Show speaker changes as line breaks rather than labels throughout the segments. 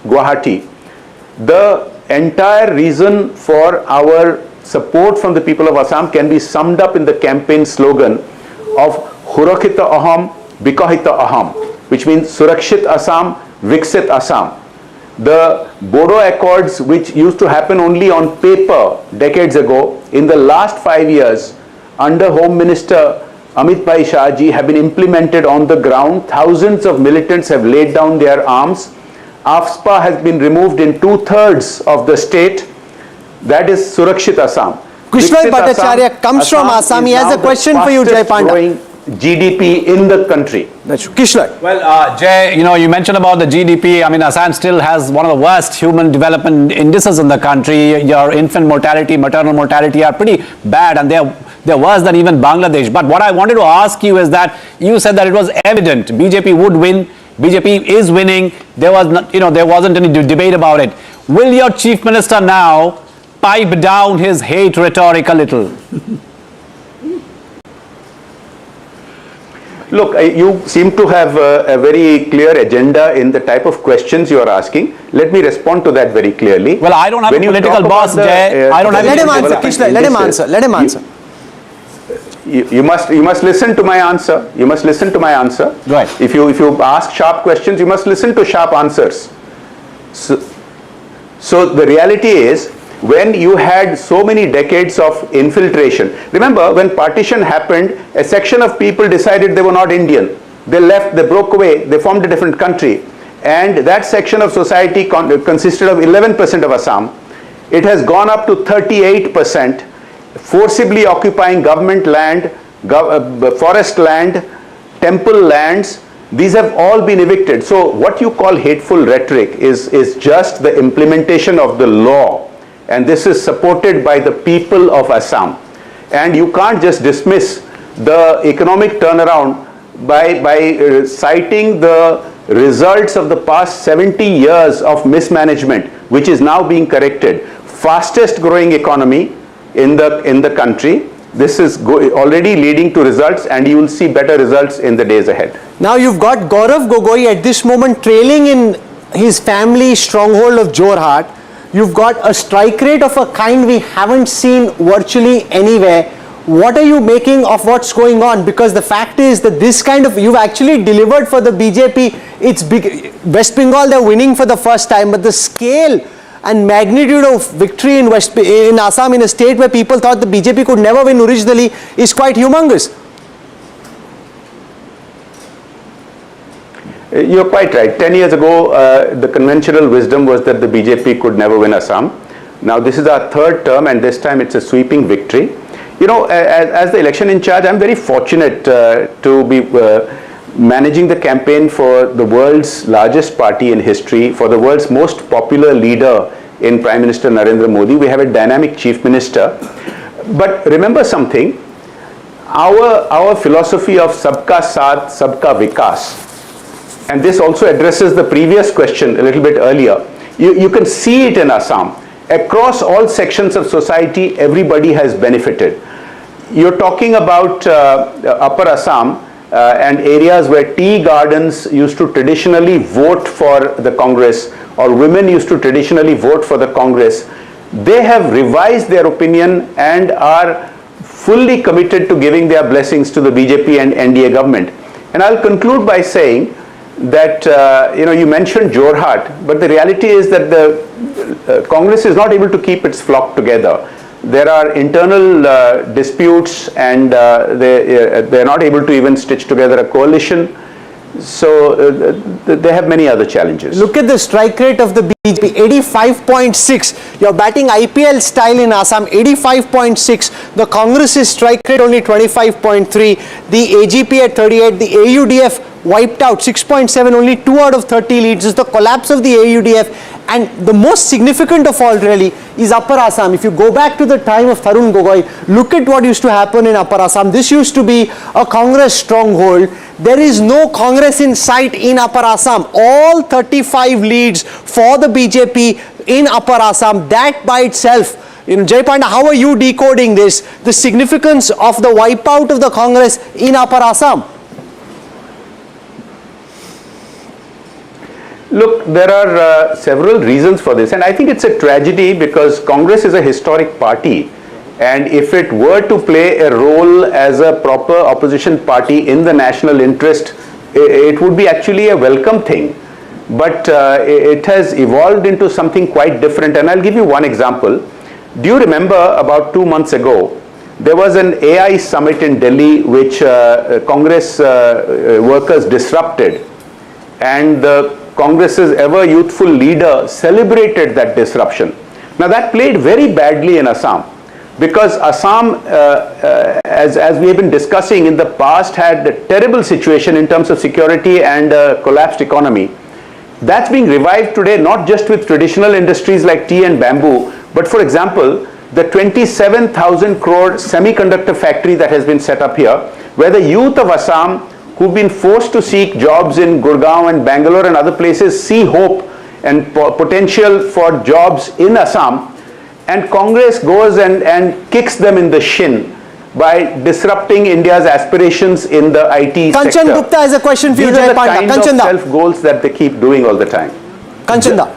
Guwahati, the entire reason for our support from the people of Assam can be summed up in the campaign slogan of Hurakita Aham, Bikahita Aham, which means Surakshit Assam, Viksit Assam. The Bodo Accords, which used to happen only on paper decades ago, in the last 5 years, under Home Minister Amit Bhai Shah ji, have been implemented on the ground. Thousands of militants have laid down their arms. AFSPA has been removed in 2/3 of the state. That is Surakshit Assam.
Kushal Bhattacharya comes from Assam. He has a question for you, Jay Panda.
GDP in the country.
That's Kishla.
Well, Jay, you mentioned about the GDP. I mean, Assam still has one of the worst human development indices in the country. Your infant mortality, maternal mortality are pretty bad, and they're worse than even Bangladesh. But what I wanted to ask you is that you said that it was evident BJP would win. BJP is winning. There was not, there wasn't any debate about it. Will your chief minister now pipe down his hate rhetoric a little?
Look, you seem to have a very clear agenda in the type of questions you are asking. Let me respond to that very clearly.
Well, I don't have a political boss, Jay. I don't have.
Let him answer, Kishla. Let him answer. Let him answer.
You must listen to my answer. You must listen to my answer.
Right.
If you ask sharp questions, you must listen to sharp answers. So the reality is, when you had so many decades of infiltration, remember when partition happened, a section of people decided they were not Indian. They left, they broke away, they formed a different country, and that section of society consisted of 11% of Assam. It has gone up to 38%, forcibly occupying government land, forest land, temple lands. These have all been evicted. So what you call hateful rhetoric is just the implementation of the law. And this is supported by the people of Assam. And you can't just dismiss the economic turnaround by citing the results of the past 70 years of mismanagement, which is now being corrected. Fastest growing economy in the country. This is already leading to results, and you will see better results in the days ahead.
Now you've got Gaurav Gogoi at this moment trailing in his family stronghold of Jorhat. You've got a strike rate of a kind we haven't seen virtually anywhere. What are you making of what's going on? Because the fact is that this kind of, you've actually delivered for the BJP. It's big. West Bengal, they're winning for the first time, but the scale and magnitude of victory in Assam, in a state where people thought the BJP could never win originally, is quite humongous.
You're quite right. 10 years ago, the conventional wisdom was that the BJP could never win Assam. Now, this is our third term, and this time it's a sweeping victory. As the election in charge, I'm very fortunate to be managing the campaign for the world's largest party in history, for the world's most popular leader in Prime Minister Narendra Modi. We have a dynamic chief minister. But remember something, our philosophy of Sabka Saath, Sabka Vikas, and this also addresses the previous question a little bit earlier. You can see it in Assam. Across all sections of society, everybody has benefited. You're talking about Upper Assam and areas where tea gardens used to traditionally vote for the Congress, or women used to traditionally vote for the Congress. They have revised their opinion and are fully committed to giving their blessings to the BJP and NDA government. And I'll conclude by saying that, you mentioned Jorhat, but the reality is that the Congress is not able to keep its flock together. There are internal disputes, and they're not able to even stitch together a coalition. So they have many other challenges.
Look at the strike rate of the BJP, 85.6. You're batting IPL style in Assam, 85.6. The Congress's strike rate only 25.3. The AGP at 38. The AUDF wiped out 6.7. Only 2 out of 30 leads. Is the collapse of the AUDF. And the most significant of all really is Upper Assam. If you go back to the time of Tarun Gogoi, look at what used to happen in Upper Assam. This used to be a Congress stronghold. There is no Congress in sight in Upper Assam. All 35 leads for the BJP in Upper Assam. That by itself, Jay Panda, how are you decoding this? The significance of the wipeout of the Congress in Upper Assam?
Look, there are several reasons for this, and I think it's a tragedy because Congress is a historic party, and if it were to play a role as a proper opposition party in the national interest, it would be actually a welcome thing. But it has evolved into something quite different, and I'll give you one example. Do you remember about 2 months ago, there was an AI summit in Delhi which Congress workers disrupted, and the Congress's ever youthful leader celebrated that disruption. Now that played very badly in Assam, because Assam, as we have been discussing in the past, had a terrible situation in terms of security and collapsed economy. That's being revived today, not just with traditional industries like tea and bamboo, but for example, the 27,000 crore semiconductor factory that has been set up here, where the youth of Assam, who've been forced to seek jobs in Gurgaon and Bangalore and other places, see hope and potential for jobs in Assam, and Congress goes and kicks them in the shin by disrupting India's aspirations in the IT sector.
Kanchan Gupta has a question for you, Jay Panda.
These are the kind of self-goals that they keep doing all the time.
Kanchanda.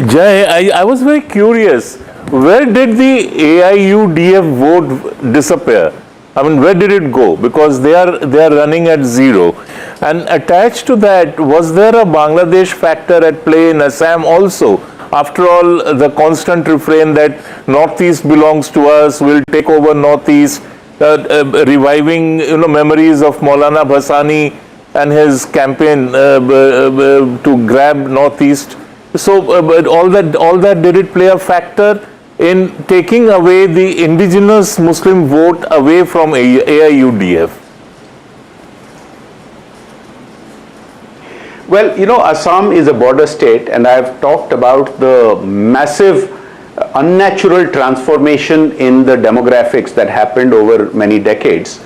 Jay, I was very curious. Where did the AIUDF vote disappear? I mean, where did it go? Because they are running at zero. And attached to that, was there a Bangladesh factor at play in Assam also? After all, the constant refrain that Northeast belongs to us, we'll take over Northeast, reviving memories of Maulana Bhasani and his campaign to grab Northeast. So all that, did it play a factor in taking away the indigenous Muslim vote away from AIUDF?
Well, Assam is a border state, and I've talked about the massive unnatural transformation in the demographics that happened over many decades.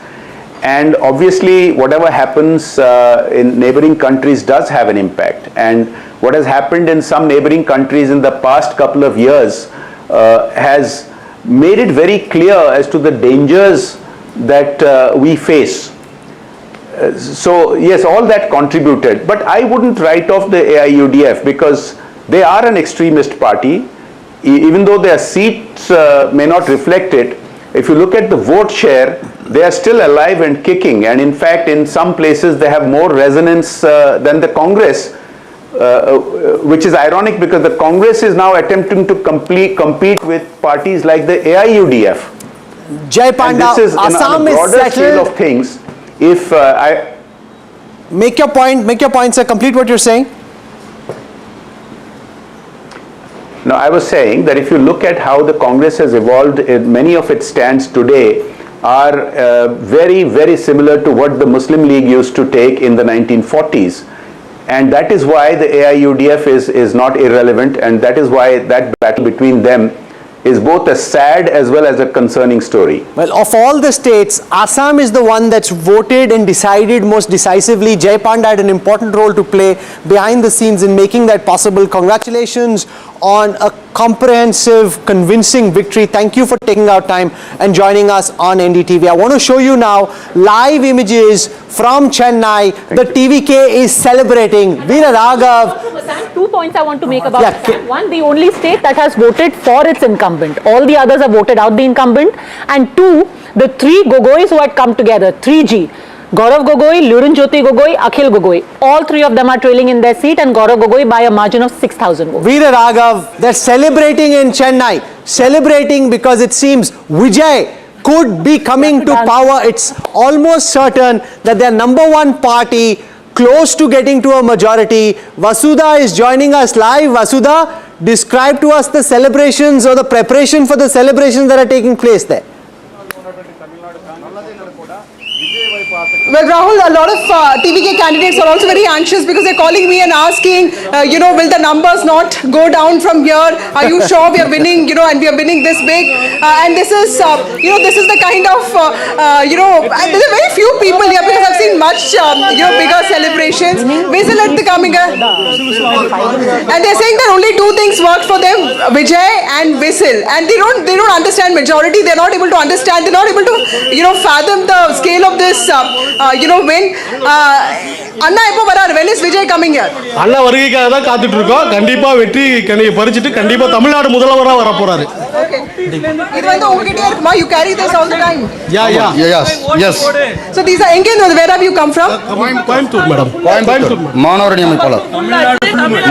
And obviously, whatever happens in neighboring countries does have an impact. And what has happened in some neighboring countries in the past couple of years has made it very clear as to the dangers that we face. So yes, all that contributed, but I wouldn't write off the AIUDF because they are an extremist party, even though their seats may not reflect it. If you look at the vote share, they are still alive and kicking, and in fact in some places they have more resonance than the Congress, which is ironic because the Congress is now attempting to compete with parties like the AIUDF.
Jay Panda,
and this is
Assam
on a
is
broader
settled.
scale of things. If
Make your point, sir. Complete what you're saying.
No, I was saying that if you look at how the Congress has evolved, many of its stands today are very, very similar to what the Muslim League used to take in the 1940s. And that is why the AIUDF is not irrelevant, and that is why that battle between them is both a sad as well as a concerning story.
Well, of all the states, Assam is the one that's voted and decided most decisively. Jay Panda had an important role to play behind the scenes in making that possible. Congratulations on a comprehensive, convincing victory. Thank you for taking our time and joining us on NDTV. I want to show you now live images from Chennai. The TVK is celebrating. Veera Raghav.
2 points I want to make about Assam. One, the only state that has voted for its incumbent. All the others have voted out the incumbent. And two, the three Gogois who had come together, 3G. Gaurav Gogoi, Lurunjyoti Gogoi, Akhil Gogoi. All three of them are trailing in their seat, and Gaurav Gogoi by a margin of 6,000 votes.
Veera Raghav, they're celebrating in Chennai. Celebrating because it seems Vijay could be coming to power. It's almost certain that they're number one party, close to getting to a majority. Vasudha is joining us live. Vasudha, describe to us the celebrations or the preparation for the celebrations that are taking place there.
Well, Rahul, a lot of TVK candidates are also very anxious because they're calling me and asking, will the numbers not go down from here? Are you sure we are winning, and we are winning this big? And this is, this is the kind of, there are very few people here because I've seen much, bigger celebrations. Whistle at the coming, and they're saying that only two things worked for them, Vijay and whistle. And they don't understand majority. They're not able to understand. They're not able to, fathom the scale of this. Win. Anna எப்போ வராரு? When is Vijay coming here?
அண்ணா வருகைக்காக தான் காத்துட்டு இருக்கோம். கண்டிப்பா வெற்றி கனியை பறிச்சிட்டு கண்டிப்பா தமிழ்நாடு முதல்வரா வர போறாரு.
Okay. இது வந்து உங்ககிட்டயே இருக்குமா? You carry this all the time?
Yes.
So these are எங்க இருந்து, where have you come from?
Coimbatore madam.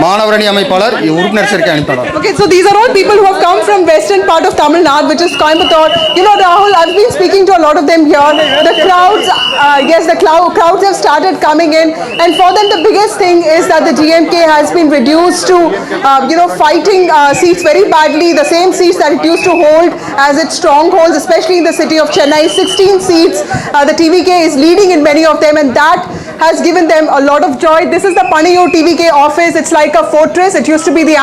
மாணவரணி அமைப்பாளர் உறுப்பினர் சேர்க்கை அனுப்பினார்.
Okay, so these are all people who have come from western part of Tamil Nadu, which is Coimbatore. You know, Rahul, I've been speaking to a lot of them here. The crowds, crowds have started coming in, and for them the biggest thing is that the DMK has been reduced to, fighting seats very badly, the same seats that it used to hold as its strongholds, especially in the city of Chennai. 16 seats, the TVK is leading in many of them, and that has given them a lot of joy. This is the Panayoor TVK office. It's like a fortress. It used to be the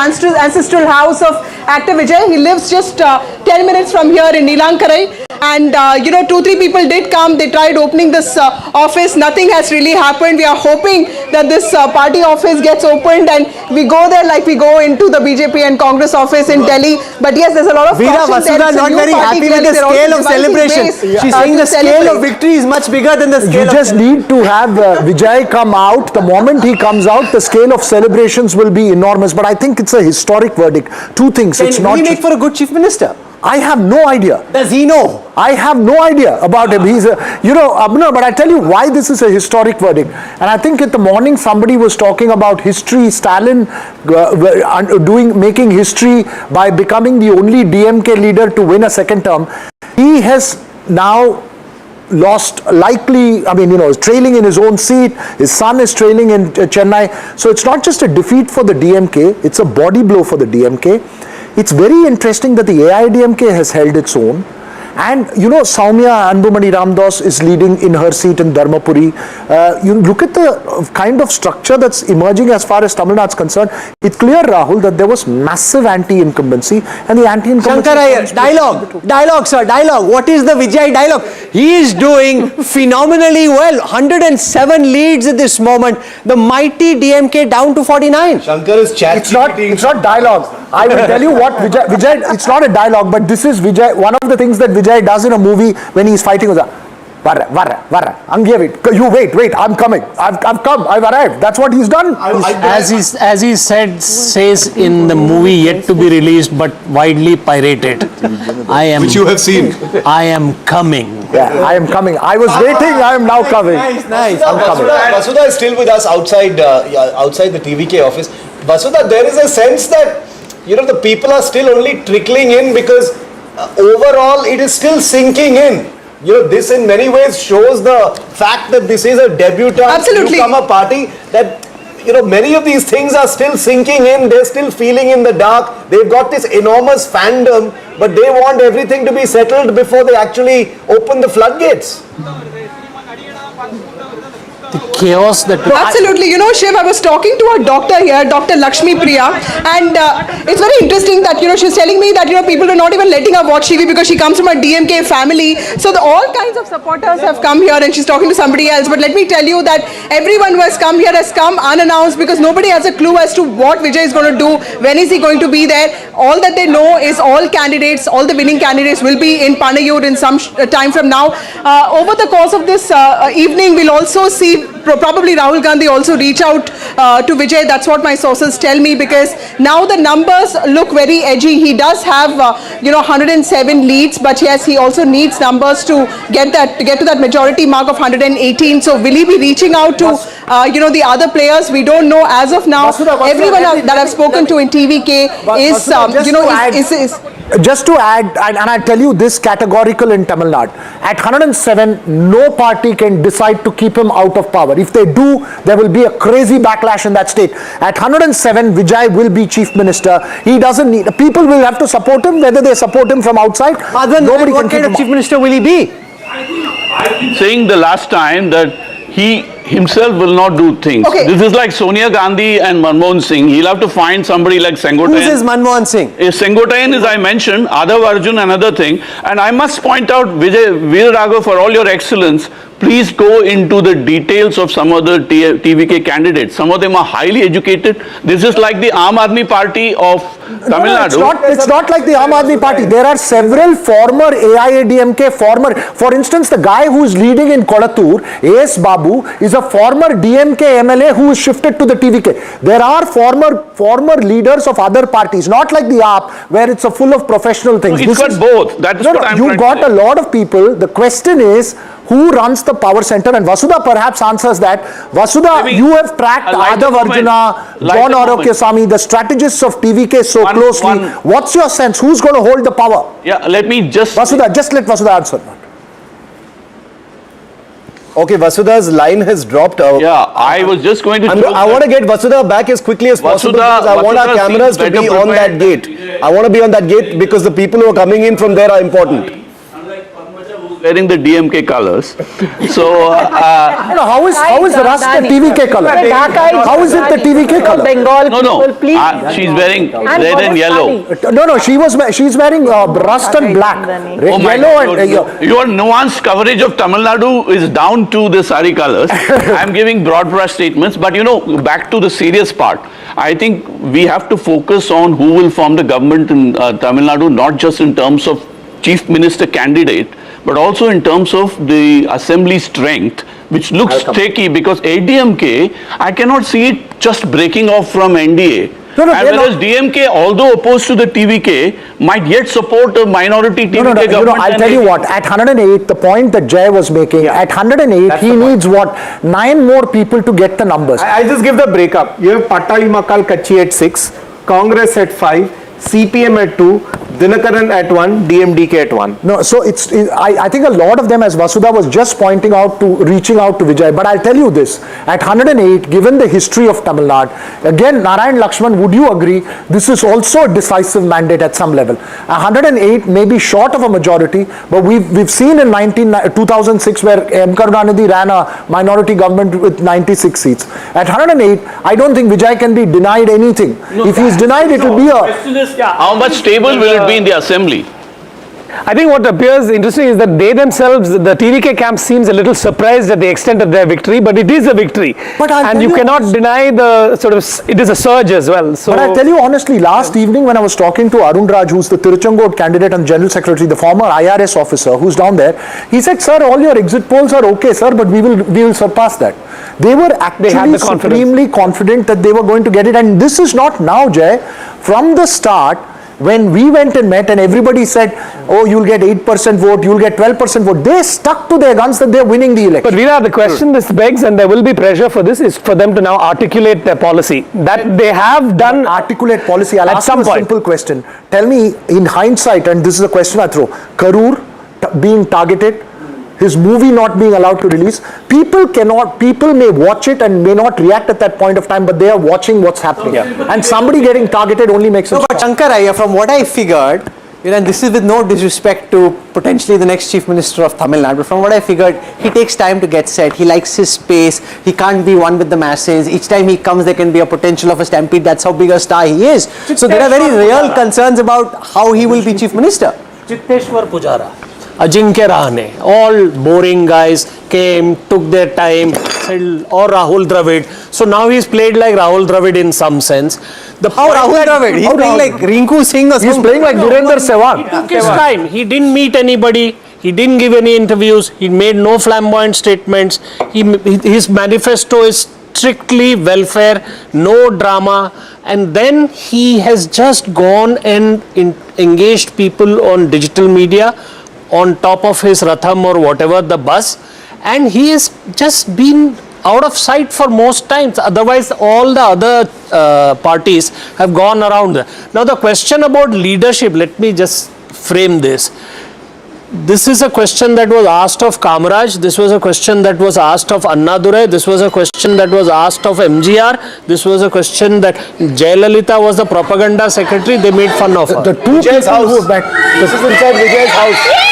ancestral house of actor Vijay. He lives just 10 minutes from here in Neelankarai. And, 2-3 people did come. They tried opening this office. Nothing has really happened. We are hoping that this party office gets opened and we go there like we go into the BJP and Congress office in Delhi. But yes, there's a lot of
Veera
caution there.
Vasudha
It's a
not
new
very
party
happy with
clearly.
the
They're
scale
also
of
devising
celebration.
ways,
She's saying
to
the scale
celebrate.
of victory is much bigger than the scale
You
of
just need to have Vijay come out. The moment he comes out, the scale of celebrations will be enormous. But I think it's a historic verdict. Two things. It's
Can
not
he make for a good chief minister?
I have no idea.
Does he know?
I have no idea about him. He's a, Abhinav, but I tell you why this is a historic verdict. And I think in the morning somebody was talking about history, Stalin making history by becoming the only DMK leader to win a second term. He has now lost is trailing in his own seat. His son is trailing in Chennai. So it's not just a defeat for the DMK, it's a body blow for the DMK. It's very interesting that the AIDMK has held its own. And Soumya Anbumani Ramdas is leading in her seat in Dharmapuri. You look at the kind of structure that's emerging as far as Tamil Nadu is concerned. It's clear, Rahul, that there was massive anti-incumbency, and the anti-incumbency...
Shankar Iyer, dialogue, sir, dialogue. What is the Vijay dialogue? He is doing phenomenally well. 107 leads at this moment. The mighty DMK down to 49.
Shankar is
It's not dialogue. I will tell you what Vijay, it's not a dialogue, but this is Vijay. One of the things that Vijay does in a movie when he's fighting was Varra, you wait, I'm coming. I've come, I've arrived. That's what he's done.
As he says in the movie yet to be released but widely pirated, which you have seen. I am coming.
Yeah, I am coming. I was waiting, I am now coming.
Nice.
I'm coming.
Vasudha is still with us outside the TVK office. Vasudha, there is a sense that the people are still only trickling in because overall it is still sinking in. This in many ways shows the fact that this is a debutant newcomer party, that many of these things are still sinking in. They're still feeling in the dark. They've got this enormous fandom, but they want everything to be settled before they actually open the floodgates.
The chaos that...
Absolutely. Shiv, I was talking to a doctor here, Dr. Lakshmi Priya, and it's very interesting that, she's telling me that, people are not even letting her watch TV because she comes from a DMK family. So all kinds of supporters have come here, and she's talking to somebody else. But let me tell you that everyone who has come here has come unannounced because nobody has a clue as to what Vijay is going to do, when is he going to be there. All that they know is all the winning candidates will be in Panayoor in some time from now. Over the course of this evening, we'll also see probably Rahul Gandhi also reach out to Vijay. That's what my sources tell me, because now the numbers look very edgy. He does have 107 leads, but yes, he also needs numbers to get to that majority mark of 118. So will he be reaching out to the other players? We don't know as of now. Everyone that I've spoken to in TVK is
just to add, and I tell you this categorical in Tamil Nadu, at 107, no party can decide to keep him out of power. If they do, there will be a crazy backlash in that state. At 107, Vijay will be chief minister. He doesn't need, people will have to support him, whether they support him from outside. Nobody
what kind of chief minister will he be?
I've been saying the last time that he himself will not do things.
Okay.
This is like Sonia Gandhi and Manmohan Singh. He'll have to find somebody like Sengotain.
Who is Manmohan Singh?
Sengotain is, I mentioned, Adav Arjun, another thing. And I must point out, Vijay Veeraraghav, for all your excellence, please go into the details of some of the TVK candidates. Some of them are highly educated. This is like the Aam Aadmi Party of Tamil Nadu.
It's not like the Aam Aadmi Party. There are several former AIADMK, for instance, the guy who is leading in Kolattur, A.S. Babu, is a a former DMK MLA who is shifted to the TVK. There are former leaders of other parties, not like the AAP, where it's a full of professional things.
It's got both. That is what I'm
you got a lot of people. The question is, who runs the power center? And Vasudha perhaps answers that. Vasudha,
Maybe
you have tracked Adav Arjuna, John Orokyasamy, the strategists of TVK so closely. What's your sense? Who's going to hold the power?
Yeah, let me just...
Vasudha, just let Vasudha answer.
Okay, Vasudha's line has dropped.
Yeah, I was just going to...
I want to get Vasudha back as quickly as possible because I want our cameras to be on that gate. I want to be on that gate because the people who are coming in from there are important.
Wearing the DMK colors. So,
how is the rust the TVK color? How is it the TVK color?
Bengal
no,
people, please.
she's wearing red and yellow.
No, she's wearing rust and black.
Oh my
Yellow
God,
and
your nuanced coverage of Tamil Nadu is down to the sari colors. I'm giving broad brush statements, but back to the serious part. I think we have to focus on who will form the government in Tamil Nadu, not just in terms of chief minister candidate, but also in terms of the assembly strength, which looks shaky because ADMK, I cannot see it just breaking off from NDA. Whereas DMK, although opposed to the TVK, might yet support a minority TVK government.
I'll tell you what, at 108, the point that Jay was making, at 108, he needs 9 more people to get the numbers.
I'll just give the breakup. You have Patali Makal Kachi at 6, Congress at 5, CPM at 2, Dinakaran at 1, DMDK at 1.
No, so I think a lot of them, as Vasudha was just pointing out, reaching out to Vijay. But I'll tell you this, at 108, given the history of Tamil Nadu, again, Narayan Lakshman, would you agree, this is also a decisive mandate at some level? 108 may be short of a majority, but we've seen in 2006 where M. Karunanidhi ran a minority government with 96 seats. At 108, I don't think Vijay can be denied anything. If he's denied, it will be a...
How much stable will it be in the assembly?
I think what appears interesting is that they themselves, the TVK camp seems a little surprised at the extent of their victory, but it is a victory. And you cannot deny the it is a surge as well. So,
but I'll tell you honestly, last evening when I was talking to Arun Raj, who's the Tiruchengood candidate and general secretary, the former IRS officer who's down there, he said, sir, all your exit polls are okay, sir, but we will surpass that. They were actually supremely confident that they were going to get it. And this is not now, Jay. From the start, when we went and met and everybody said, oh, you'll get 8% vote, you'll get 12% vote, they stuck to their guns that they're winning the election.
But Veera, the question this begs, and there will be pressure for this, is for them to now articulate their policy. That they have done...
Articulate policy. I'll ask you a simple question. Tell me, in hindsight, and this is a question I throw, Karur being targeted, his movie not being allowed to release, people may watch it and may not react at that point of time, but they are watching what's happening. And somebody getting targeted only makes sense.
But Shankar, from what I figured, and this is with no disrespect to potentially the next chief minister of Tamil Nadu, but from what I figured, he takes time to get set, he likes his space, he can't be one with the masses, each time he comes there can be a potential of a stampede, that's how big a star he is. So there are very real concerns about how he will be chief minister.
Chitteshwar Pujara, Ajinkya Rahane, all boring guys came, took their time, said, or Rahul Dravid. So now he's played like Rahul Dravid in some sense.
How Rahul Dravid? He's playing like Rinku Singh or something.
He's playing like Virender Sehwag.
He took his time. He didn't meet anybody. He didn't give any interviews. He made no flamboyant statements. His manifesto is strictly welfare, no drama. And then he has just gone and engaged people on digital media, on top of his Ratham or whatever, the bus, and he has just been out of sight for most times. Otherwise, all the other parties have gone around. Now, the question about leadership, let me just frame this. This is a question that was asked of Kamaraj, this was a question that was asked of Annadurai, this was a question that was asked of MGR, this was a question that Jayalalitha was the propaganda secretary, they made fun of her.
The two
Vijay's
people
house.
who back.
This is inside Vijay's house.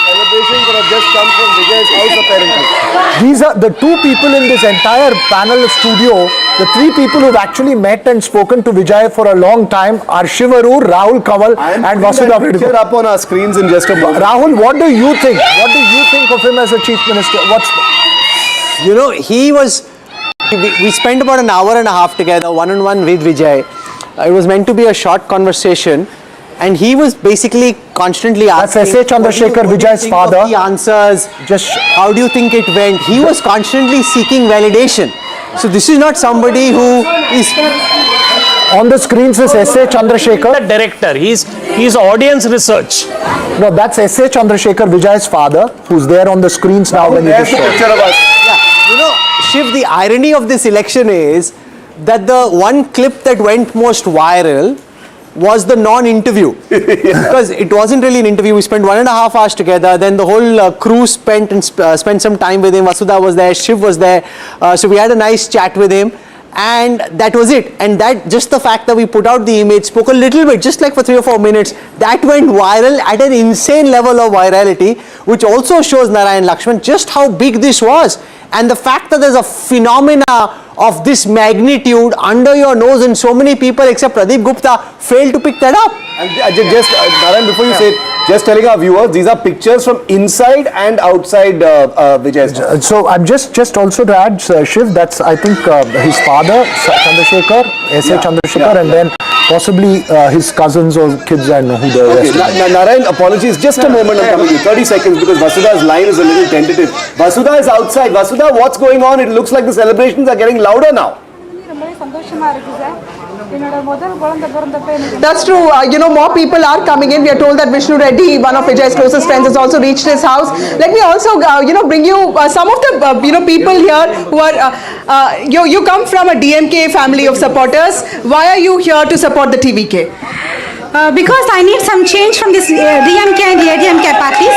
Celebrations that have just come from Vijay's house apparently.
These are the two people in this entire panel studio, the three people who've actually met and spoken to Vijay for a long time are Shivarur, Rahul Kanwal and Vasudha
Picture up on our screens in just a moment.
Rahul, what do you think? What do you think of him as a chief minister?
He was... We spent about an hour and a half together, one-on-one with Vijay. It was meant to be a short conversation. and he was basically constantly asking,
S.A. Chandrasekhar,
what do you
Vijay's
think
father.
of the answers, just how do you think it went? He was constantly seeking validation. So this is not somebody who is...
On the screens is S.A. Chandrasekhar.
The director, he's audience research.
No, that's S.A. Chandrasekhar, Vijay's father, who's there on the screens now when it is shown.
You know, Shiv, the irony of this election is that the one clip that went most viral was the non-interview. Because it wasn't really an interview. We spent 1.5 hours together. Then the whole crew spent some time with him. Vasudha was there, Shiv was there. So we had a nice chat with him. And that was it. And that, just the fact that we put out the image, spoke a little bit, just like for 3 or 4 minutes, that went viral at an insane level of virality, which also shows, Narayan Lakshman, just how big this was. And the fact that there's a phenomena of this magnitude under your nose, and so many people except Pradeep Gupta failed to pick that up.
And just, Narayan, before you say it, just telling our viewers, these are pictures from inside and outside Vijay's house.
So I'm just also to add, Shiv, that's I think his father, Chandrasekhar, S.A. Chandrasekhar, and then possibly his cousins or kids, I know who the rest are.
Narayan, apologies, just a moment, I'm coming to you. 30 seconds because Vasudha's line is a little tentative. Vasudha is outside. Vasudha, what's going on? It looks like the celebrations are getting louder now.
That's true. More people are coming in. We are told that Vishnu Reddy, one of Vijay's closest friends, has also reached his house. Let me also, bring you some of the, people here who are, you come from a DMK family of supporters. Why are you here to support the TVK?
Because I need some change from this DMK and ADMK parties.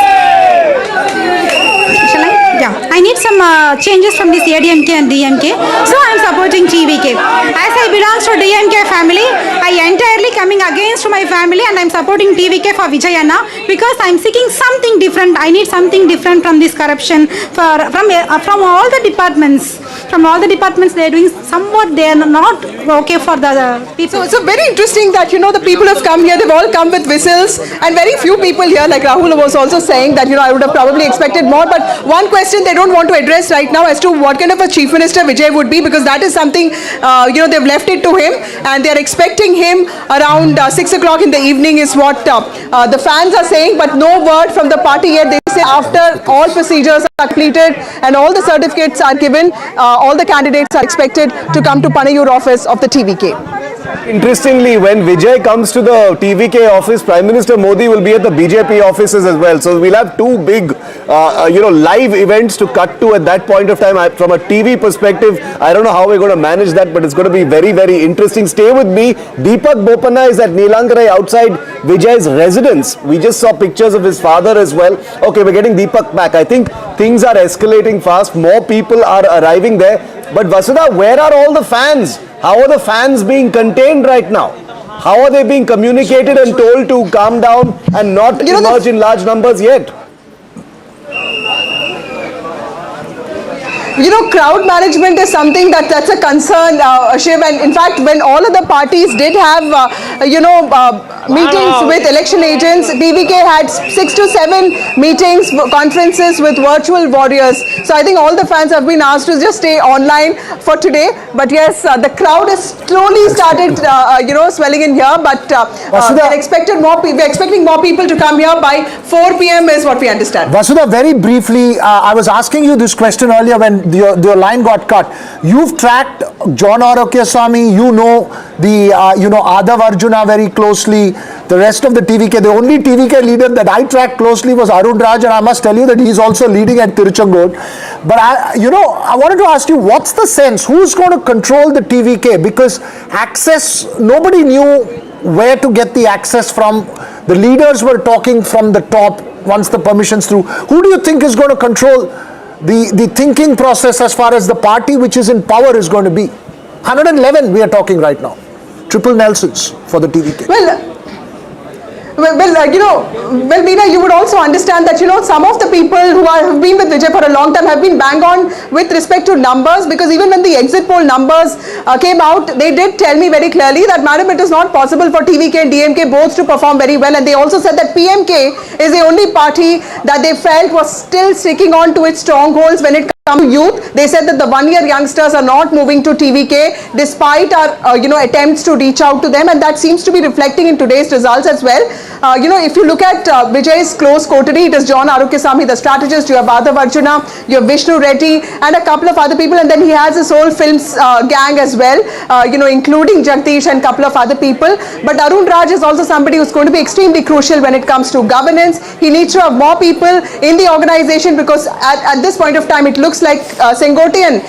Shall I? Yeah, I need some changes from this ADMK and DMK, so I am supporting TVK. As I belong to DMK family, I entirely coming against my family and I am supporting TVK for Vijayana because I am seeking something different. I need something different from this corruption from all the departments. From all the departments, they are doing somewhat, they are not okay for the people.
So very interesting that, the people have come here, they've all come with whistles, and very few people here, like Rahul was also saying that, I would have probably expected more, but one question they don't want to address right now as to what kind of a chief minister Vijay would be, because that is something, they've left it to him, and they're expecting him around 6 o'clock in the evening is what the fans are saying, but no word from the party yet. They say after all procedures are completed and all the certificates are given, all the candidates are expected to come to Panayur office of the TVK.
Interestingly, when Vijay comes to the TVK office, Prime Minister Modi will be at the BJP offices as well. So we'll have two big, live events to cut to at that point of time. From a TV perspective, I don't know how we're going to manage that, but it's going to be very, very interesting. Stay with me. Deepak Bopanna is at Neelangarai outside Vijay's residence. We just saw pictures of his father as well. Okay, we're getting Deepak back. I think things are escalating fast. More people are arriving there. But Vasudha, where are all the fans? How are the fans being contained right now? How are they being communicated and told to calm down and not emerge in large numbers yet?
Crowd management is something that's a concern, Shiv, and in fact, when all of the parties did have, meetings with election agents, TVK had 6 to 7 meetings, conferences with virtual warriors. So I think all the fans have been asked to just stay online for today. But yes, the crowd has slowly started, swelling in here. But we're expecting more people to come here by 4 p.m. is what we understand.
Vasudha, very briefly, I was asking you this question earlier when your line got cut. You've tracked John Orokyaswamy, the Adav Arjuna very closely, the rest of the TVK. The only TVK leader that I tracked closely was Arun Raj, and I must tell you that he's also leading at Tiruchengood. But I wanted to ask you, what's the sense? Who's going to control the TVK? Because access, nobody knew where to get the access from. The leaders were talking from the top once the permission's through. Who do you think is going to control the thinking process as far as the party which is in power is going to be? 111 we are talking right now. Triple Nelsons for the TVK.
Well, Meena, you would also understand that, some of the people who have been with Vijay for a long time have been bang on with respect to numbers, because even when the exit poll numbers came out, they did tell me very clearly that, madam, it is not possible for TVK and DMK both to perform very well. And they also said that PMK is the only party that they felt was still sticking on to its strongholds when it come to youth, they said that the one-year youngsters are not moving to TVK despite our attempts to reach out to them, and that seems to be reflecting in today's results as well. If you look at Vijay's close coterie, it is John Arukesamy, the strategist, you have Adhav Arjuna, you have Vishnu Reddy, and a couple of other people, and then he has his whole films gang as well, including Jagdish and a couple of other people. But Arun Raj is also somebody who's going to be extremely crucial when it comes to governance. He needs to have more people in the organization, because at this point of time, it looks like Sengotian,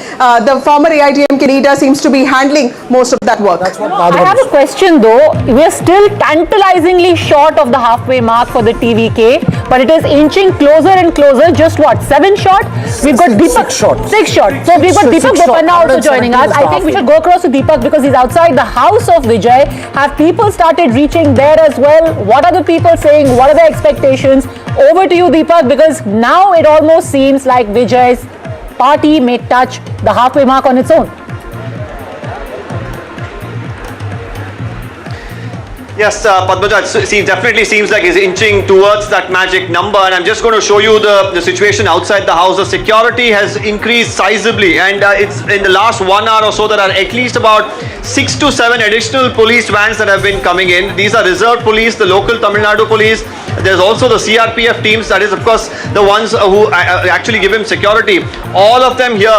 the former AIDMK leader, seems to be handling most of that work.
I have a question though. We are still tantalizingly short of the halfway mark for the TVK, but it is inching closer and closer. Just what, 7 short? We've got Deepak. 6 short. 6 short. So we've got Deepak Bopanna also joining us. I think we should go across to Deepak because he's outside the house of Vijay. Have people started reaching there as well? What are the people saying? What are their expectations? Over to you, Deepak, because now it almost seems like Vijay's party may touch the halfway mark on its own.
Yes, Padmaja, it definitely seems like he's inching towards that magic number, and I'm just going to show you the situation outside the house. The security has increased sizably, and it's in the last 1 hour or so there are at least about 6 to 7 additional police vans that have been coming in. These are reserve police, the local Tamil Nadu police. There's also the CRPF teams, that is of course the ones who actually give him security. All of them here.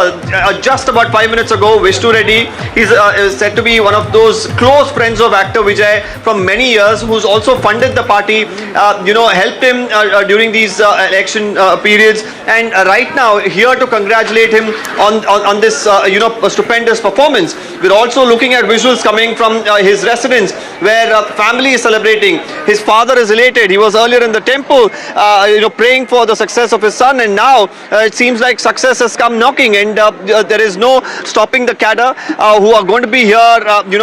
Just about 5 minutes ago, Vishnu Reddy, he's said to be one of those close friends of actor Vijay from many years, who's also funded the party, helped him during these election periods, and right now here to congratulate him on this stupendous performance. We're also looking at visuals coming from his residence where family is celebrating. His father is elated. He was earlier in the temple praying for the success of his son, and now it seems like success has come knocking, and there is no stopping the cadre who are going to be here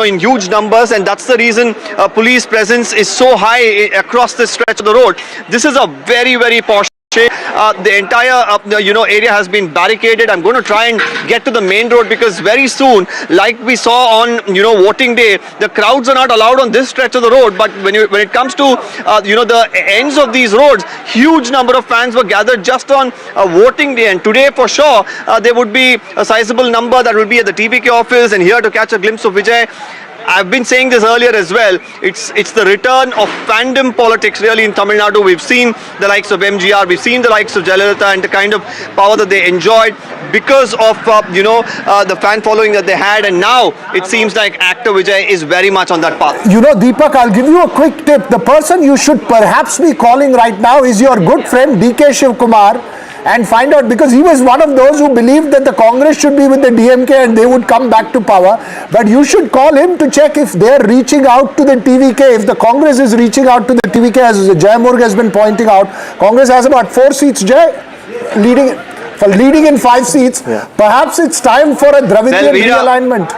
in huge numbers, and that's the reason police presence is so high across this stretch of the road. This is a very, very posh. The entire area has been barricaded. I'm going to try and get to the main road because very soon, like we saw on voting day, the crowds are not allowed on this stretch of the road. But when it comes to the ends of these roads, huge number of fans were gathered just on voting day. And today, for sure, there would be a sizable number that will be at the TVK office and here to catch a glimpse of Vijay. I've been saying this earlier as well. It's the return of fandom politics really in Tamil Nadu. We've seen the likes of MGR, we've seen the likes of Jayalalitha and the kind of power that they enjoyed because of the fan following that they had, and now it seems like actor Vijay is very much on that path.
Deepak, I'll give you a quick tip. The person you should perhaps be calling right now is your good friend DK Shivkumar, and find out, because he was one of those who believed that the Congress should be with the DMK and they would come back to power. But you should call him to check if they're reaching out to the TVK, if the Congress is reaching out to the TVK, as Jai Murg has been pointing out. Congress has about 4 seats, Jai, leading in 5 seats. Yeah. Perhaps it's time for a Dravidian realignment.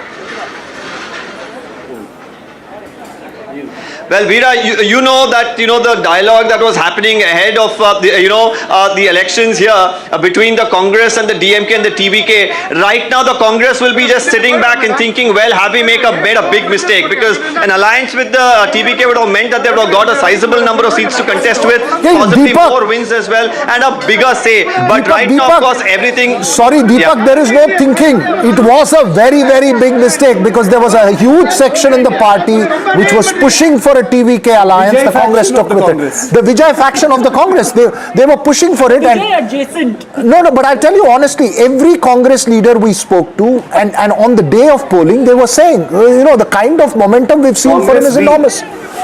Well, Veera, you know that the dialogue that was happening ahead of the elections here between the Congress and the DMK and the TVK. Right now, the Congress will be just sitting back and thinking, well, have we made a big mistake? Because an alliance with the TVK would have meant that they would have got a sizable number of seats to contest with, possibly more wins as well, and a bigger say. But right now, of course, everything.
Sorry, Deepak, there is no thinking. It was a very, very big mistake because there was a huge section in the party which was pushing for a TVK alliance. The Congress took with it. The Vijay faction of the Congress, they were pushing for it.
Vijay adjacent.
No, but I'll tell you honestly, every Congress leader we spoke to, and on the day of polling, they were saying, the kind of momentum we've seen for him is enormous.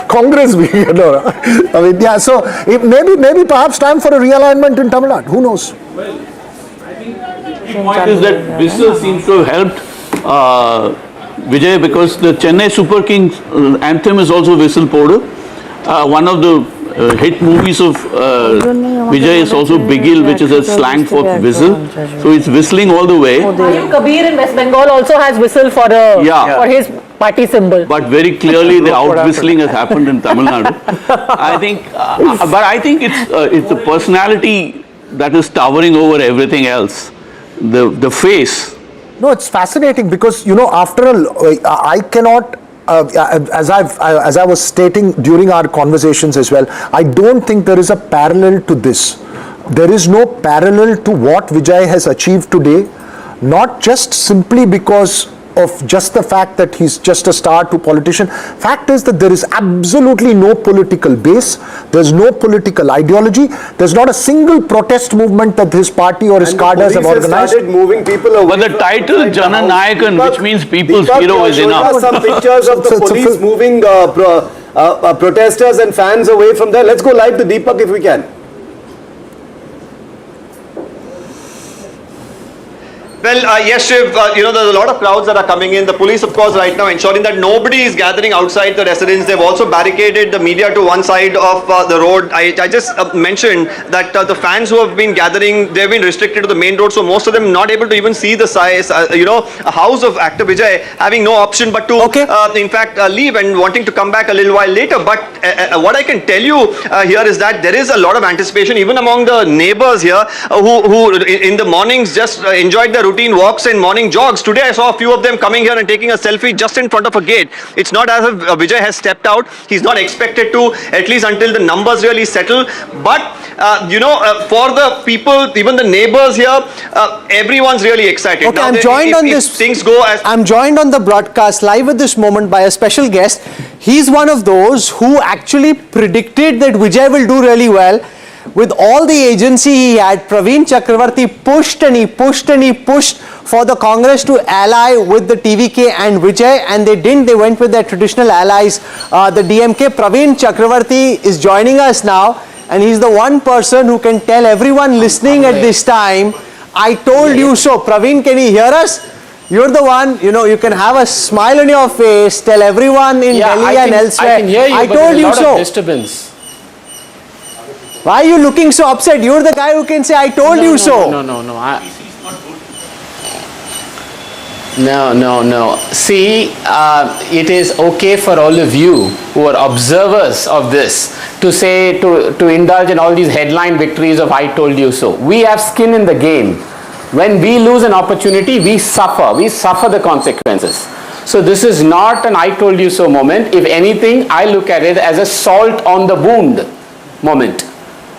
Congress, so maybe perhaps time for a realignment in Tamil Nadu. Who knows?
Well, I think the point is that Whistle seems to have helped Vijay, because the Chennai Super Kings anthem is also whistle powder. One of the hit movies of Vijay is also Bigil, which is a slang for whistle. So it's whistling all the way.
Kabir in West Bengal also has whistle for his party symbol.
But very clearly the out whistling has happened in Tamil Nadu. I think, but I think it's the personality that is towering over everything else. The face.
No, it's fascinating because, after all, I cannot, as I was stating during our conversations as well, I don't think there is a parallel to this. there is no parallel to what Vijay has achieved today, not just simply because of just the fact that he's just a star to politician. Fact is that there is absolutely no political base, there's no political ideology, there's not a single protest movement that his party or his cadres have organized.
Started moving people away.
But the title Jana Nayakan, which means people's hero, is enough.
Some pictures of the police moving protesters and fans away from there. Let's go live to Deepak if we can.
Well, yes, Shiv, there's a lot of crowds that are coming in. The police, of course, right now ensuring that nobody is gathering outside the residence. They've also barricaded the media to one side of the road. I just mentioned that the fans who have been gathering, they've been restricted to the main road, so most of them not able to even see the size, a house of actor Vijay, having no option but to, in fact, leave and wanting to come back a little while later. But what I can tell you here is that there is a lot of anticipation, even among the neighbors here, who in the mornings just enjoyed their routine walks and morning jogs. Today I saw a few of them coming here and taking a selfie just in front of a gate. It's not as if Vijay has stepped out. He's not expected to, at least until the numbers really settle. But for the people, even the neighbors here, everyone's really excited.
Okay,
now,
I'm joined on this.
Things go as
I'm joined on the broadcast live at this moment by a special guest. He's one of those who actually predicted that Vijay will do really well. With all the agency he had, Praveen Chakravarti pushed and he pushed and he pushed for the Congress to ally with the TVK and Vijay, and they didn't. They went with their traditional allies, the DMK. Praveen Chakravarti is joining us now, and he's the one person who can tell everyone listening at this time, I told you so. Praveen, can you hear us? You're the one, you can have a smile on your face, tell everyone in Delhi and elsewhere,
I can hear you,
I
but
told
there's a
you
lot
so.
of disturbance.
Why are you looking so upset? You're the guy who can say, I told you so.
No. See, it is okay for all of you who are observers of this to say, to indulge in all these headline victories of I told you so. We have skin in the game. When we lose an opportunity, we suffer the consequences. So this is not an I told you so moment. If anything, I look at it as a salt on the wound moment.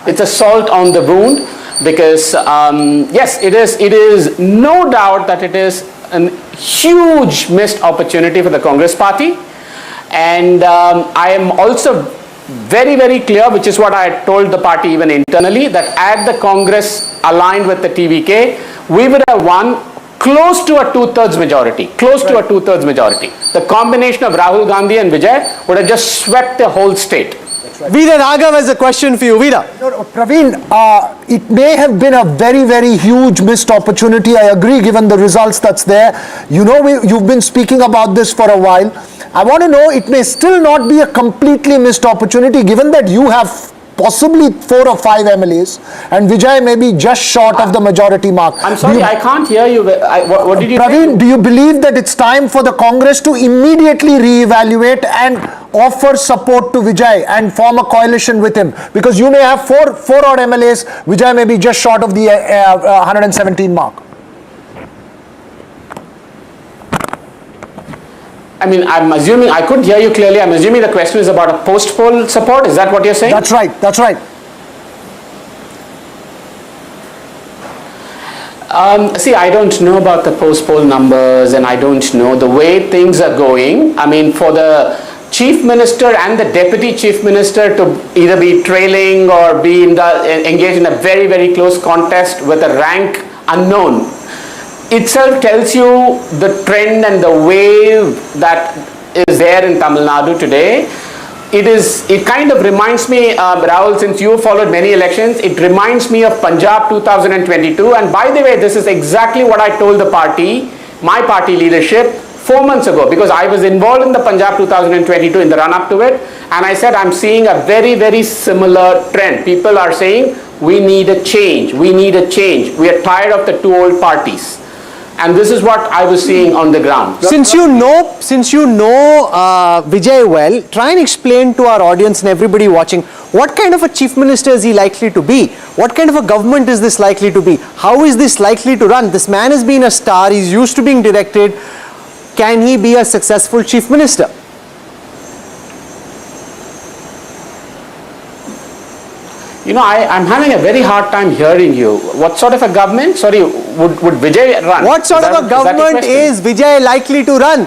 It's a salt on the wound because yes, it is no doubt that it is a huge missed opportunity for the Congress party, and I am also very, very clear, which is what I had told the party even internally, that had the Congress aligned with the TVK, we would have won close to a 2/3 majority, The combination of Rahul Gandhi and Vijay would have just swept the whole state.
Veera Raghav has a question for you. Veera.
Praveen, it may have been a very, very huge missed opportunity. I agree, given the results that's there. You've been speaking about this for a while. I want to know, it may still not be a completely missed opportunity, given that you have possibly 4 or 5 MLAs, and Vijay may be just short of the majority mark.
I'm sorry, I can't hear you. What did you say?
Praveen, do you believe that it's time for the Congress to immediately reevaluate and offer support to Vijay and form a coalition with him? Because you may have 4 odd MLAs, Vijay may be just short of the 117 mark.
I mean, I'm assuming, I couldn't hear you clearly. I'm assuming the question is about a post-poll support. Is that what you're saying?
That's right.
See, I don't know about the post-poll numbers, and I don't know the way things are going. I mean, for the Chief Minister and the Deputy Chief Minister to either be trailing or be engaged in a very, very close contest with a rank unknown, itself tells you the trend and the wave that is there in Tamil Nadu today. It kind of reminds me, Rahul, since you followed many elections, it reminds me of Punjab 2022. And by the way, this is exactly what I told the party, my party leadership, 4 months ago, because I was involved in the Punjab 2022 in the run-up to it. And I said, I'm seeing a very, very similar trend. People are saying, we need a change. We are tired of the 2 old parties. And this is what I was seeing on the ground.
Since you know Vijay well, try and explain to our audience and everybody watching, what kind of a chief minister is he likely to be? What kind of a government is this likely to be? How is this likely to run? This man has been a star, he's used to being directed. Can he be a successful chief minister?
You know, I'm having a very hard time hearing you. What sort of a government? Sorry, would Vijay run?
What sort of a government is Vijay likely to run?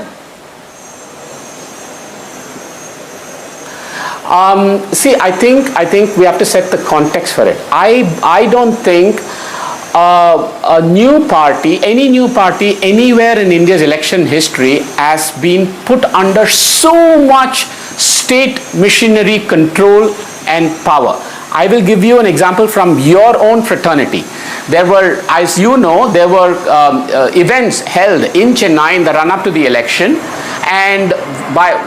See, I think we have to set the context for it. I don't think a new party, any new party anywhere in India's election history has been put under so much state machinery control and power. I will give you an example from your own fraternity. There were, as you know, there were events held in Chennai in the run-up to the election, and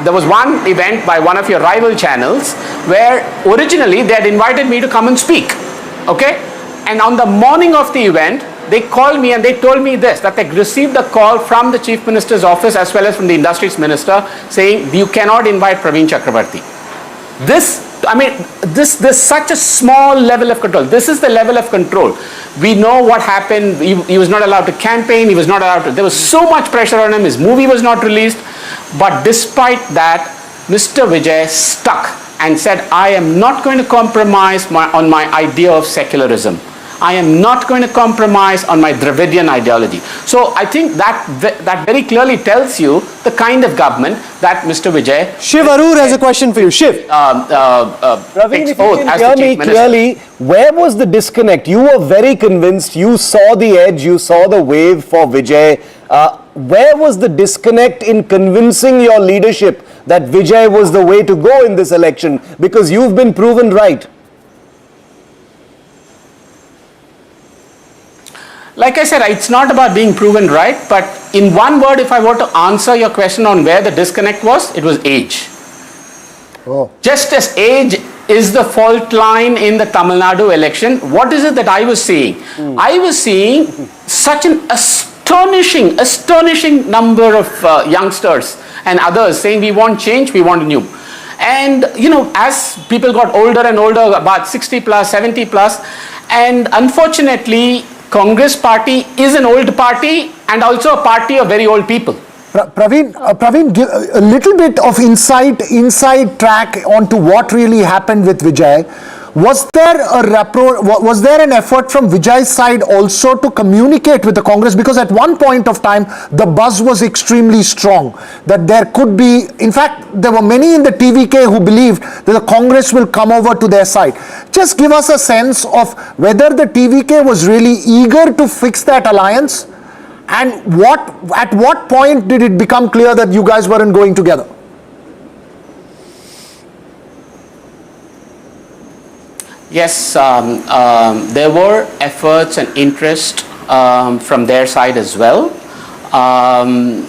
there was one event by one of your rival channels where originally they had invited me to come and speak, okay? And on the morning of the event, they called me and they told me this, that they received a call from the Chief Minister's office as well as from the Industries Minister saying, you cannot invite Praveen Chakrabarti. This is such a small level of control. This is the level of control. We know what happened. He was not allowed to campaign. He was not allowed to. There was so much pressure on him. His movie was not released. But despite that, Mr. Vijay stuck and said, I am not going to compromise on my idea of secularism. I am not going to compromise on my Dravidian ideology. So I think that very clearly tells you the kind of government that Mr. Vijay...
Shiv Arur has a question for you. Shiv.
Praveen, if you can hear me clearly, where was the disconnect? You were very convinced, you saw the edge, you saw the wave for Vijay. Where was the disconnect in convincing your leadership that Vijay was the way to go in this election? Because you've been proven right.
Like I said, it's not about being proven right, but in one word, if I were to answer your question on where the disconnect was, it was age.
Oh.
Just as age is the fault line in the Tamil Nadu election, what is it that I was seeing? I was seeing such an astonishing number of youngsters and others saying we want change, we want new. And you know, as people got older and older, about 60 plus, 70 plus, and unfortunately, Congress party is an old party and also a party of very old people.
Praveen, give a little bit of inside track onto what really happened with Vijay. Was there an effort from Vijay's side also to communicate with the Congress? Because at one point of time, the buzz was extremely strong that there could be, in fact, there were many in the TVK who believed that the Congress will come over to their side. Just give us a sense of whether the TVK was really eager to fix that alliance, and at what point did it become clear that you guys weren't going together?
Yes, there were efforts and interest from their side as well, and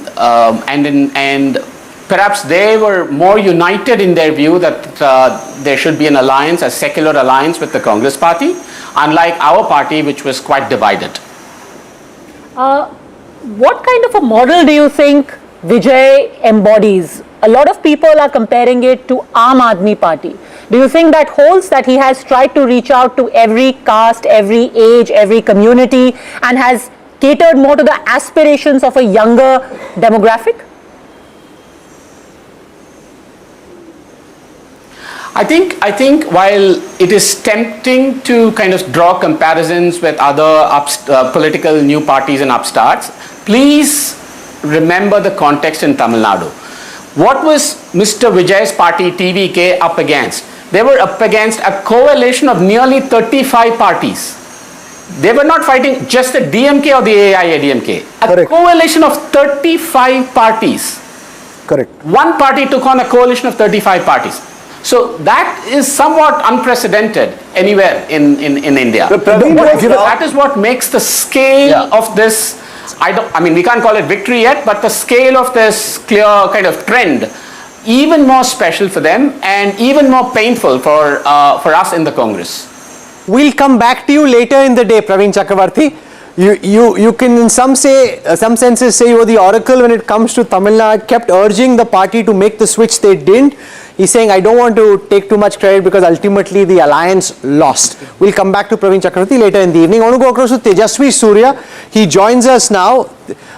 perhaps they were more united in their view that there should be an alliance, a secular alliance with the Congress party, unlike our party, which was quite divided.
What kind of a model do you think Vijay embodies? A lot of people are comparing it to Aam Aadmi Party. Do you think that holds, that he has tried to reach out to every caste, every age, every community, and has catered more to the aspirations of a younger demographic?
I think while it is tempting to kind of draw comparisons with other political new parties and upstarts, please remember the context in Tamil Nadu. What was Mr. Vijay's party TVK up against? They were up against a coalition of nearly 35 parties. They were not fighting just the DMK or the AIADMK. A coalition of 35 parties.
Correct.
One party took on a coalition of 35 parties. So that is somewhat unprecedented anywhere in India. That is what makes the scale of this, I mean, we can't call it victory yet, but the scale of this clear kind of trend even more special for them and even more painful for us in the Congress.
We'll come back to you later in the day, Praveen Chakrabarti. You can in some senses say you were the oracle when it comes to Tamil Nadu, kept urging the party to make the switch, they didn't. He's saying, I don't want to take too much credit because ultimately the alliance lost. We'll come back to Praveen Chakrabarti later in the evening. I want to go across to Tejasvi Surya. He joins us now.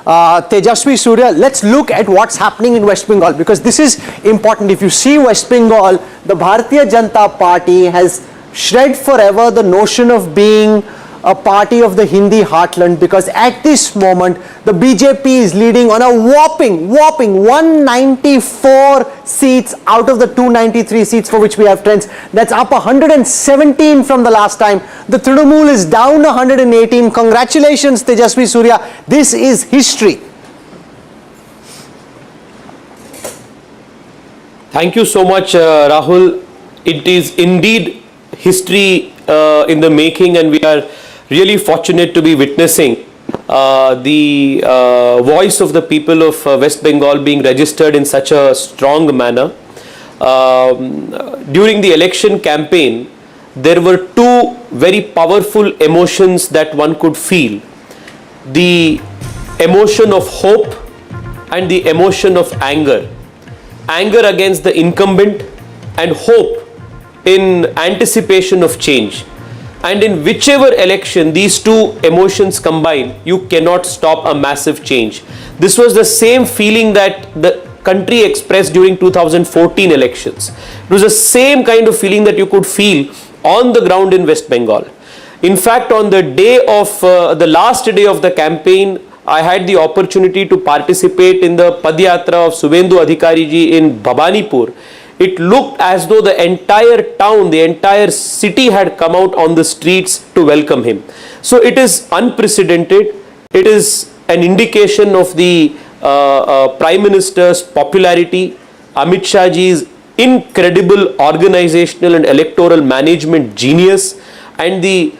Tejasvi Surya, let's look at what's happening in West Bengal, because this is important. If you see West Bengal, the Bharatiya Janata Party has shred forever the notion of being a party of the Hindi heartland, because at this moment the BJP is leading on a whopping 194 seats out of the 293 seats for which we have trends. That's up 117 from the last time. The Trinamool is down 118. Congratulations, Tejasvi Surya. This is history.
Thank you so much, Rahul. It is indeed history in the making, and we are really fortunate to be witnessing the voice of the people of West Bengal being registered in such a strong manner. During the election campaign, there were two very powerful emotions that one could feel. The emotion of hope and the emotion of anger. Anger against the incumbent and hope in anticipation of change. And in whichever election these two emotions combine, you cannot stop a massive change. This was the same feeling that the country expressed during 2014 elections. It was the same kind of feeling that you could feel on the ground in West Bengal. In fact, on the day of the last day of the campaign, I had the opportunity to participate in the Padyatra of Subhendu Adhikari ji in Bhabanipur. It looked as though the entire town, the entire city had come out on the streets to welcome him. So it is unprecedented. It is an indication of the Prime Minister's popularity, Amit Shah ji's incredible organizational and electoral management genius, and the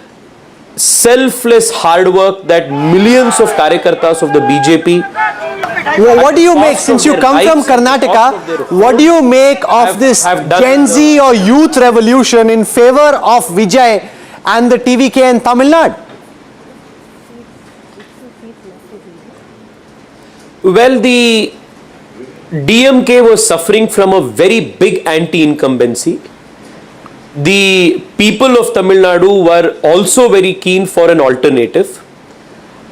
selfless hard work that millions of Karyakartas of the BJP.
What do you make, since you come from Karnataka, what do you make of this Gen Z or youth revolution in favor of Vijay and the TVK in Tamil Nadu?
Well, the DMK was suffering from a very big anti-incumbency. The people of Tamil Nadu were also very keen for an alternative,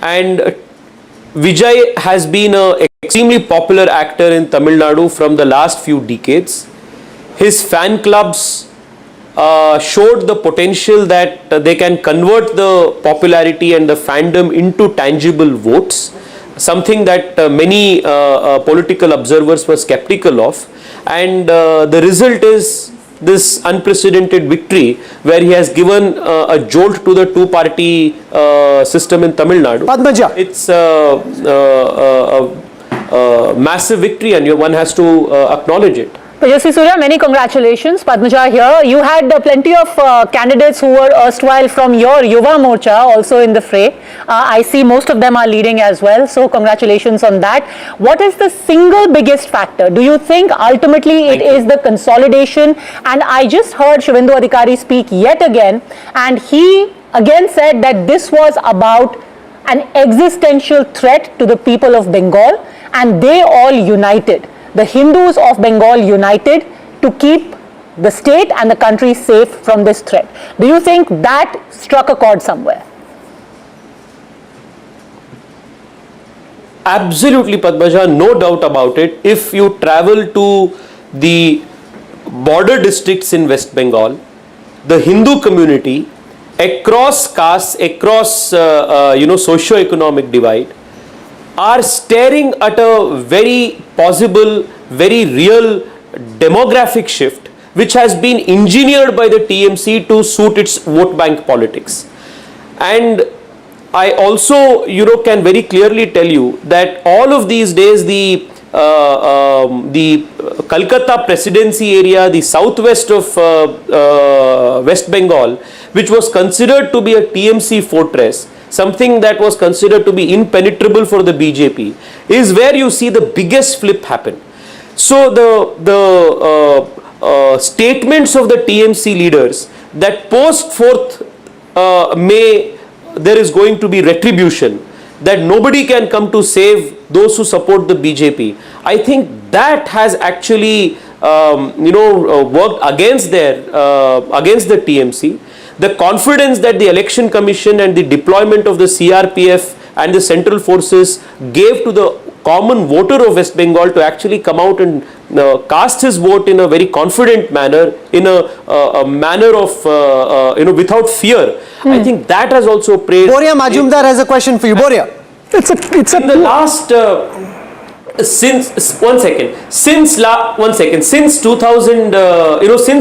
and Vijay has been an extremely popular actor in Tamil Nadu from the last few decades. His fan clubs showed the potential that they can convert the popularity and the fandom into tangible votes, something that many political observers were skeptical of, and the result is this unprecedented victory where he has given a jolt to the two-party system in Tamil Nadu.
Padmaja.
It's a massive victory, and one has to acknowledge it.
Tejasvi Surya, many congratulations. Padmaja here. You had plenty of candidates who were erstwhile from your Yuva Morcha also in the fray. I see most of them are leading as well. So congratulations on that. What is the single biggest factor? Do you think ultimately it is the consolidation? And I just heard Subhendu Adhikari speak yet again, and he again said that this was about an existential threat to the people of Bengal, and they all united. The Hindus of Bengal united to keep the state and the country safe from this threat. Do you think that struck a chord somewhere?
Absolutely, Padmaja, no doubt about it. If you travel to the border districts in West Bengal, the Hindu community across castes, across socio-economic divide, are staring at a very possible, very real demographic shift which has been engineered by the TMC to suit its vote bank politics. And I also, can very clearly tell you that all of these days the Calcutta presidency area, the southwest of West Bengal, which was considered to be a TMC fortress, something that was considered to be impenetrable for the BJP, is where you see the biggest flip happen. So the statements of the TMC leaders that post 4th May there is going to be retribution, that nobody can come to save those who support the BJP, I think that has actually worked against the TMC. The confidence that the Election Commission and the deployment of the CRPF and the central forces gave to the common voter of West Bengal to actually come out and cast his vote in a very confident manner, in a manner of without fear. I think that has also played.
Boria Majumdar has a question for you. Boria.
It's in the last since 2000 since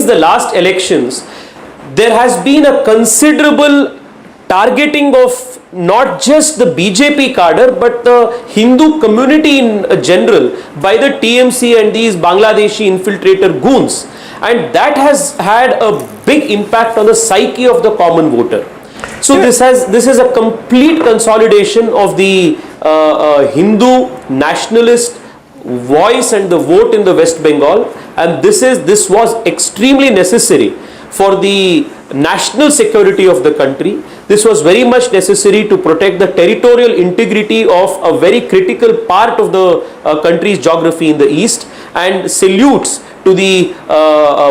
the last elections, there has been a considerable targeting of not just the BJP cadre but the Hindu community in general by the TMC and these Bangladeshi infiltrator goons, and that has had a big impact on the psyche of the common voter. So this is a complete consolidation of the Hindu nationalist voice and the vote in the West Bengal, and this was extremely necessary for the national security of the country. This was very much necessary to protect the territorial integrity of a very critical part of the country's geography in the east, and salutes to the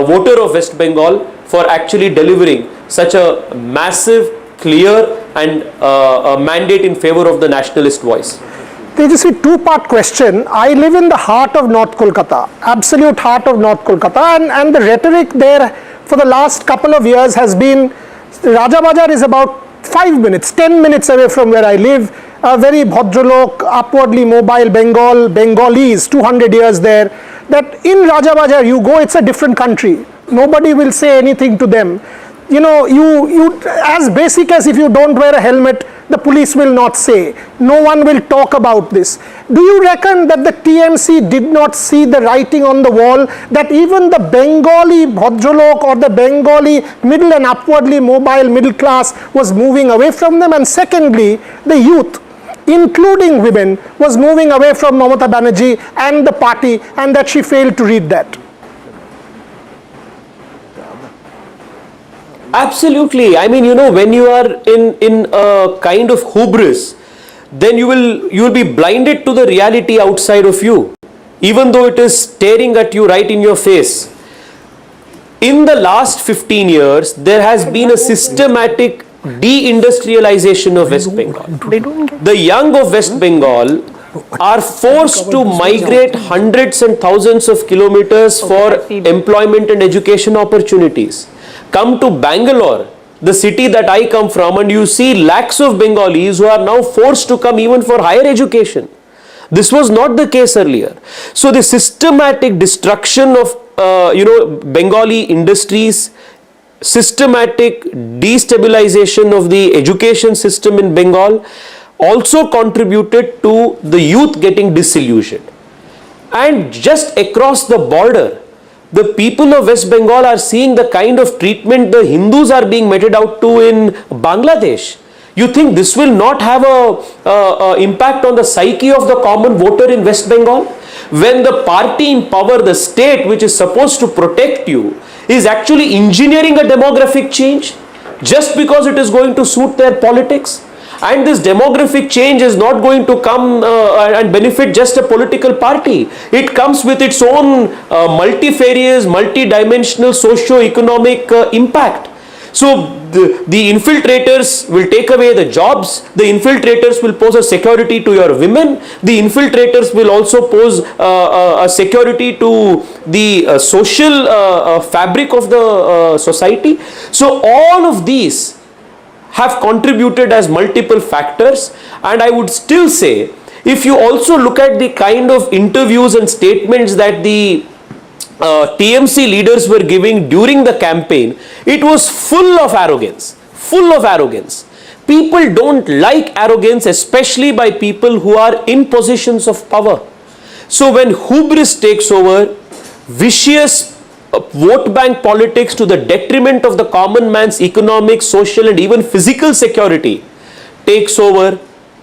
voter of West Bengal for actually delivering such a massive, clear and a mandate in favor of the nationalist voice.
Tejasvi, two-part question. I live in the heart of North Kolkata, absolute heart of North Kolkata, and the rhetoric there for the last couple of years has been, Rajabajar is about 5 minutes, 10 minutes away from where I live, a very bhadralok, upwardly mobile Bengalis, 200 years there, that in Rajabajar you go, it's a different country. Nobody will say anything to them. You know, you as basic as if you don't wear a helmet, the police will not say. No one will talk about this. Do you reckon that the TMC did not see the writing on the wall, that even the Bengali bhadralok or the Bengali middle and upwardly mobile middle class was moving away from them? And secondly, the youth, including women, was moving away from Mamata Banerjee and the party, and that she failed to read that?
Absolutely. I mean, when you are in a kind of hubris, then you will be blinded to the reality outside of you, even though it is staring at you right in your face. In the last 15 years, there has been a systematic deindustrialization of West Bengal. The young of West Bengal are forced to migrate hundreds and thousands of kilometers for employment and education opportunities. Come to Bangalore, the city that I come from, and you see lakhs of Bengalis who are now forced to come even for higher education. This was not the case earlier. So the systematic destruction of Bengali industries, systematic destabilization of the education system in Bengal also contributed to the youth getting disillusioned. And just across the border, the people of West Bengal are seeing the kind of treatment the Hindus are being meted out to in Bangladesh. You think this will not have a impact on the psyche of the common voter in West Bengal? When the party in power, the state which is supposed to protect you, is actually engineering a demographic change just because it is going to suit their politics? And this demographic change is not going to come and benefit just a political party. It comes with its own multifarious, multidimensional socio-economic impact. So the infiltrators will take away the jobs, the infiltrators will pose a security to your women, the infiltrators will also pose a security to the social fabric of the society. So all of these have contributed as multiple factors, and I would still say, if you also look at the kind of interviews and statements that the TMC leaders were giving during the campaign, it was full of arrogance, People don't like arrogance, especially by people who are in positions of power. So when hubris takes over, vicious vote bank politics to the detriment of the common man's economic, social and even physical security takes over,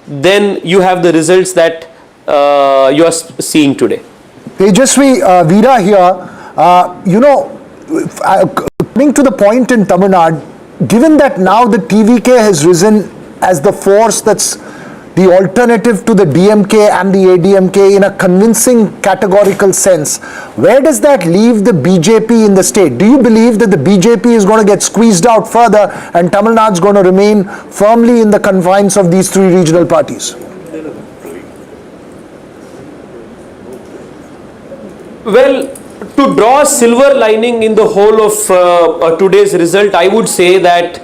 then you have the results that you are seeing today.
Tejasvi, Veera here, coming to the point in Tamil Nadu, given that now the TVK has risen as the force that's the alternative to the DMK and the ADMK in a convincing categorical sense, where does that leave the BJP in the state? Do you believe that the BJP is going to get squeezed out further and Tamil Nadu is going to remain firmly in the confines of these three regional parties?
Well, to draw a silver lining in the whole of today's result, I would say that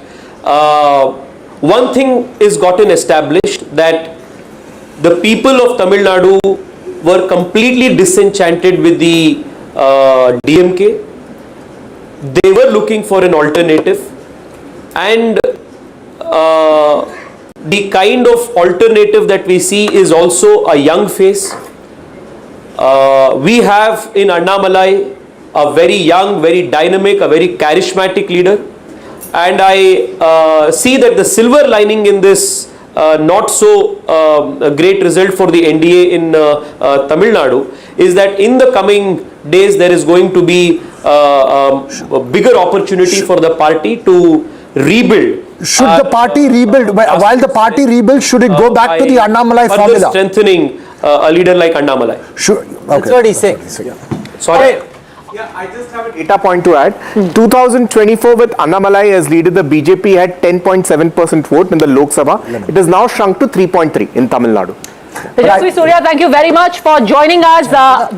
one thing is gotten established, that the people of Tamil Nadu were completely disenchanted with the DMK. They were looking for an alternative, and the kind of alternative that we see is also a young face. We have in Annamalai a very young, very dynamic, a very charismatic leader, and I see that the silver lining in this not so great result for the NDA in Tamil Nadu is that in the coming days there is going to be a bigger opportunity for the party to rebuild.
Should the party rebuild? While the party rebuilds, should it go back to the Annamalai formula?
Strengthening a leader like Annamalai.
Sure.
That's what he's saying.
Sorry.
Yeah, I just have a data point to add. 2024 with Annamalai as leader, the BJP had 10.7% vote in the Lok Sabha. It has now shrunk to 3.3 in Tamil Nadu.
Tejasvi Surya, thank you very much for joining us. The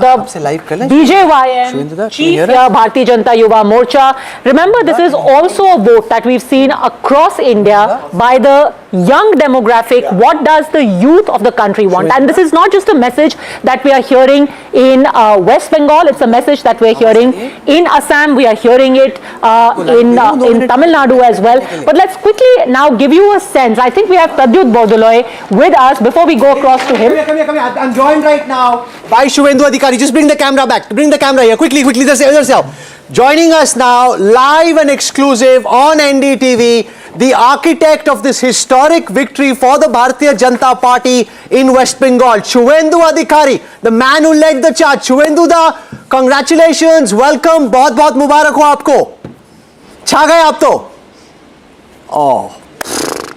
BJYM chief here, Bharatiya Janata Yuva Morcha. Remember, this is also a vote that we've seen across India by the young demographic. What does the youth of the country want? And this is not just a message that we are hearing in West Bengal. It's a message that we're hearing in Assam. We are hearing it in Tamil Nadu as well. But let's quickly now give you a sense. I think we have Pradyut Bordoloi with us before we go across to him.
Come here. I'm joined right now by Shuvendu Adhikari. Just bring the camera back. Bring the camera here. Quickly. Joining us now, live and exclusive on NDTV, the architect of this historic victory for the Bharatiya Janata Party in West Bengal, Shuvendu Adhikari, the man who led the charge. Shuvendu da, congratulations, welcome, बहुत मुबारक हो आपको. छा गए आप तो. Oh.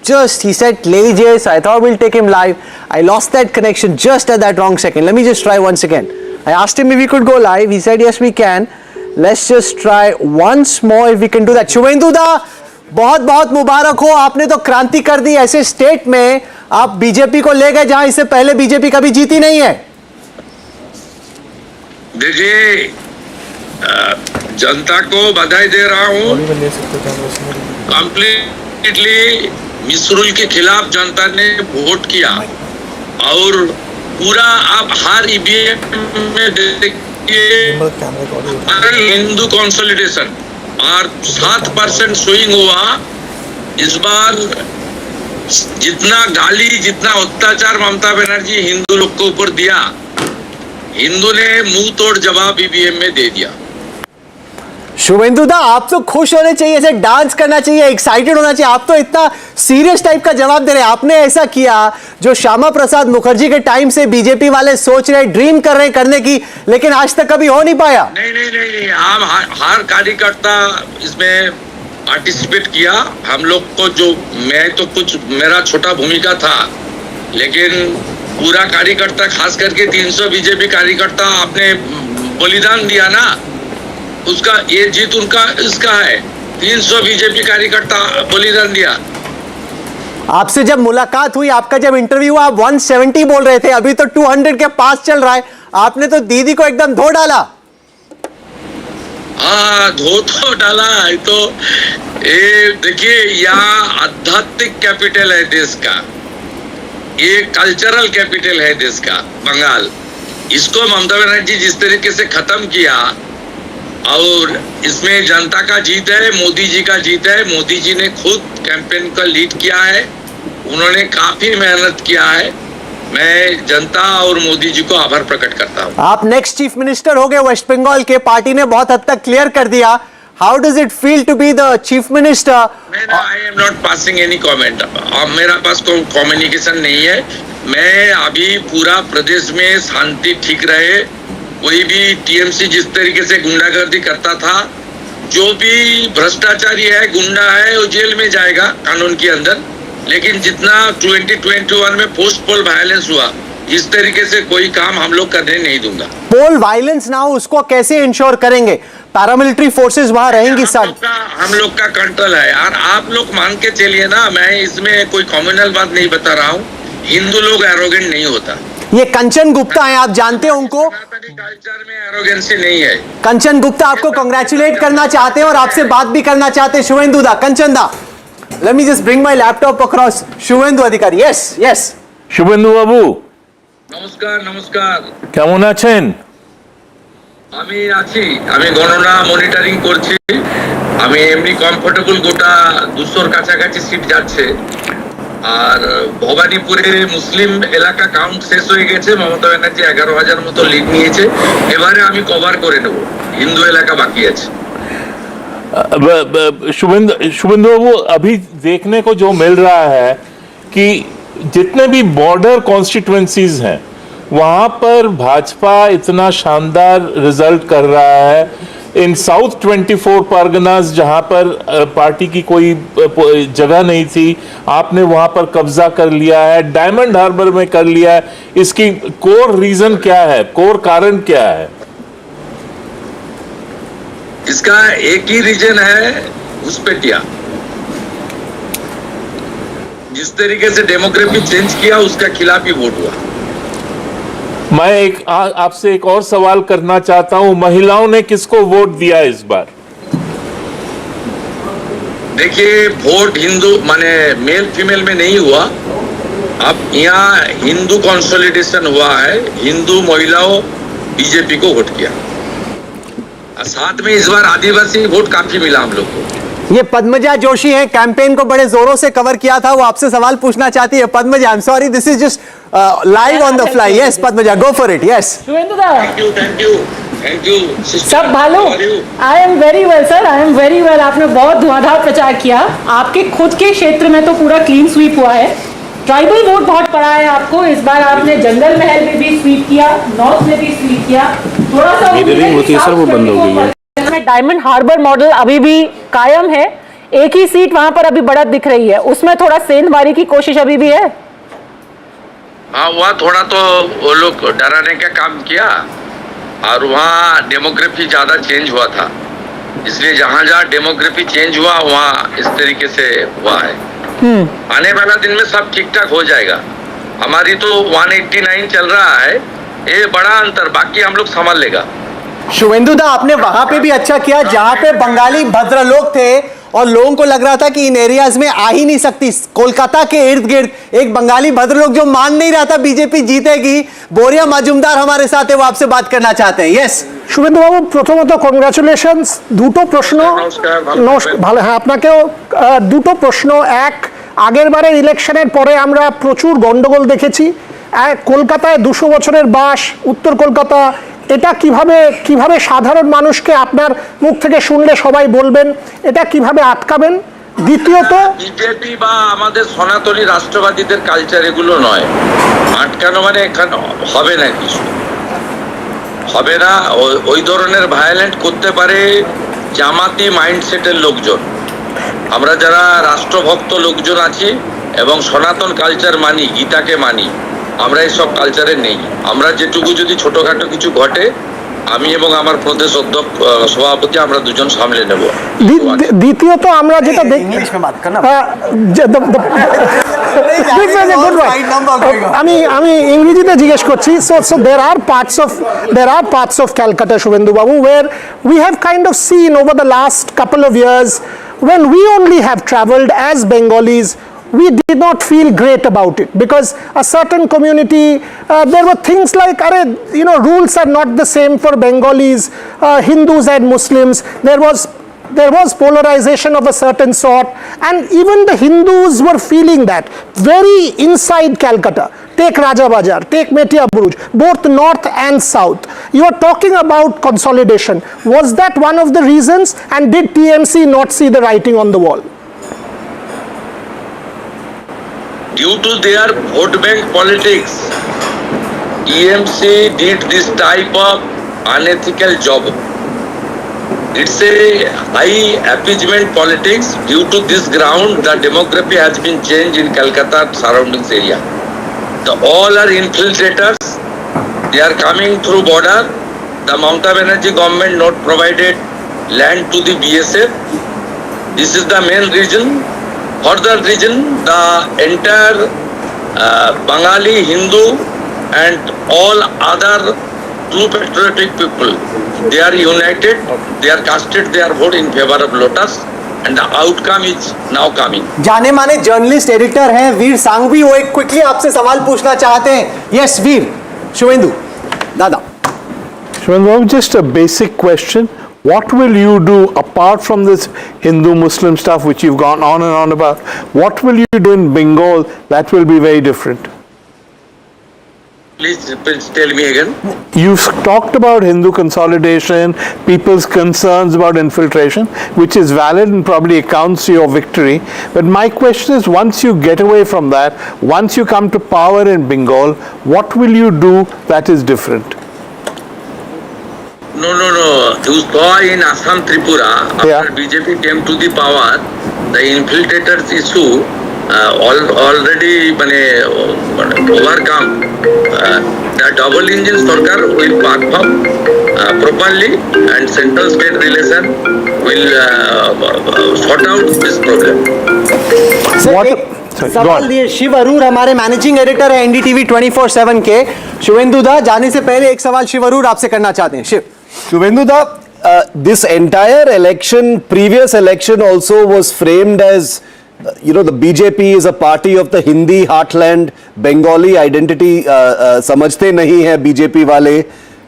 Just, he said, Lady so I thought we'll take him live. I lost that connection just at that wrong second. Let me just try once again. I asked him if we could go live. He said, yes, we can. Let's just try once more if we can do that. Shuvendu da, बहुत मुबारक हो. आपने तो क्रांति कर दी ऐसे state में. आप BJP को ले गए जहां इससे पहले बीजेपी कभी जीती नहीं है.
देखिए, जनता को बधाई दे रहा हूं. कंप्लीटली मिसरूल के खिलाफ जनता ने वोट किया और पूरा आप हर ईवीएम में देखिए हिंदू कंसोलिडेशन और 7% स्विंग हुआ. इस बार जितना गाली, जितना अत्याचार ममता बनर्जी हिंदू लोग को ऊपर दिया, हिंदू ने मुंह तोड़ जवाब ईवीएम में दे दिया.
शुभेंदु दा, आप तो खुश होने चाहिए, ऐसे डांस करना चाहिए, एक्साइटेड होना चाहिए. आप तो इतना सीरियस टाइप का जवाब दे रहे हैं. आपने ऐसा किया जो श्यामा प्रसाद मुखर्जी के टाइम से बीजेपी वाले सोच रहे, ड्रीम कर रहे करने की, लेकिन आज तक कभी हो नहीं पाया.
नहीं, हम हर कार्यकर्ता इसमें पार्टिसिपेट किया. हम लोग को जो, मैं तो कुछ मेरा छोटा भूमिका था, लेकिन पूरा कार्यकर्ता, खास करके 300 बीजेपी कार्यकर्ता आपने बलिदान दिया ना, उसका ये जीत उनका इसका है. 300 बीजेपी कार्यकर्ता बलिदान दिया.
आपसे जब मुलाकात हुई, आपका जब इंटरव्यू हुआ, आप 170 बोल रहे थे, अभी तो 200 के पास चल रहा है. आपने तो दीदी को एकदम धो डाला.
हाँ, धो तो डाला है. तो ये देखिए, यहाँ आध्यात्मिक कैपिटल है देश का, ये कल्चरल कैपिटल है देश का बंगाल. इसको ममता बनर्जी जिस तरीके से खत्म किया, और इसमें जनता का जीत है, मोदी जी का जीत है. मोदी जी ने खुद कैंपेन का लीड किया है, उन्होंने काफी मेहनत किया है. मैं जनता और मोदी जी को आभार प्रकट करता हूं.
आप नेक्स्ट चीफ मिनिस्टर हो गए वेस्ट बंगाल के. पार्टी ने बहुत हद तक क्लियर कर दिया. How does it feel to be the chief minister?
I am not passing any comment. मेरा पास कोई कम्युनिकेशन नहीं है. मैं अभी पूरा प्रदेश में शांति ठीक रहे. कोई भी टीएमसी जिस तरीके से गुंडागर्दी करता था, जो भी भ्रष्टाचारी है, गुंडा है, वो जेल में जाएगा कानून के अंदर. लेकिन जितना 2021 में पोस्ट पोल वायलेंस हुआ, इस तरीके से कोई काम हम लोग करने नहीं दूंगा.
पोल वायलेंस ना हो, उसको कैसे इंश्योर करेंगे? पैरामिलिट्री फोर्सेस वहां रहेंगी.
हम लोग का कंट्रोल है यार. आप लोग मान के चलिए ना, मैं इसमें कोई कम्युनल बात नहीं बता रहा हूँ. हिंदू लोग एरोगेंट नहीं होता.
ये कंचन गुप्ता हैं, आप जानते हैं उनको?
कल्चर में एरोगेंसी नहीं है।
कंचन गुप्ता आपको कांग्रेचुलेट करना चाहते हैं और आपसे बात भी करना चाहते हैं। शुभेंदु दा, कंचन दा, let me just bring my laptop across. Suvendu Adhikari, yes, yes.
Suvendu বাবু,
নমস্কার, নমস্কার।
কেমন আছেন?
আমি আছি, আমি গণনা মনিটরিং করছি। আমি এমনি কমফোর্টেবল, গোটা 200-র কাছাকাছি সিট যাচ্ছে। আর ভবানীপুরে মুসলিম এলাকা কাউন্ট শেষ হয়ে গেছে, মমতা ব্যানার্জি 11,000 মতো লিড নিয়েছে। এবারে আমি কভার করে নেব, হিন্দু এলাকা বাকি আছে।
शुभेंदु बाबू, अभी देखने को जो मिल रहा है कि जितने भी बॉर्डर कॉन्स्टिट्यूएंसीज हैं वहां पर भाजपा इतना शानदार रिजल्ट कर रहा है। इन साउथ 24 परगनास जहां पर पार्टी की कोई जगह नहीं थी, आपने वहां पर कब्जा कर लिया है, डायमंड हार्बर में कर लिया है। इसकी कोर रीजन क्या है, कोर कारण क्या है?
इसका एक ही रीजन है, घुसपैठिया। जिस तरीके से डेमोग्राफी चेंज किया, उसका खिलाफ ही वोट हुआ।
मैं आपसे एक और सवाल करना चाहता हूं, महिलाओं ने किसको वोट दिया इस बार?
देखिए, वोट हिंदू माने मेल फीमेल में नहीं हुआ। अब यहाँ हिंदू कंसोलिडेशन हुआ है, हिंदू महिलाओं बीजेपी को वोट किया। साथ में इस बार आदिवासी वोट काफी मिला हम लोग को।
ये पद्मजा जोशी हैं, कैंपेन को बड़े जोरों से कवर किया था, वो आपसे सवाल पूछना चाहती है। Padmaja, I am sorry, this is just live on the fly. Yes Padmaja, go for it. Yes
Subhendu da,
thank you, thank you, thank you.
सब भालो, I am very well sir, I am very well. आपने बहुत धुआंधार प्रचार किया। आपके खुद के क्षेत्र में तो पूरा क्लीन स्वीप हुआ है। ट्राइबल वोट बहुत पड़ा है आपको। इस बार आपने जंगल महल में भी स्वीप किया, नॉर्थ में भी स्वीप किया। थोड़ा सा
होती है सर, वो बंद हो गई है।
डायमंड हार्बर मॉडल अभी भी कायम है। एक ही सीट वहां पर अभी बढ़त दिख रही है, उसमें थोड़ा सेंधमारी की कोशिश अभी भी है।
हाँ, वहाँ थोड़ा तो वो लोग डराने का काम किया, और वहाँ डेमोग्राफी ज्यादा चेंज हुआ था, इसलिए जहाँ जहाँ डेमोग्राफी चेंज हुआ वहाँ इस तरीके से हुआ है। आने वाला दिन में सब ठीक ठाक हो जाएगा। हमारी तो 189 चल रहा है, ये बड़ा अंतर, बाकी हम लोग संभाल लेगा।
शुभेंदु दा, आपने वहां पे भी अच्छा किया जहां पे बंगाली भद्र लोग थे और लोगों को लग रहा था कि इन एरियाज में आ ही नहीं सकती। कोलकाता के इर्द गिर्द एक बंगाली भद्र लोग जो मान नहीं रहा था बीजेपी जीतेगी। बोरिया मजुमदार हमारे साथ है, वो आपसे बात करना चाहते हैं। यस
শুভেন্দু বাবু, প্রথমত কংগ্রাচুলেশনস। দুটো প্রশ্ন। ভালো, হ্যাঁ, আপনাকেও দুটো প্রশ্ন। এক, আগের বারের ইলেকশনের পরে আমরা প্রচুর গন্ডগোল দেখেছি। কলকাতায় 200 বছরের বাস, উত্তর কলকাতা, এটা কিভাবে সাধারণ মানুষকে আপনার মুখ থেকে শুনলে সবাই বলবেন, এটা কিভাবে আটকাবেন? দ্বিতীয়ত,
বিজেপি বা আমাদের সনাতনী রাষ্ট্রবাদীদের কালচার এগুলো নয়। আটকানো মানে এখানে হবে না, কিছু হবে না। ওই ধরনের ভায়োলেন্ট করতে পারে জামাতি মাইন্ডসেটের লোকজন। আমরা যারা রাষ্ট্রভক্ত লোকজন আছি এবং সনাতন কালচার মানি, গীতাকে মানি, আমরা এইসব কালচারে নেই। আমরা যেটুকু যদি ছোটখাটো কিছু ঘটে, আমি এবং আমার প্রদেশ অধ্যক্ষ সভাপতি আমরা দুজন সামলে নেব।
দ্বিতীয়ত আমরা যেটা দেখি, আমি ইংরেজিতে জিজ্ঞেস করছি। So there are parts of Calcutta, Shubhendu Babu, where we have kind of seen over the last couple of years, when we only have traveled as Bengalis, we did not feel great about it, because a certain community, there were things like, rules are not the same for Bengalis, Hindus and Muslims. There was polarization of a certain sort, and even the Hindus were feeling that very inside Calcutta. Take Raja Bazar, take Metia Buruj, both north and south. You are talking about consolidation. Was that one of the reasons, and did TMC not see the writing on the wall?
Due to their vote bank politics, TMC did this type of unethical job. It's a high appeasement politics. Due to this ground, the demography has been changed in Calcutta surroundings area. All are infiltrators. They are coming through border. The Mamata Banerjee government not provided land to the BSF. This is the main reason. Further reason, the entire Bengali Hindu and all other true patriotic people, they are united, they are casted their vote in favor of Lotus, and the outcome is now coming.
जाने माने journalist editor हैं वीर सांघवी, वो एक quickly आपसे सवाल पूछना चाहते हैं. यस वीर, शुभेंदु दादा.
Shubhendu, just a basic question. What will you do apart from this Hindu-Muslim stuff which you've gone on and on about? What will you do in Bengal that will be very different?
Please tell me again.
You've talked about Hindu consolidation, people's concerns about infiltration, which is valid and probably accounts to your victory. But my question is, once you get away from that, once you come to power in Bengal, what will you do that is different?
No. You saw in Assam, Tripura, after BJP came to the power, the infiltrators issue already overcome. The double engine Sarkar will perform properly, and central state relation will sort out this problem.
सवाल दिए शिव अरूर, हमारे managing editor है NDTV 24/7 के. शुभेंदु दा, जाने से पहले एक सवाल शिव अरूर आपसे करना चाहते हैं. Shiv.
Shubhendu da, this entire election, previous election also was framed as, the BJP is a party of the Hindi heartland, Bengali identity samajhte nahi hai BJP wale.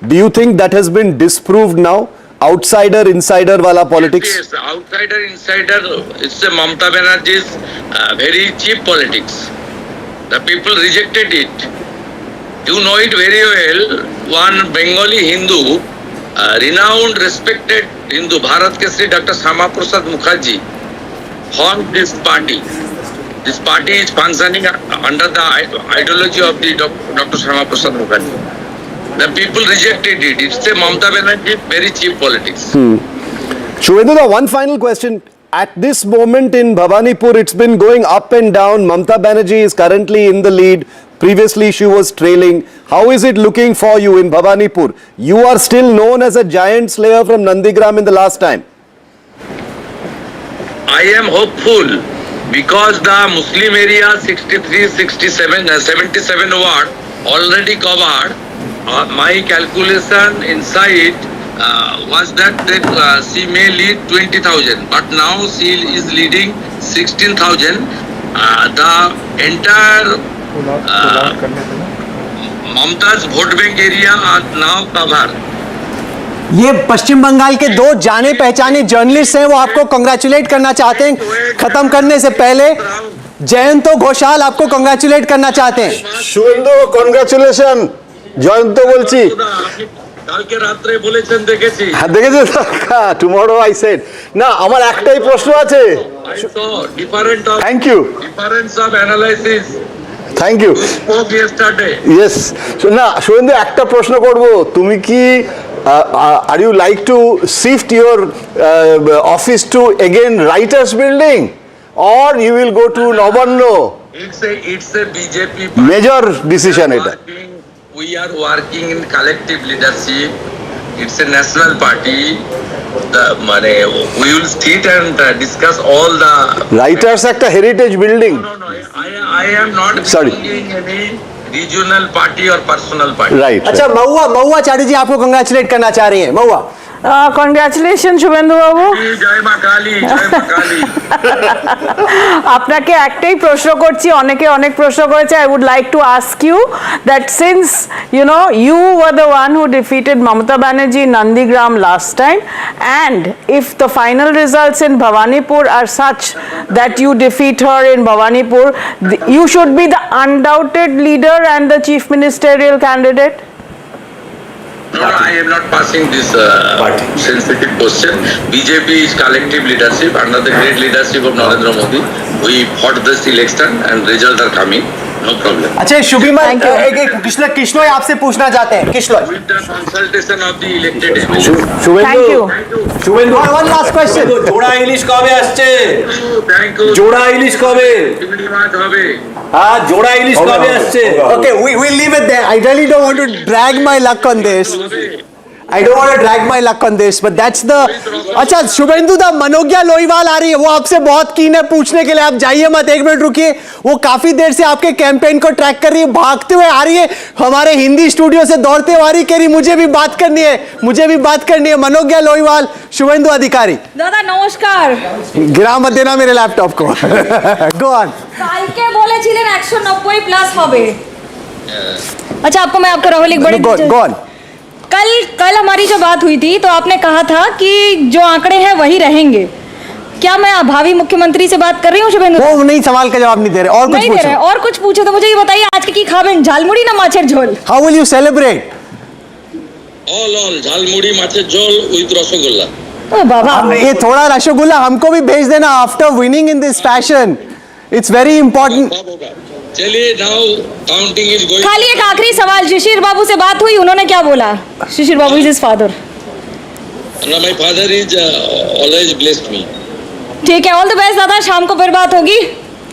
Do you think that has been disproved now? Outsider, insider wala politics?
Yes, outsider, insider, it's a Mamata Banerjee's very cheap politics. The people rejected it. You know it very well. One Bengali Hindu, renowned, respected Hindu, Bharat Keshari Dr. Shama Prasad Mukherjee, formed this party. This party is functioning under the ideology of the Dr. Shama Prasad Mukherjee. The people rejected it. It's a Mamata Banerjee, very cheap politics.
Shubhendu, one final question. At this moment in Bhawanipur, it's been going up and down. Mamata Banerjee is currently in the lead. Previously, she was trailing. How is it looking for you in Bhawanipur? You are still known as a giant slayer from Nandigram in the last time.
I am hopeful because the Muslim area 63, 67, 77 ward already covered. My calculation inside was that she may lead 20,000, but now she is leading 16,000. The entire Mamata's vote bank area are now covered.
ये पश्चिम बंगाल के दो जाने पहचाने journalist हैं, वो आपको congratulate करना चाहते हैं. खत्म करने से पहले जयंतो घोषाल आपको कंग्रेचुलेट करना चाहते हैं.
শুভেন্দু, কনগ্রাচুলেশন. জয়ন্ত বলছি.
কালকে রাত্রে বলেছেন দেখেছি.
হ্যাঁ দেখেছেন, টুমরো আই সেড. না, আমার একটাই প্রশ্ন আছে.
Thank
you.
Difference of analysis.
Thank you.
You spoke yesterday.
Yes. না, শুভেন্দু একটা প্রশ্ন করব. তুমি কি are you like to shift your office to again writers building, or you will go to Nabanno?
It's a BJP party.
Major decision এটা.
We are working in collective leadership. It's a national party. We will sit and discuss all the
Writers একটা heritage building.
No. I am not belonging any regional party or personal party.
Right.
अच्छा, महुआ चैटर्जी आपको congratulate करना चाह रही हैं. महुआ.
Congratulation Suvendu বাবু.
জয় মা কালী, জয় মা কালী.
আপনাকে একটাই প্রশ্ন করছি, অনেকে অনেক প্রশ্ন করেছে. I would like to ask you that since you were the one who defeated Mamata Banerjee in Nandigram last time, and if the final results in Bhawanipur are such that you defeat her in Bhawanipur, you should be the undoubted leader and the chief ministerial candidate.
No, I am not passing this sensitive question. BJP is collective leadership under the great leadership of Narendra Modi. We fought this election and results are coming. No problem.
अच्छा, शुभिमन किश्नोय आपसे पूछना चाहते हैं. किश्नोय.
With the consultation of the elected MLAs.
Thank you. One last question.
জোড়া ইলিশ কবে আসছে?
Thank you.
জোড়া ইলিশ কবে?
চিংড়ি মাছ হবে।
হ্যাঁ, জোড়া ইলিশ কবে আসছে?
Okay, we'll leave it there. I really don't want to drag my luck on this. I don't want to drag my luck on this, but that's the. अच्छा शुभेंदु दा मनोज्ञा लोईवाल आ रही है, वो आपसे बहुत कीन है पूछने के लिए, आप जाइए मत, 1 मिनट रुकिए। वो काफी देर से आपके कैंपेन को ट्रैक कर रही है, भागते हुए आ रही है, हमारे हिंदी स्टूडियो से दौड़ते हुए आ रही, कह रही मुझे भी बात करनी है, मुझे भी बात करनी है। मनोज्ञा लोईवाल, शुभेंदु अधिकारी।
दादा नमस्कार।
गिरा मत देना मेरे लैपटॉप को। Go on.
কালকে বলেছিলেন 190 প্লাস হবে। अच्छा आपको मैं आपका राहुल एक बड़ी
Go on.
कल हमारी जो बात हुई थी तो आपने कहा था कि जो आंकड़े हैं वही रहेंगे। क्या मैं भावी मुख्यमंत्री से बात कर रही हूँ शुभेंदु?
वो नहीं, सवाल का जवाब नहीं दे रहे, और कुछ पूछो।
और कुछ पूछो तो मुझे ये बताइए आज की खाबेन झालमुड़ी ना माछेर झोल?
How will you celebrate?
all jhalmuri माछेर झोल with रसगुल्ला।
ओ बाबा,
ये थोड़ा रसगुल्ला हमको भी भेज देना after winning in this fashion. It's very important.
चलिए नाउ काउंटिंग इज गोइंग।
खाली एक आखिरी सवाल, शिशिर बाबू से बात हुई, उन्होंने क्या बोला? Shishir babu is his father.
My father is always blessed me.
ठीक है, ऑल द बेस्ट दादा, शाम को फिर बात होगी।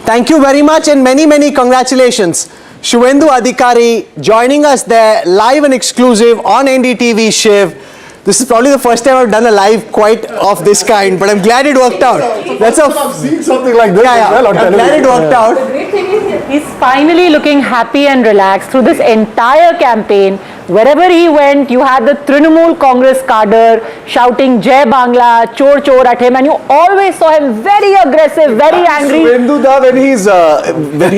Thank you very much and many congratulations. Shubhendu Adhikari joining us there live and exclusive on NDTV Shiv. This is probably the first time I've done a live quite of this kind, but I'm glad it worked out. That's a
Seeing something like this
yeah,
as well on
I'm glad it worked out.
The great thing is he's finally looking happy and relaxed through this entire campaign. Wherever he went, you had the Trinamool Congress cadre shouting Jai Bangla, Chor Chor at him, and you always saw him very aggressive, very angry.
Shubhendu da when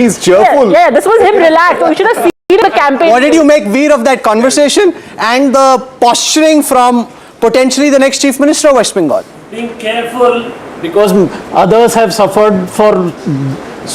he's cheerful.
Yeah, this was him relaxed. So you should have seen the campaign.
What did you make, Veer, of that conversation and the posturing from potentially the next Chief Minister of West Bengal?
Being careful because others have suffered for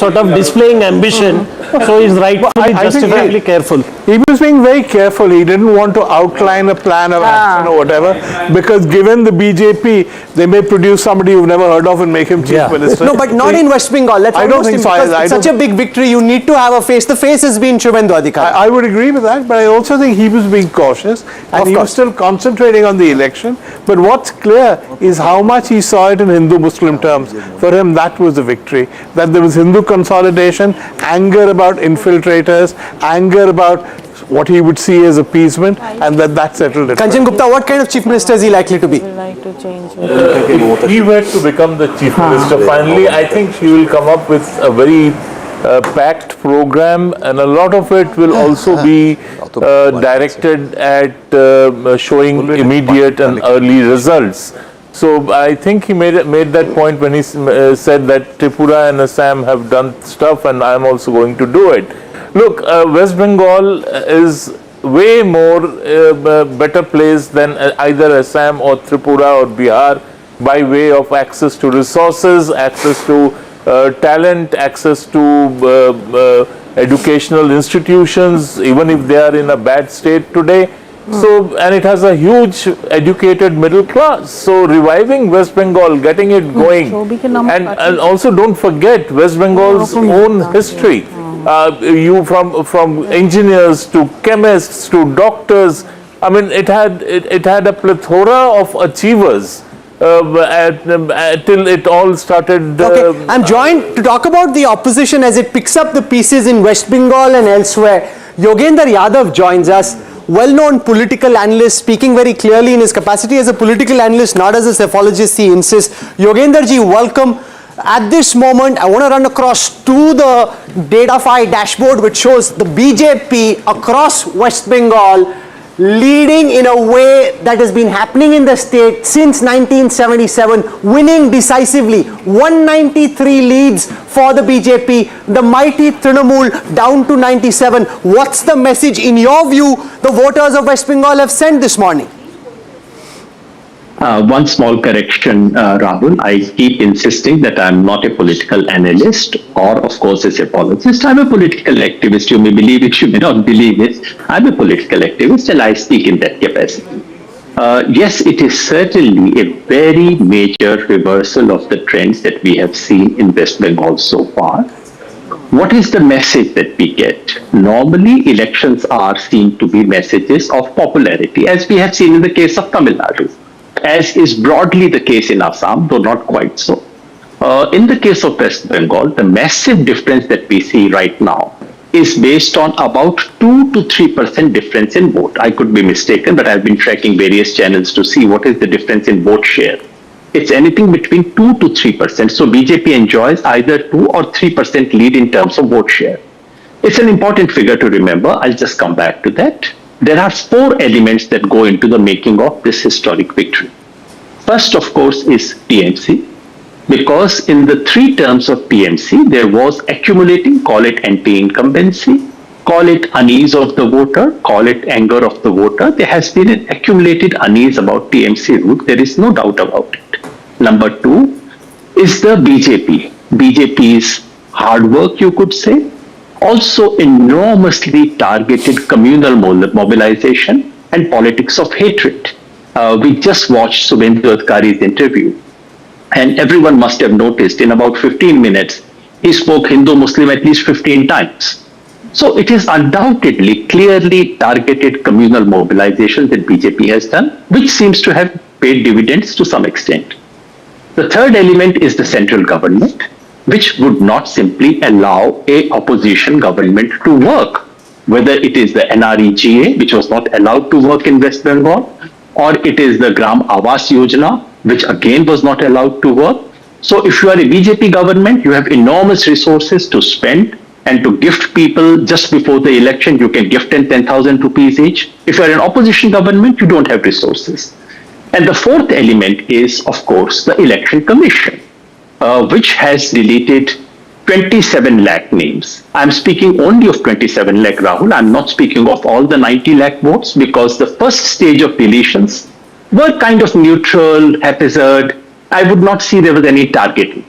sort of displaying ambition, so he's rightfully justifiably careful.
He was being very careful. He didn't want to outline a plan of action or whatever, because given the BJP, they may produce somebody you've never heard of and make him Chief Minister.
No, but not in West Bengal. That's
I don't think so.
It's such a big victory. You need to have a face. The face has been Shubhendu Adhikari.
I would agree with that, but I also think he was being cautious and he was still concentrating on the election. But what's clear is how much he saw it in Hindu-Muslim terms. For him, that was the victory. That there was Hindu consolidation, anger about infiltrators, anger about what he would see as appeasement, and that settled it.
Kanchan Gupta, what kind of Chief Minister is he likely to be?
If he were to become the Chief Minister, finally, I think she will come up with a very packed program, and a lot of it will also be directed at showing immediate and early results. So I think he made that point when he said that Tripura and Assam have done stuff and I am also going to do it. Look, West Bengal is way more better placed than either Assam or Tripura or Bihar by way of access to resources, access to talent, access to educational institutions, even if they are in a bad state today. So, and it has a huge educated middle class. So reviving West Bengal, getting it going, and also don't forget West Bengal's own history. You from engineers to chemists to doctors. I mean, it had a plethora of achievers. Till it all started.
Okay, I'm joined to talk about the opposition as it picks up the pieces in West Bengal and elsewhere. Yogendra Yadav joins us. Well-known political analyst, speaking very clearly in his capacity as a political analyst, not as a psephologist, he insists. Yogendra ji, welcome. At this moment, I want to run across to the Datafy dashboard, which shows the BJP across West Bengal leading in a way that has been happening in the state since 1977, winning decisively. 193 leads for the BJP, the mighty Trinamool down to 97. What's the message in your view the voters of West Bengal have sent this morning?
One small correction, Rahul. I keep insisting that I'm not a political analyst or, of course, a psephologist. I'm a political activist. You may believe it, you may not believe it. I'm a political activist and I speak in that capacity. Yes, it is certainly a very major reversal of the trends that we have seen in West Bengal so far. What is the message that we get? Normally, elections are seen to be messages of popularity, as we have seen in the case of Tamil Nadu, as is broadly the case in Assam, though not quite so. In the case of West Bengal, the massive difference that we see right now is based on about 2 to 3% difference in vote. I could be mistaken, but I've been tracking various channels to see what is the difference in vote share. It's anything between 2 to 3%. So BJP enjoys either 2 or 3% lead in terms of vote share. It's an important figure to remember. I'll just come back to that. There are 4 elements that go into the making of this historic victory. First, of course, is TMC. Because in the 3 terms of TMC, there was accumulating, call it anti-incumbency, call it unease of the voter, call it anger of the voter. There has been an accumulated unease about TMC route. There is no doubt about it. Number 2 is the BJP. BJP's hard work, you could say. Also enormously targeted communal mobilization and politics of hatred. We just watched Subhendu Adhikari's interview. And everyone must have noticed in about 15 minutes, he spoke Hindu-Muslim at least 15 times. So it is undoubtedly clearly targeted communal mobilization that BJP has done, which seems to have paid dividends to some extent. The third element is the central government, which would not simply allow a opposition government to work, whether it is the NREGA, which was not allowed to work in West Bengal, or it is the Gram Awas Yojana, which again was not allowed to work. So if you are a BJP government, you have enormous resources to spend and to gift people just before the election. You can gift them 10,000 rupees each. If you are an opposition government, you don't have resources. And the fourth element is, of course, the Election Commission, which has deleted 27 lakh names. I'm speaking only of 27 lakh, Rahul. I'm not speaking of all the 90 lakh votes, because the first stage of deletions were kind of neutral, haphazard. I would not see there was any targeting.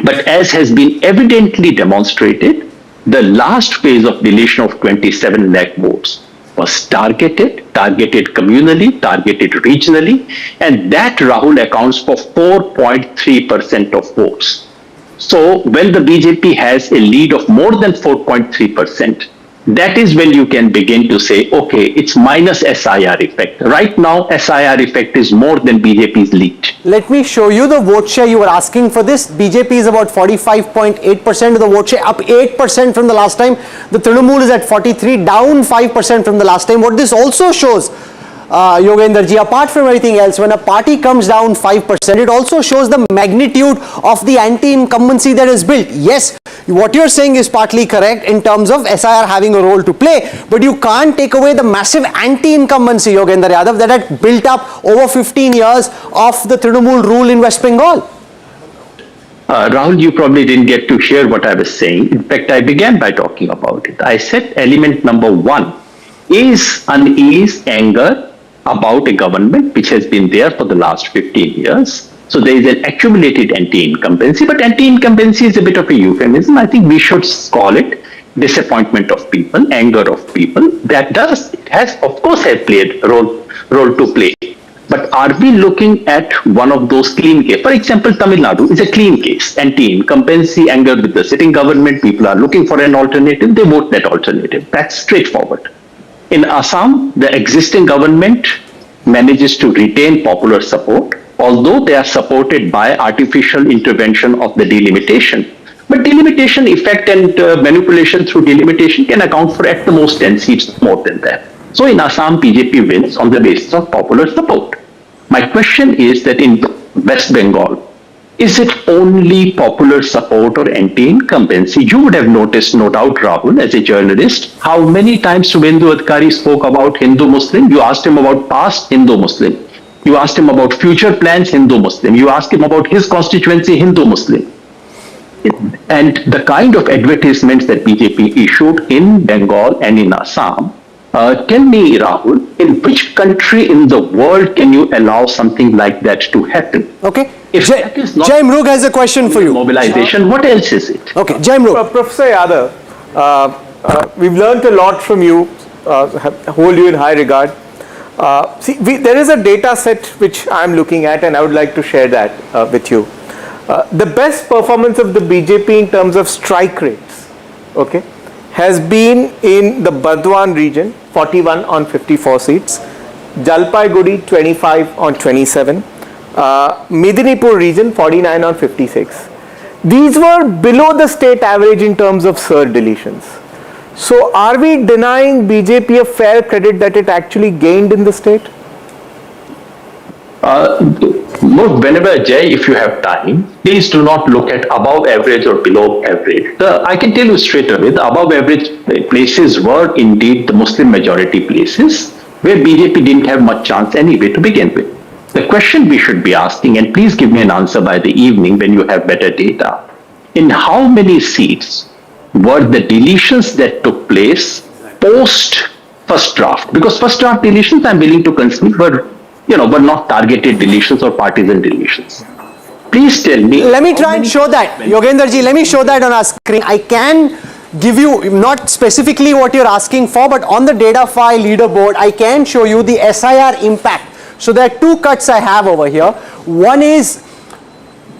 But as has been evidently demonstrated, the last phase of deletion of 27 lakh votes was targeted communally, targeted regionally, and that, Rahul, accounts for 4.3% of votes. So when the BJP has a lead of more than 4.3%, that is when you can begin to say, okay, it's minus SIR effect. Right now, SIR effect is more than BJP's lead.
Let me show you the vote share you were asking for this. BJP is about 45.8% of the vote share, up 8% from the last time. The Trinamool is at 43, down 5% from the last time. What this also shows, Yogendraji, apart from everything else, when a party comes down 5%, it also shows the magnitude of the anti-incumbency that is built. Yes, what you're saying is partly correct in terms of SIR having a role to play, but you can't take away the massive anti-incumbency, Yogendra Yadav, that had built up over 15 years of the Trinamool rule in West Bengal.
Rahul, you probably didn't get to hear what I was saying. In fact, I began by talking about it. I said element number 1 is unease, anger about a government which has been there for the last 15 years. So there is an accumulated anti-incumbency, but anti-incumbency is a bit of a euphemism. I think we should call it disappointment of people, anger of people. It has, of course, has played a role to play. But are we looking at one of those clean cases? For example, Tamil Nadu is a clean case. Anti-incumbency, anger with the sitting government, people are looking for an alternative, they vote that alternative. That's straightforward. In Assam, the existing government manages to retain popular support, although they are supported by artificial intervention of the delimitation. But delimitation effect and manipulation through delimitation can account for at the most 10 seats, more than that. So in Assam, BJP wins on the basis of popular support. My question is that in West Bengal, is it only popular support or anti-incumbency? You would have noticed, no doubt, Rahul, as a journalist, how many times Subhendu Adhikari spoke about Hindu-Muslim. You asked him about past Hindu-Muslim. You asked him about future plans, Hindu-Muslim. You asked him about his constituency, Hindu-Muslim. And the kind of advertisements that BJP issued in Bengal and in Assam, tell me, Rahul, in which country in the world can you allow something like that to happen?
Okay.
If that is not
Jai Mrug has a question for you.
Mobilization, what else is it?
Okay, Jai Mrug.
Professor Yadav, we've learned a lot from you, hold you in high regard. There is a data set which I'm looking at, and I would like to share that with you. The best performance of the BJP in terms of strike rates, okay, has been in the Burdwan region, 41 on 54 seats, Jalpaiguri 25 on 27, Medinipur region 49 on 56. These were below the state average in terms of SIR deletions. So are we denying BJP a fair credit that it actually gained in the state?
Look, whenever, Jay, if you have time, please do not look at above average or below average. I can tell you straight away, the above average places were indeed the Muslim majority places where BJP didn't have much chance anyway to begin with. The question we should be asking, and please give me an answer by the evening when you have better data, in how many seats were the deletions that took place post first draft? Because first draft deletions, I'm willing to concede, were not targeted deletions or partisan deletions. Please tell me.
Let me try and show that. Yogendraji, let me show that on our screen. I can give you, not specifically what you're asking for, but on the data file leaderboard, I can show you the SIR impact. So there are two cuts I have over here. One is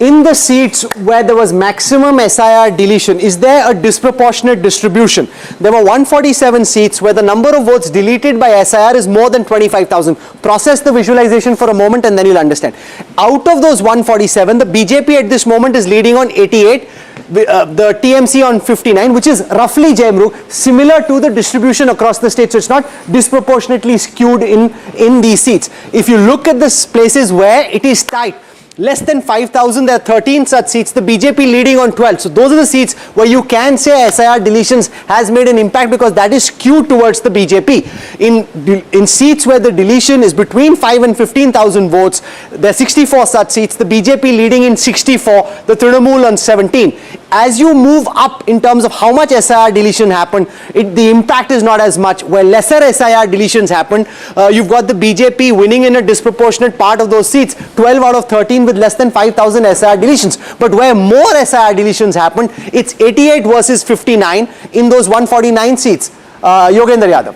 in the seats where there was maximum SIR deletion, is there a disproportionate distribution? There were 147 seats where the number of votes deleted by SIR is more than 25,000. Process the visualization for a moment and then you'll understand. Out of those 147, the BJP at this moment is leading on 88, the TMC on 59, which is roughly, Jayamru, similar to the distribution across the state. So it's not disproportionately skewed in these seats. If you look at the places where it is tight, less than 5,000, there are 13 such seats, the BJP leading on 12. So those are the seats where you can say SIR deletions has made an impact because that is skewed towards the BJP. In seats where the deletion is between 5 and 15,000 votes, there are 64 such seats, the BJP leading in 64, the Trinamool on 17. As you move up in terms of how much SIR deletion happened, the impact is not as much. Where lesser SIR deletions happened, you've got the BJP winning in a disproportionate part of those seats, 12 out of 13 with less than 5,000 SIR deletions. But where more SIR deletions happened, it's 88 versus 59 in those 149 seats. Yogendra Yadav.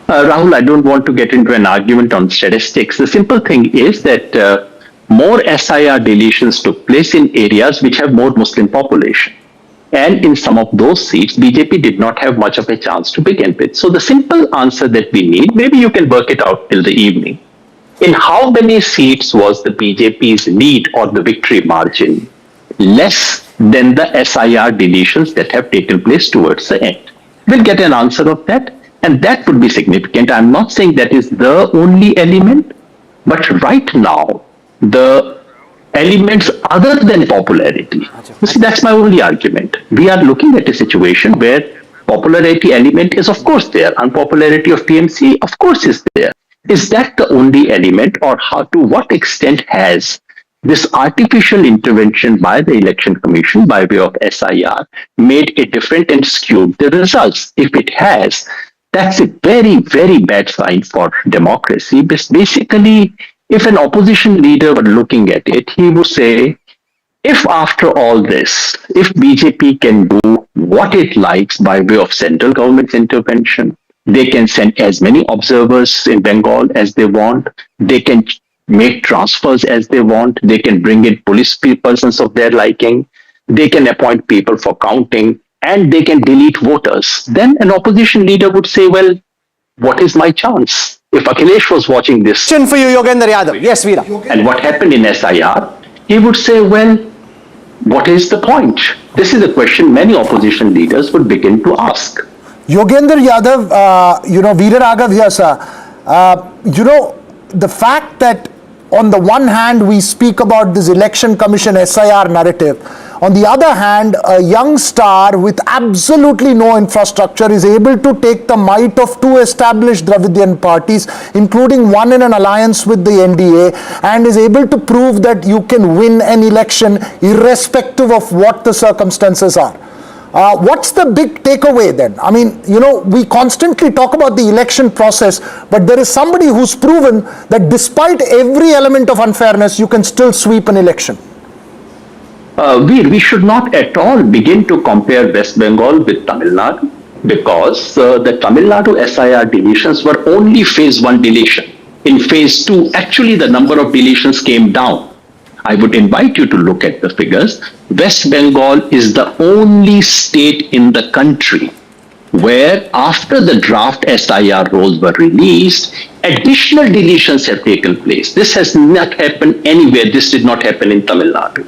Rahul, I don't want to get into an argument on statistics. The simple thing is that more SIR deletions took place in areas which have more Muslim population. And in some of those seats, BJP did not have much of a chance to begin with. So the simple answer that we need, maybe you can work it out till the evening. In how many seats was the BJP's lead or the victory margin less than the SIR deletions that have taken place towards the end? We'll get an answer of that, and that would be significant. I'm not saying that is the only element, but right now, the elements other than popularity, that's my only argument. We are looking at a situation where popularity element is of course there, unpopularity of TMC of course is there. Is that the only element, or how, to what extent has this artificial intervention by the Election Commission by way of SIR made a different and skewed the results? If it has, that's a very, very bad sign for democracy. Basically, if an opposition leader were looking at it, he would say, if after all this, if BJP can do what it likes by way of central government's intervention, they can send as many observers in Bengal as they want, they can make transfers as they want, they can bring in police persons of their liking, they can appoint people for counting, and they can delete voters, then an opposition leader would say, well, what is my chance? If Akhilesh was watching this,
question for you, Yogendra Yadav. Yes, Veera.
And what happened in SIR, he would say, well, what is the point? This is a question many opposition leaders would begin to ask.
Yogendra Yadav, Veera Raghav here, sir. The fact that on the one hand we speak about this election commission SIR narrative, on the other hand, a young star with absolutely no infrastructure is able to take the might of two established Dravidian parties, including one in an alliance with the NDA, and is able to prove that you can win an election irrespective of what the circumstances are. What's the big takeaway then? I mean, we constantly talk about the election process, but there is somebody who's proven that despite every element of unfairness, you can still sweep an election.
We should not at all begin to compare West Bengal with Tamil Nadu, because the Tamil Nadu SIR deletions were only phase 1 deletion. In phase 2, actually the number of deletions came down. I would invite you to look at the figures. West Bengal is the only state in the country where after the draft SIR rolls were released, additional deletions have taken place. This has not happened anywhere. This did not happen in Tamil Nadu.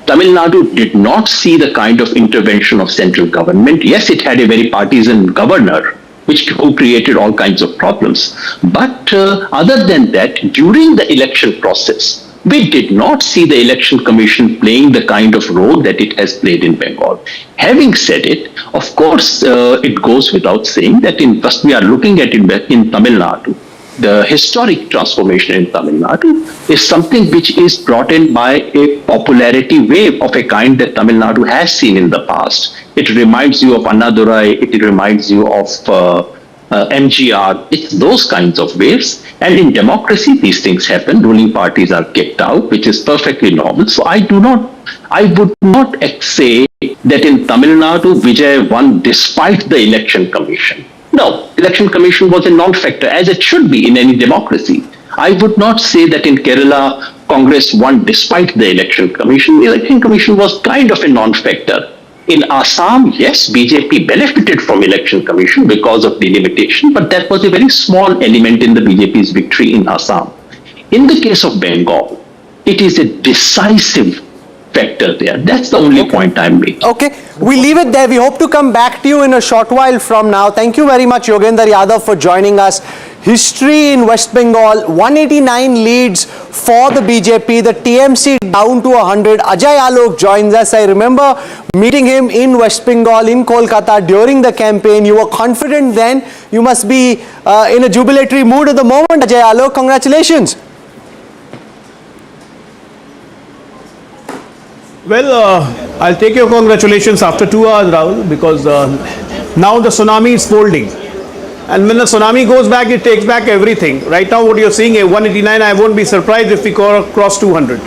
Tamil Nadu did not see the kind of intervention of central government. Yes, it had a very partisan governor, who created all kinds of problems. But other than that, during the election process, we did not see the election commission playing the kind of role that it has played in Bengal. Having said it, of course, it goes without saying that we are looking at it in Tamil Nadu. The historic transformation in Tamil Nadu is something which is brought in by a popularity wave of a kind that Tamil Nadu has seen in the past. It reminds you of Annadurai, it reminds you of MGR. It's those kinds of waves. And in democracy, these things happen. Ruling parties are kicked out, which is perfectly normal. So I would not say that in Tamil Nadu, Vijay won despite the election commission. No, election commission was a non-factor, as it should be in any democracy. I would not say that in Kerala, Congress won despite the election commission. The election commission was kind of a non-factor. In Assam, yes, BJP benefited from election commission because of delimitation, but that was a very small element in the BJP's victory in Assam. In the case of Bengal, it is a decisive factor there. That's the only point I'm making.
Okay, we leave it there. We hope to come back to you in a short while from now. Thank you very much, Yogendra Yadav, for joining us. History in West Bengal, 189 leads for the BJP, the TMC down to 100. Ajay Alok joins us. I remember meeting him in West Bengal, in Kolkata during the campaign. You were confident then. You must be in a jubilatory mood at the moment, Ajay Alok. Congratulations.
Well, I'll take your congratulations after 2 hours, Rahul, because now the tsunami is folding. And when the tsunami goes back, it takes back everything. Right now, what you're seeing, a 189, I won't be surprised if we cross 200.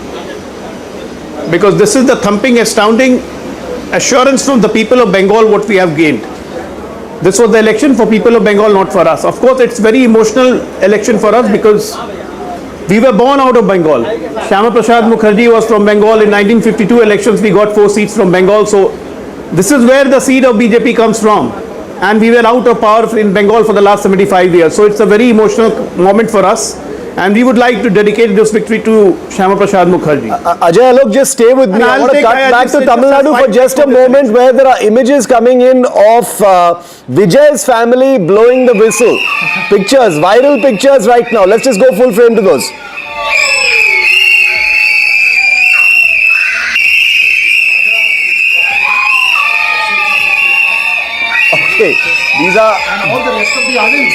Because this is the thumping, astounding assurance from the people of Bengal what we have gained. This was the election for people of Bengal, not for us. Of course, it's very emotional election for us because we were born out of Bengal. Shyama Prasad Mukherjee was from Bengal. In 1952 elections, we got 4 seats from Bengal. So this is where the seed of BJP comes from. And we were out of power in Bengal for the last 75 years. So it's a very emotional moment for us. And we would like to dedicate this victory to Shyama Prasad Mukherjee.
Ajay Alok, just stay with me. I want to cut back to Tamil Nadu for just a moment, where there are images coming in of Vijay's family blowing the whistle. Pictures, viral pictures right now. Let's just go full frame to those. Okay, these are
and all the rest of the audience.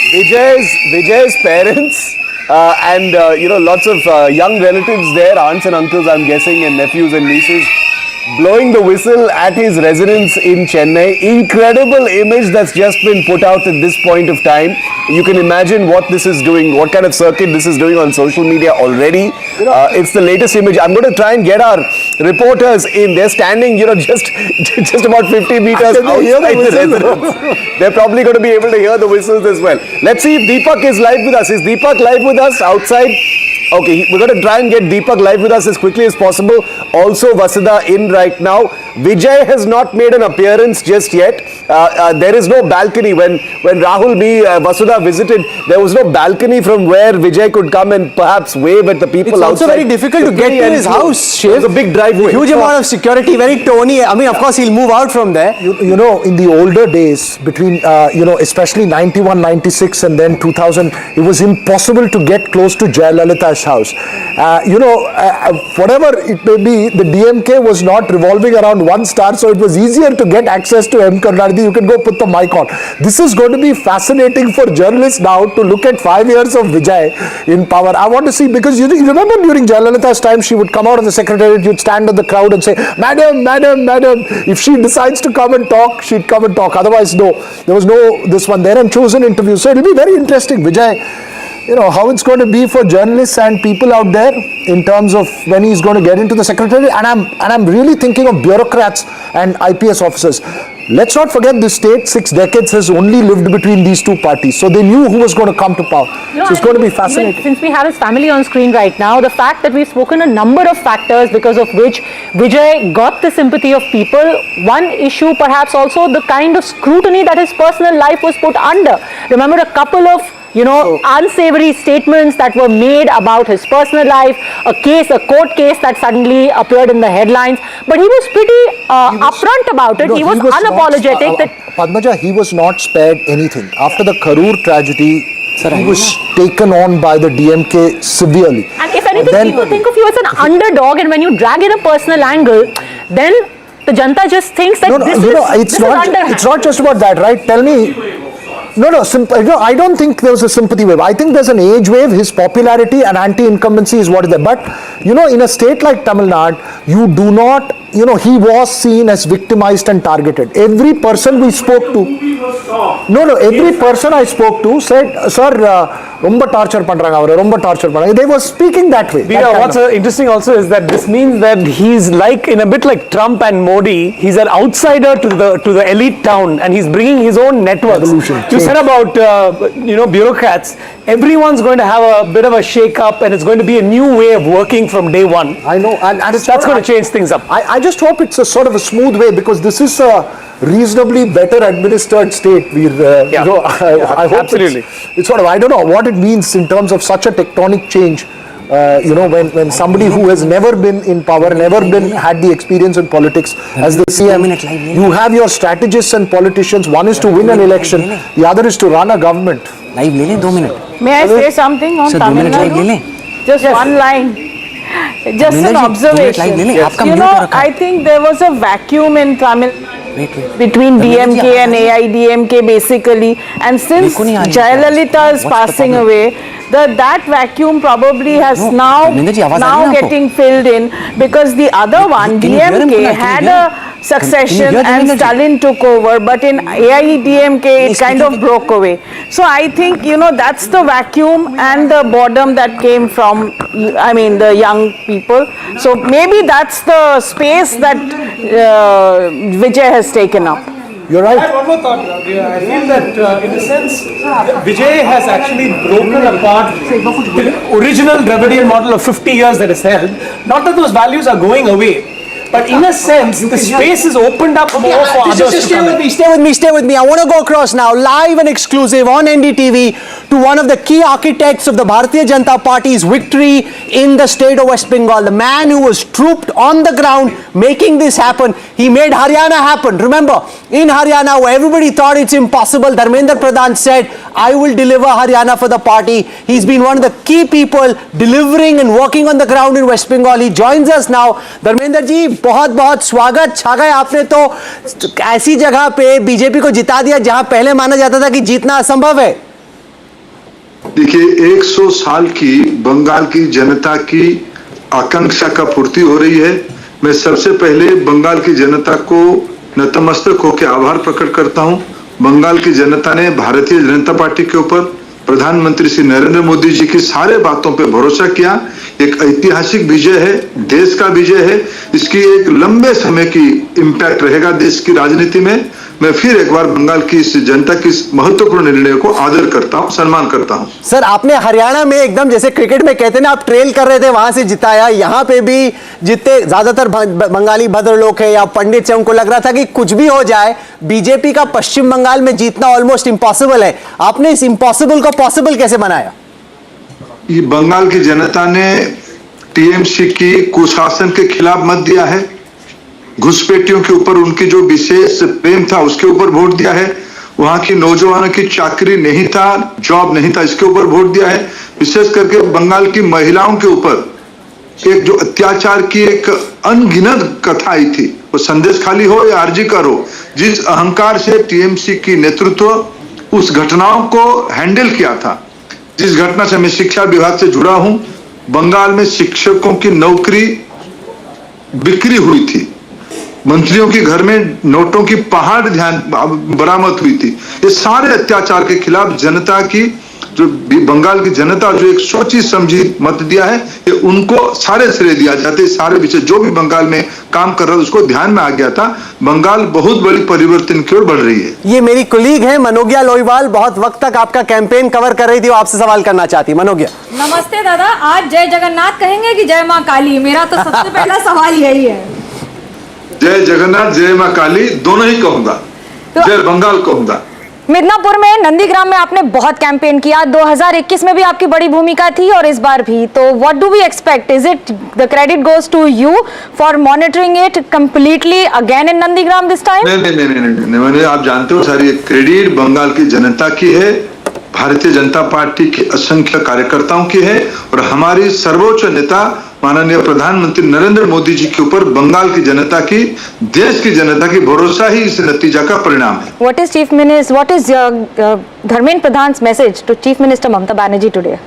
Vijay's parents. Lots of young relatives there, aunts and uncles, I'm guessing, and nephews and nieces, blowing the whistle at his residence in Chennai. Incredible image that's just been put out at this point of time. You can imagine what this is doing, what kind of circuit this is doing on social media already. It's the latest image. I'm going to try and get our reporters in. They're standing, just about 50 meters outside the residence. They're probably going to be able to hear the whistles as well. Let's see if Deepak is live with us. Is Deepak live with us outside? Okay, we're going to try and get Deepak live with us as quickly as possible. Also, Vasudha in right now. Vijay has not made an appearance just yet. There is no balcony. When Rahul Vasudha visited, there was no balcony from where Vijay could come and perhaps wave at the people outside.
It's also very difficult to get to his house, Shiv.
It's a big driveway.
Huge amount of security, very tony. I mean, of course, he'll move out from there.
You know, in the older days, between, especially 91, 96 and then 2000, it was impossible to get close to Jayalalitha's house. Whatever it may be, the DMK was not revolving around one star, so it was easier to get access to M. Karunanidhi. You can go put the mic on. This is going to be fascinating for journalists now to look at 5 years of Vijay in power. I want to see, because you remember during Jayalalitha's time, she would come out of the secretariat, you'd stand on the crowd and say, Madam, Madam, Madam. If she decides to come and talk, she'd come and talk. Otherwise, no. There was no this one there and chosen interview. So it'll be very interesting, Vijay. How it's going to be for journalists and people out there in terms of when he's going to get into the secretariat. And I'm really thinking of bureaucrats and IPS officers. Let's not forget, this state, 6 decades, has only lived between these two parties. So they knew who was going to come to power. So it's going to be fascinating.
Since we have his family on screen right now, the fact that we've spoken a number of factors because of which Vijay got the sympathy of people. One issue, perhaps also the kind of scrutiny that his personal life was put under. Remember, a couple of unsavory statements that were made about his personal life, a court case that suddenly appeared in the headlines. But he was pretty upfront about it.
No,
he was unapologetic.
Padmaja, he was not spared anything. After the Karur tragedy, he was taken on by the DMK severely.
And if anything, people think of you as an underdog, and when you drag in a personal angle, then the Janta just thinks that
it's not just about that, right? Tell me. No, I don't think there was a sympathy wave. I think there's an age wave. His popularity and anti-incumbency is what is there. But, in a state like Tamil Nadu, you do not, he was seen as victimized and targeted. Every person we spoke to, every person I spoke to said, sir, romba torture pandranga. They were speaking that way.
What's interesting also is that this means that he's like, in a bit like Trump and Modi, he's an outsider to the elite town, and he's bringing his own networks. You said about bureaucrats. Everyone's going to have a bit of a shake-up, and it's going to be a new way of working from day one.
I know, and
that's going to change things up.
I just hope it's a sort of a smooth way, because this is a reasonably better administered state. I hope
absolutely.
It's sort of, I don't know what it means in terms of such a tectonic change. When somebody who has never been in power, had the experience in politics as the CM, you have your strategists and politicians. One is to win an election, the other is to run a government.
May I say something on Tamil Nadu? Just one line. Just an observation. I think there was a vacuum in Tamil between DMK and AIDMK basically, and since Jayalalitha is passing away, that vacuum probably has now getting filled in, because the other one, DMK, had a succession and Stalin took over, but in AIDMK it kind of broke away. So I think, that's the vacuum and the boredom that came from, the young people. So maybe that's the space that Vijay has taken up.
You're right.
I have one more thought. I feel that in a sense, Vijay has actually broken apart the original Dravidian model of 50 years that is held. Not that those values are going away, but in a sense, the space is opened up more for others to
Stay with me. I want to go across now, live and exclusive on NDTV, to one of the key architects of the Bharatiya Janata Party's victory in the state of West Bengal. The man who was trooped on the ground making this happen. He made Haryana happen. Remember, in Haryana, where everybody thought it's impossible, Dharmendra Pradhan said, I will deliver Haryana for the party. He's been one of the key people delivering and working on the ground in West Bengal. He joins us now. Dharmendra ji, बहुत बहुत स्वागत। छा गए आपने तो ऐसी जगह पे बीजेपी को जिता दिया जहां पहले माना जाता था कि जीतना असंभव है।
देखिए, 100 साल की बंगाल की जनता की आकांक्षा का पूर्ति हो रही है। मैं सबसे पहले बंगाल की जनता को नतमस्तक होकर आभार प्रकट करता हूं। बंगाल की जनता ने भारतीय जनता पार्टी के ऊपर, प्रधानमंत्री श्री नरेंद्र मोदी जी की सारे बातों पे भरोसा किया। एक ऐतिहासिक विजय है, देश का विजय है। इसकी एक लंबे समय की इम्पैक्ट रहेगा देश की राजनीति में। मैं फिर एक बार बंगाल की इस जनता की इस महत्वपूर्ण निर्णय को आदर करता हूं, सम्मान करता हूं।
सर, आपने हरियाणा में एकदम जैसे क्रिकेट में कहते हैं ना, आप ट्रेल कर रहे थे, वहां से जिताया। यहाँ पे भी जितने ज्यादातर बंगाली भद्र लोग हैं या पंडित से, उनको लग रहा था कि कुछ भी हो जाए, बीजेपी का पश्चिम बंगाल में जीतना ऑलमोस्ट इम्पॉसिबल है। आपने इस इम्पॉसिबल को पॉसिबल कैसे बनाया?
ये बंगाल की जनता ने टीएमसी की कुशासन के खिलाफ मत दिया है। घुसपैठियों के ऊपर उनकी जो विशेष प्रेम था उसके ऊपर वोट दिया है। वहां की नौजवानों की चाकरी नहीं था, जॉब नहीं था, इसके ऊपर वोट दिया है। विशेष करके बंगाल की महिलाओं के ऊपर एक जो अत्याचार की एक अनगिनत कथा आई थी, वो संदेश खाली हो या आरजी कर हो, जिस अहंकार से टीएमसी की नेतृत्व उस घटनाओं को हैंडल किया था। जिस घटना से मैं शिक्षा विभाग से जुड़ा हूं, बंगाल में शिक्षकों की नौकरी बिक्री हुई थी, मंत्रियों के घर में नोटों की पहाड़ बरामद हुई थी। ये सारे अत्याचार के खिलाफ जनता की, जो बंगाल की जनता जो एक सोची समझी मत दिया है, ये उनको सारे श्रेय दिया जाते हैं। सारे विषय जो भी बंगाल में काम कर रहा था उसको ध्यान में आ गया था। बंगाल बहुत बड़ी परिवर्तन की ओर बढ़ रही है।
ये मेरी कुलीग है मनोज्ञा लोईवाल, बहुत वक्त तक आपका कैंपेन कवर कर रही थी, वो आपसे सवाल करना चाहती। मनोज्ञा,
नमस्ते दादा। आज जय जगन्नाथ कहेंगे कि जय माँ काली? मेरा तो सबसे पहला सवाल यही है।
जय जगन्नाथ, जय माँ काली दोनों ही कहूंगा, जय बंगाल कहूंगा।
मिदनापुर में, नंदीग्राम में आपने बहुत कैंपेन किया, 2021 में भी आपकी बड़ी भूमिका थी और इस बार भी, तो what do we expect? Is it the credit goes to you for monitoring it completely again in Nandigram this time?
नहीं, मैंने, आप जानते हो सारी क्रेडिट बंगाल की जनता की है, भारतीय जनता पार्टी के असंख्य कार्यकर्ताओं की है और हमारी सर्वोच्च नेता माननीय प्रधानमंत्री नरेंद्र मोदी जी के ऊपर बंगाल की जनता की, देश की जनता की भरोसा ही इस नतीजा का परिणाम है।
What is Chief Minister? What is Dharmendra Pradhan's message to Chief Minister Mamata Banerjee today?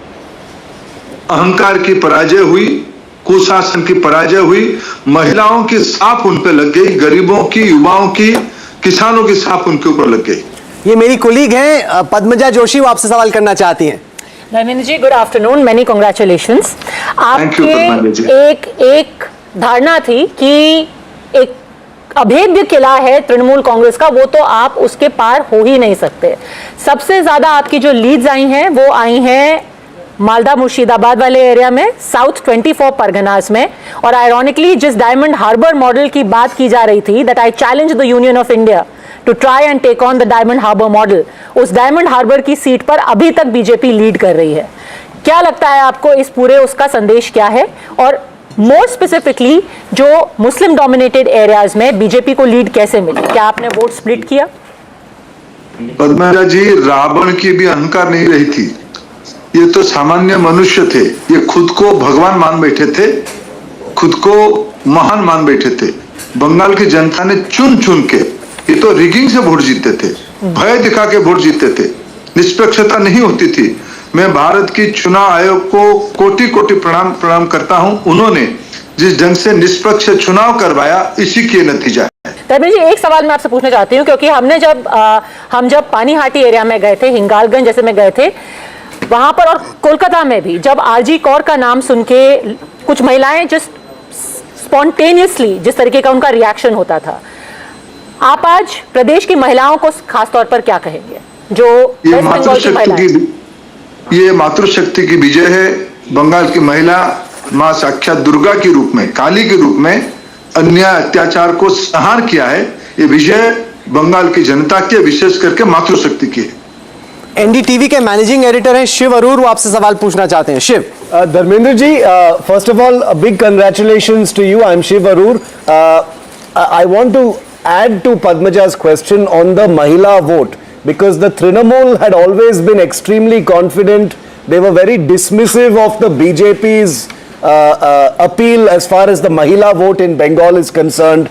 अहंकार की पराजय हुई, कुशासन की पराजय हुई, महिलाओं की साफ उन पे लग गई, गरीबों की, युवाओं की, किसानों की साफ उनके ऊपर लग गई।
ये मेरी कुलीग हैं पद्मजा जोशी, वो आपसे सवाल करना चाहती हैं।
Dharmendra ji, good afternoon, many congratulations. आपके एक धारणा थी कि एक अभेद्य किला है तृणमूल कांग्रेस का, वो तो आप उसके पार हो ही नहीं सकते। सबसे ज्यादा आपकी जो लीड्स आई हैं वो आई हैं मालदा मुर्शिदाबाद वाले एरिया में, साउथ 24 परगनास में, और आयरॉनिकली जिस डायमंड हार्बर मॉडल की बात की जा रही थी, that I challenge the union of India to try and take on the Diamond Harbour model, उस डायमंड हार्बर की सीट पर अभी तक बीजेपी लीड कर रही है। क्या लगता है आपको इस पूरे उसका संदेश क्या है? और मोर स्पेसिफिकली जो मुस्लिम डोमिनेटेड एरियाज में बीजेपी को लीड कैसे मिली? क्या आपने वोट स्प्लिट किया?
पद्मजा जी, रावण की भी अहंकार नहीं रही थी, ये तो सामान्य मनुष्य थे, ये खुद को भगवान मान बैठे थे, खुद को महान मान बैठे थे। बंगाल की जनता ने चुन चुन के, ये तो रिगिंग से वोट जीतते थे, भय दिखा के वोट जीतते थे, निष्पक्षता नहीं होती थी। मैं भारत की चुनाव आयोग को कोटि कोटि प्रणाम करता हूं, उन्होंने जिस ढंग से निष्पक्ष चुनाव करवाया, इसी के नतीजा है।
धर्मेंद्र जी, एक सवाल मैं आपसे पूछना चाहती हूँ, क्योंकि हमने जब पानीहाटी एरिया में गए थे, हिंगालगंज जैसे में गए थे, वहां पर और कोलकाता में भी जब आरजी कौर का नाम सुन के कुछ महिलाएं जस्ट स्पॉन्टेनियसली जिस तरीके का उनका रिएक्शन होता था, आप आज प्रदेश की महिलाओं को खास तौर पर क्या कहेंगे जो वेस्ट बंगाल की महिलाएं?
ये मातृशक्ति की विजय है। बंगाल की महिला मां साक्षात दुर्गा के रूप में, काली के रूप में अन्याय अत्याचार को संहार किया है। ये विजय बंगाल की जनता के, विशेष करके मातृशक्ति की है।
एनडीटीवी के मैनेजिंग एडिटर हैं शिव अरूर, वो आपसे सवाल पूछना चाहते हैं। Shiv.
Dharmendra ji, first of all big congratulations to you. I am Shiv Aroor. I want to add to Padmaja's question on the Mahila vote, because the Trinamool had always been extremely confident. They were very dismissive of the BJP's appeal as far as the Mahila vote in Bengal is concerned.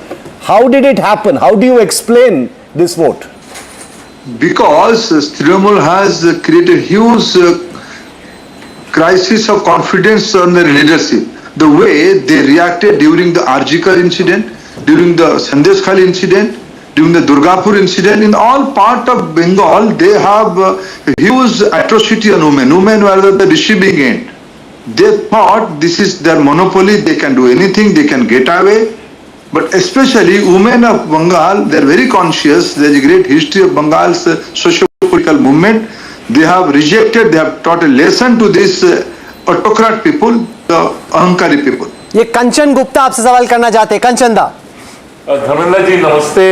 How did it happen? How do you explain this vote?
Because Trinamool has created huge crisis of confidence on their leadership. The way they reacted during the Arjikar incident, during the Sandeshkhali incident, during the Durgapur incident, in all part of Bengal, they have huge atrocity on women. Women were at the receiving end. They thought this is their monopoly, they can do anything, they can get away. But especially women of Bengal, they are very conscious. There is a great history of Bengal's socio-political movement. They have rejected, they have taught a lesson to this autocrat people, the Ahankari people.
ये कंचन गुप्ता आपसे सवाल करना चाहते हैं। कंचन दा।
Dharmendra ji, namaste.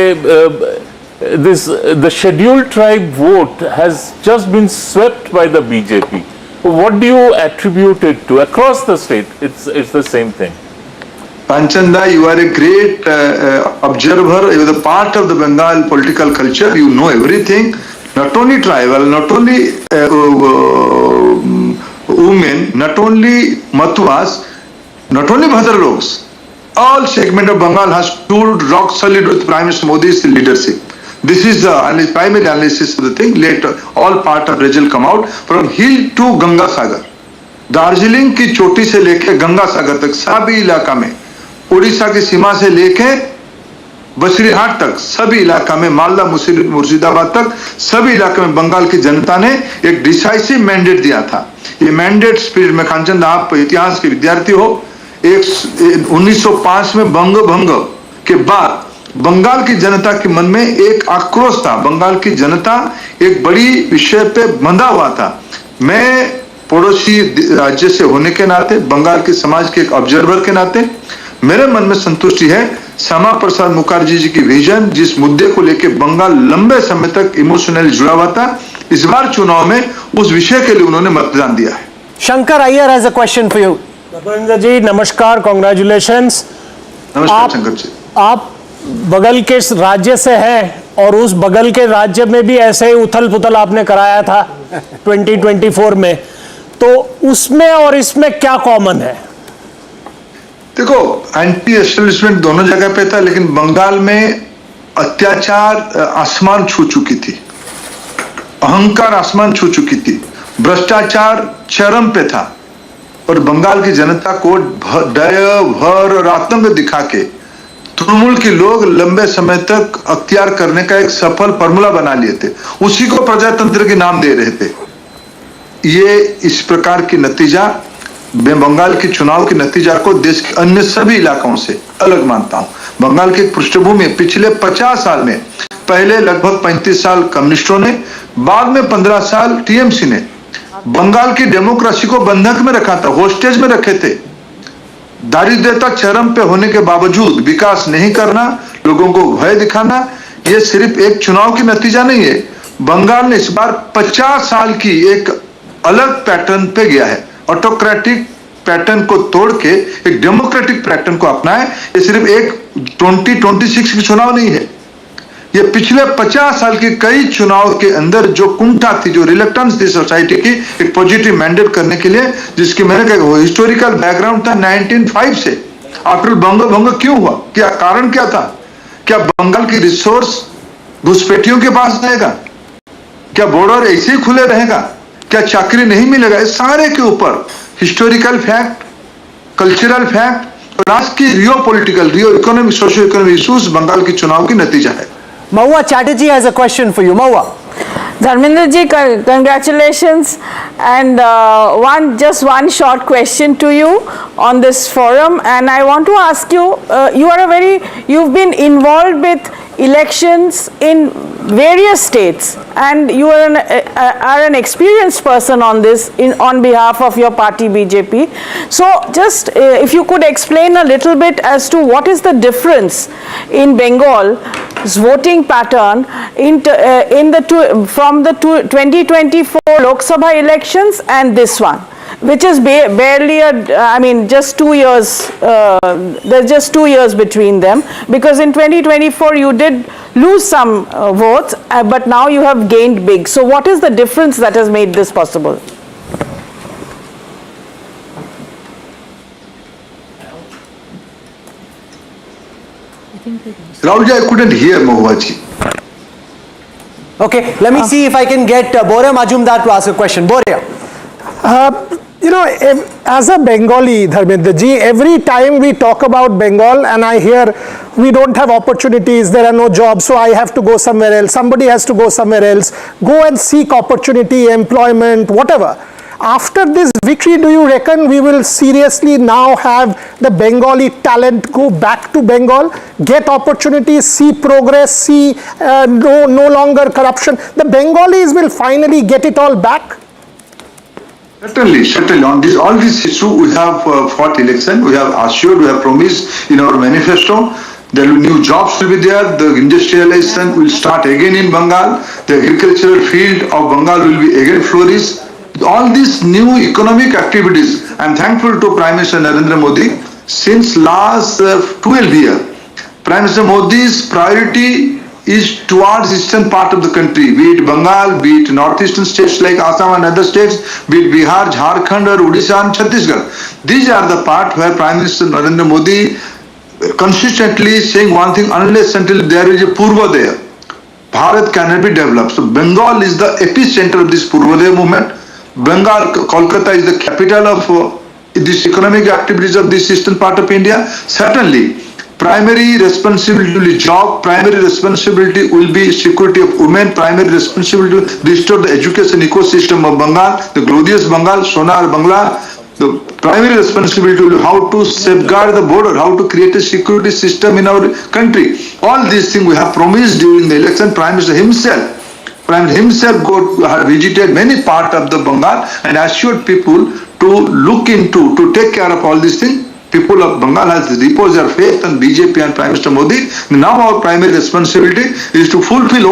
The scheduled tribe vote has just been swept by the BJP. What do you attribute it to? Across the state, it's the same thing.
Panchanda, you are a great observer. You are a part of the Bengal political culture. You know everything. Not only tribal, not only women, not only Matuas, not only Bhadraloks. All segment of Bengal has stood rock solid with Prime Minister Modi's leadership. This is the primary analysis of the thing. Later, all part of result come out from hill to Ganga Sagar. Darjeeling की चोटी से लेके गंगा सागर तक सभी इलाका में, उड़ीसा की सीमा से लेके बसरीहाट तक सभी इलाका में, मालदा मुर्शिदाबाद तक सभी इलाके में बंगाल की जनता ने एक डिसाइसिव मैंडेट दिया था। ये मैंडेट स्पिरिट में, कांचन, आप इतिहास के विद्यार्थी हो, 1905 में बंग भंग के बाद बंगाल की जनता के मन में एक आक्रोश था। बंगाल की जनता एक बड़ी विषय पे बंधा हुआ था। मैं पड़ोसी राज्य से होने के नाते, बंगाल के समाज के एक ऑब्जर्वर के नाते, मेरे मन में संतुष्टि है श्यामा प्रसाद मुखर्जी जी की विजन, जिस मुद्दे को लेकर बंगाल लंबे समय तक इमोशनली जुड़ा हुआ था, इस बार चुनाव में उस विषय के लिए उन्होंने मतदान दिया है.
Shankar Iyer has a question for you.
Dharmendra ji नमस्कार, कॉन्ग्रेचुलेशंस.
नमस्कार शंकर जी.
आप बगल के राज्य से हैं और उस बगल के राज्य में भी ऐसे ही उथल पुथल आपने कराया था 2024 में, तो उसमें और इसमें क्या कॉमन है?
देखो, एंटी एस्टेब्लिशमेंट दोनों जगह पे था, लेकिन बंगाल में अत्याचार आसमान छू चुकी थी, अहंकार आसमान छू चुकी थी, भ्रष्टाचार चरम पे था और बंगाल की जनता को डर, भर और आतंक दिखा के तृणमूल के लोग लंबे समय तक अख्तियार करने का एक सफल फॉर्मूला बना लिए थे. उसी को प्रजातंत्र के नाम दे रहे थे. ये इस प्रकार की नतीजा, मैं बंगाल के चुनाव के नतीजा को देश के अन्य सभी इलाकों से अलग मानता हूं. बंगाल की पृष्ठभूमि पिछले 50 साल में, पहले लगभग 35 साल कम्युनिस्टों ने, बाद में 15 साल टीएमसी ने बंगाल की डेमोक्रेसी को बंधक में रखा था, होस्टेज में रखे थे. दारिद्र्यता चरम पे होने के बावजूद विकास नहीं करना, लोगों को भय दिखाना, ये सिर्फ एक चुनाव की नतीजा नहीं है. बंगाल ने इस बार 50 साल की एक अलग पैटर्न पे गया है. ऑटोक्रेटिक पैटर्न को तोड़ के एक डेमोक्रेटिक पैटर्न को अपनाया. ये सिर्फ एक 2026 की चुनाव नहीं है, ये पिछले 50 साल के कई चुनाव के अंदर जो कुंठा थी, जो रिलक्टेंस थी सोसाइटी की एक पॉजिटिव मैंडेट करने के लिए, जिसकी मैंने कहा हिस्टोरिकल बैकग्राउंड था 1905 से. आफ्टर भंग क्यों हुआ, क्या कारण क्या था? क्या बंगाल की रिसोर्स घुसपैठियों के पास रहेगा? क्या बॉर्डर ऐसे ही खुले रहेगा? क्या चाकरी नहीं मिलेगा? इस सारे के ऊपर हिस्टोरिकल फैक्ट, कल्चरल फैक्ट और आज की रियो पॉलिटिकल, रियो economic, socio economic issues Bengal के चुनाव की नतीजा है.
Mahua Chatterjee has a question for you. Mahua.
Dharmendra ji, congratulations, and just one short question to you on this forum, and I want to ask you, you've been involved with elections in various states, and you are an experienced person on this on behalf of your party BJP. So just if you could explain a little bit as to what is the difference in Bengal's voting pattern from the 2024 Lok Sabha elections and this one, which is barely just 2 years. There's just 2 years between them, because in 2024 you did lose some votes, but now you have gained big. So what is the difference that has made this possible?
Rahulji, I couldn't hear Mahua ji.
Okay, let me see if I can get Boria Majumdar to ask a question. Boria.
As a Bengali, Dharmendra ji, every time we talk about Bengal and I hear we don't have opportunities, there are no jobs, so I have to go somewhere else, somebody has to go somewhere else, go and seek opportunity, employment, whatever. After this victory, do you reckon we will seriously now have the Bengali talent go back to Bengal, get opportunities, see progress, see no longer corruption? The Bengalis will finally get it all back?
Certainly. On all these issues, we have fought election. We have assured, we have promised in our manifesto. There will new jobs will be there. The industrialization will start again in Bengal. The agricultural field of Bengal will be again flourish. All these new economic activities, I am thankful to Prime Minister Narendra Modi. Since last 12 years, Prime Minister Modi's priority is towards eastern part of the country, be it Bengal, be it northeastern states like Assam and other states, be it Bihar, Jharkhand or Odisha and Chhattisgarh. These are the part where Prime Minister Narendra Modi consistently saying one thing, unless until there is a Purvodaya, Bharat cannot be developed. So Bengal is the epicenter of this Purvodaya movement. Bengal, Kolkata is the capital of this economic activities of this eastern part of India. Certainly, primary responsibility will be job, primary responsibility will be security of women, primary responsibility to restore the education ecosystem of Bengal, the glorious Bengal, Sonar Bangla. The primary responsibility will be how to safeguard the border, how to create a security system in our country. All these things we have promised during the election. Prime Minister himself visited many parts of the Bengal and assured people to look into, to take care of all these things. people of Bengal has reposed their faith on BJP and Prime Minister Modi. Now our primary responsibility is to fulfill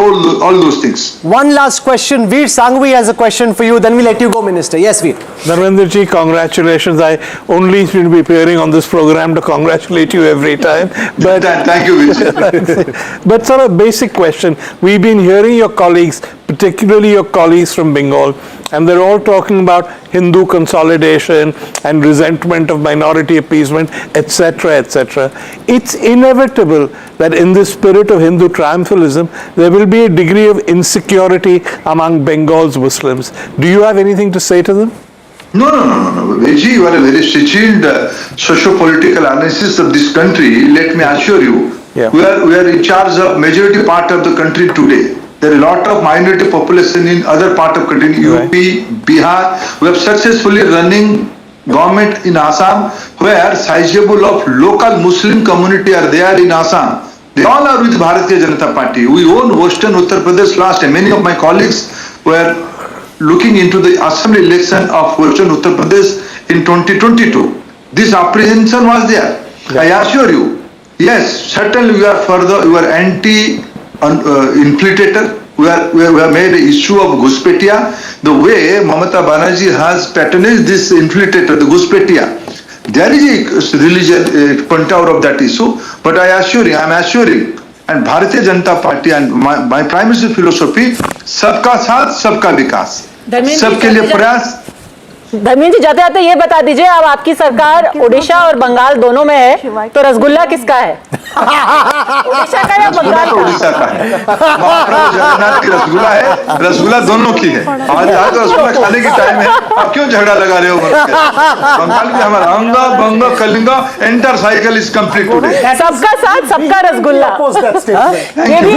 all those things.
One last question. Veer Sanghvi has a question for you, then we let you go, Minister. Yes, Veer.
Dharmendraji, congratulations. I only should be appearing on this program to congratulate you every time. But
thank you, Vijay.
But sort of basic question. We've been hearing your colleagues, particularly your colleagues from Bengal, and they're all talking about Hindu consolidation and resentment of minority appeasement, etc., etc. It's inevitable that in the spirit of Hindu triumphalism, there will be a degree of insecurity among Bengal's Muslims. Do you have anything to say to them?
No. Vijay, you are a very skilled socio-political analysis of this country. Let me assure you, we are in charge of majority part of the country today. There are a lot of minority population in other part of country, UP, Bihar. We have successfully running government in Assam, where sizable of local Muslim community are there in Assam. They all are with Bharatiya Janata Party. We own Western Uttar Pradesh last time. Many of my colleagues were looking into the assembly election of Western Uttar Pradesh in 2022. This apprehension was there. I assure you, yes, certainly we are further, you are anti-infiltrator. We have made an issue of Ghuspetia. The way Mamata Banerjee has patronized this infiltrator, the Ghuspetia, there is a religious point out of that issue. But I am assuring, and Bharatiya Janata Party and my Prime Minister's philosophy, सबका साथ सबका विकास, सबके लिए प्रयास.
धर्मेंद्र जी, जाते जाते ये बता दीजिए, अब आपकी सरकार उड़ीसा और बंगाल दोनों में है, तो रसगुल्ला किसका है? उड़ीसा का या बंगाल का?
उड़ीसा का है. महाप्रभु जगन्नाथ की रसगुल्ला है, रसगुल्ला दोनों की है. आज रसगुल्ला खाने की टाइम है. आप क्यों झगड़ा लगा रहे हो? बंगाल में हमारा Anga Banga Kalinga entire cycle is complete today.
सबका साथ सबका रसगुल्ला. ये भी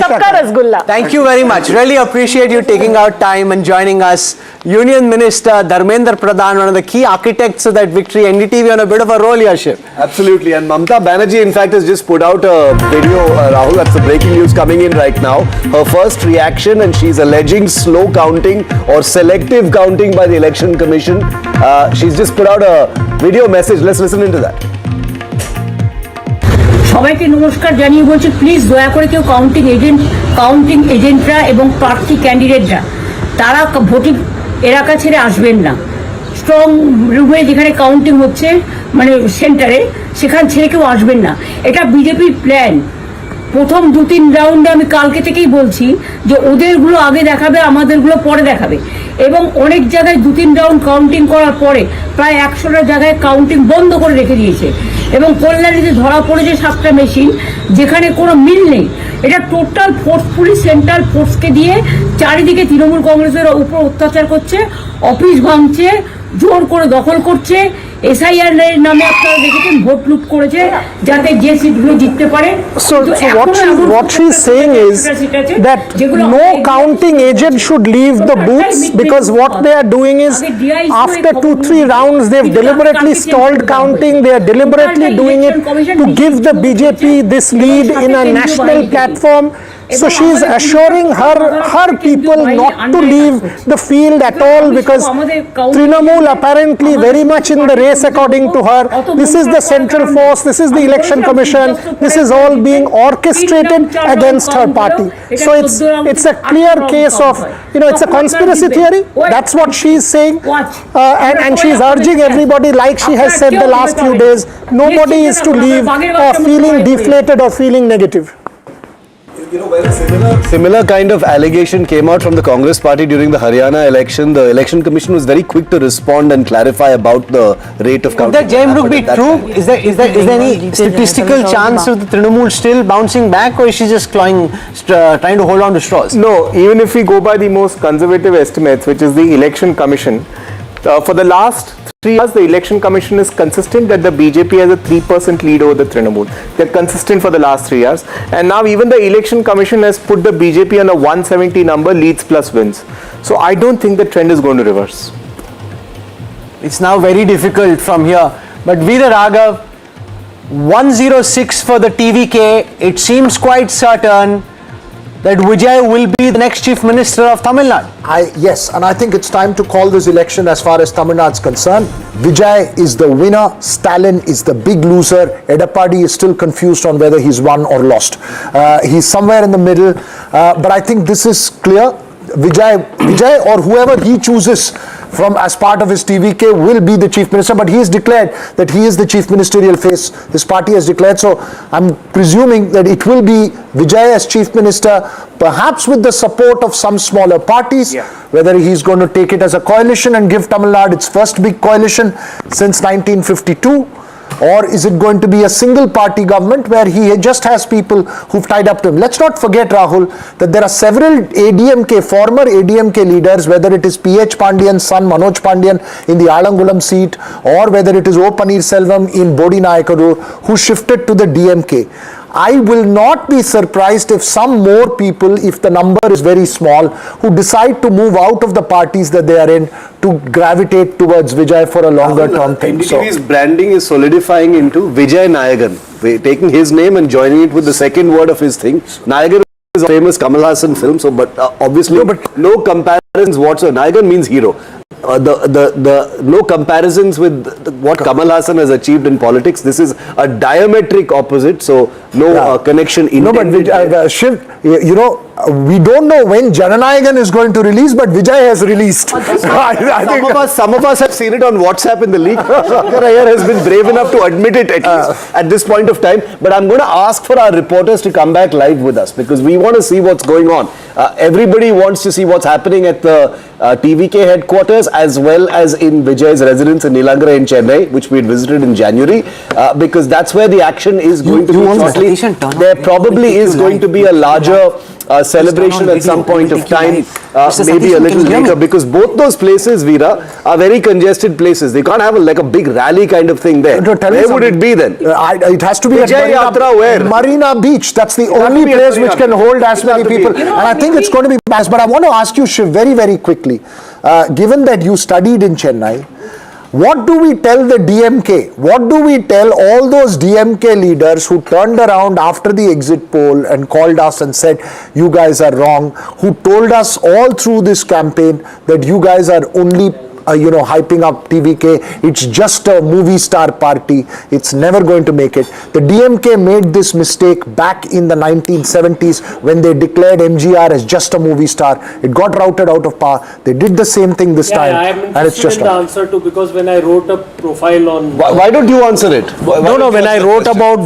सबका rasgulla.
Thank you very much. Really appreciate you taking out time and joining us. Union Minister Dharmendra Pradhan, one of the key architects of that victory. NDTV on a bit of a roll here, Shiv.
Absolutely. And Mamata Banerjee, in fact, has just put out a video, Rahul, that's the breaking news coming in right now. Her first reaction, and she's alleging slow counting or selective counting by the Election Commission. She's just put out a video message. Let's listen into that.
সবাইকে নমস্কার জানিয়ে বলছি, please দয়া করে কেউ counting এজেন্টরা এবং প্রার্থী ক্যান্ডিডেটরা তারা ভোটিং এলাকা ছেড়ে আসবেন না। স্ট্রং রুমে যেখানে কাউন্টিং হচ্ছে, মানে সেন্টারে, সেখান ছেড়ে কেউ আসবেন না। এটা বিজেপির প্ল্যান। প্রথম 2-3 রাউন্ডে আমি কালকে থেকেই বলছি যে ওদেরগুলো আগে দেখাবে, আমাদেরগুলো পরে দেখাবে। এবং অনেক জায়গায় 2-3 রাউন্ড কাউন্টিং করার পরে প্রায় 100টা জায়গায় কাউন্টিং বন্ধ করে রেখে দিয়েছে। এবং কল্যাণীতে ধরা পড়েছে 7টা মেশিন, যেখানে কোনো মিল নেই। এটা টোটাল ফোর্সফুলি সেন্ট্রাল ফোর্সকে দিয়ে চারিদিকে তৃণমূল কংগ্রেসের উপর অত্যাচার করছে, অফিস ভাঙছে, জোর করে দখল করছে। এসআইআর নামে আপনারা দেখেছেন ভোট লুট করেছে যাতে যে সিটগুলো জিততে পারে।
So what she's saying is that no counting agent should leave the booths, because what they are doing is after 2-3 rounds they've deliberately stalled counting. They are deliberately doing it to give the BJP this lead in a national platform. So she is assuring her people not to leave the field at all, because Trinamool apparently very much in the race according to her. This is the central force, this is the election commission, this is all being orchestrated against her party. So it's a clear case of, it's a conspiracy theory. That's what she is saying, and she is urging everybody, like she has said the last few days, nobody is to leave feeling deflated or feeling negative.
When a similar kind of allegation came out from the Congress party during the Haryana election, the Election Commission was very quick to respond and clarify about the rate of counting.
Would that Jaimruk be true? Is there any statistical chance of the Trinamool still bouncing back, or is she just trying to hold on to straws?
No, even if we go by the most conservative estimates, which is the Election Commission, for the last 3 years, the Election Commission is consistent that the BJP has a 3% lead over the Trinamool. They're consistent for the last 3 years. And now even the Election Commission has put the BJP on a 170 number, leads plus wins. So I don't think the trend is going to reverse.
It's now very difficult from here. But Veera Raghav, 106 for the TVK. It seems quite certain. that Vijay will be the next Chief Minister of Tamil Nadu?
Yes, and I think it's time to call this election as far as Tamil Nadu is concerned. Vijay is the winner, Stalin is the big loser, Edappadi is still confused on whether he's won or lost. He's somewhere in the middle, but I think this is clear. Vijay or whoever he chooses from as part of his TVK will be the Chief Minister, but he has declared that he is the Chief Ministerial face. His party has declared, so I'm presuming that it will be Vijay as Chief Minister, perhaps with the support of some smaller parties, whether he's going to take it as a coalition and give Tamil Nadu its first big coalition since 1952, or is it going to be a single party government where he just has people who've tied up to him? Let's not forget, Rahul, that there are several former ADMK leaders, whether it is PH Pandian's son Manoj Pandian in the Alangulam seat, or whether it is O Paneerselvam in Bodi Nayakadu, who shifted to the DMK. I will not be surprised if some more people, if the number is very small, who decide to move out of the parties that they are in to gravitate towards Vijay for a longer term thing.
NDTV's branding is solidifying into Vijay Nayagan, taking his name and joining it with the second word of his thing. Nayagan is a famous Kamal Hassan film, so obviously no comparisons whatsoever. Nayagan means hero. No comparisons with what Kamal Hassan has achieved in politics. This is a diametric opposite, so no connection.
No, but Shiv, we don't know when Jananayagan is going to release, but Vijay has released.
Some of us have seen it on WhatsApp in the leak. Shankar Iyer has been brave enough to admit it at this point of time. But I'm going to ask for our reporters to come back live with us because we want to see what's going on. Everybody wants to see what's happening at the TVK headquarters as well as in Vijay's residence in Nilangara in Chennai, which we had visited in January, because that's where the action is going to be shortly. There probably is going to be a larger celebration at some point of time, maybe a little later, because both those places, Veera, are very congested places. They can't have a big rally kind of thing there. Where would it be then?
It has to be
at
Marina Beach. That's the only place which can hold as many people. And I think it's going to be mass. But I want to ask you, Shiv, very, very quickly, given that you studied in Chennai, what do we tell the DMK? What do we tell all those DMK leaders who turned around after the exit poll and called us and said, you guys are wrong, who told us all through this campaign that you guys are only hyping up TVK, it's just a movie star party, it's never going to make it. The DMK made this mistake back in the 1970s when they declared MGR as just a movie star. It got routed out of power. They did the same thing this time.
And it's just the answer to, because when I wrote a profile on...
Why don't you answer it?
When I wrote about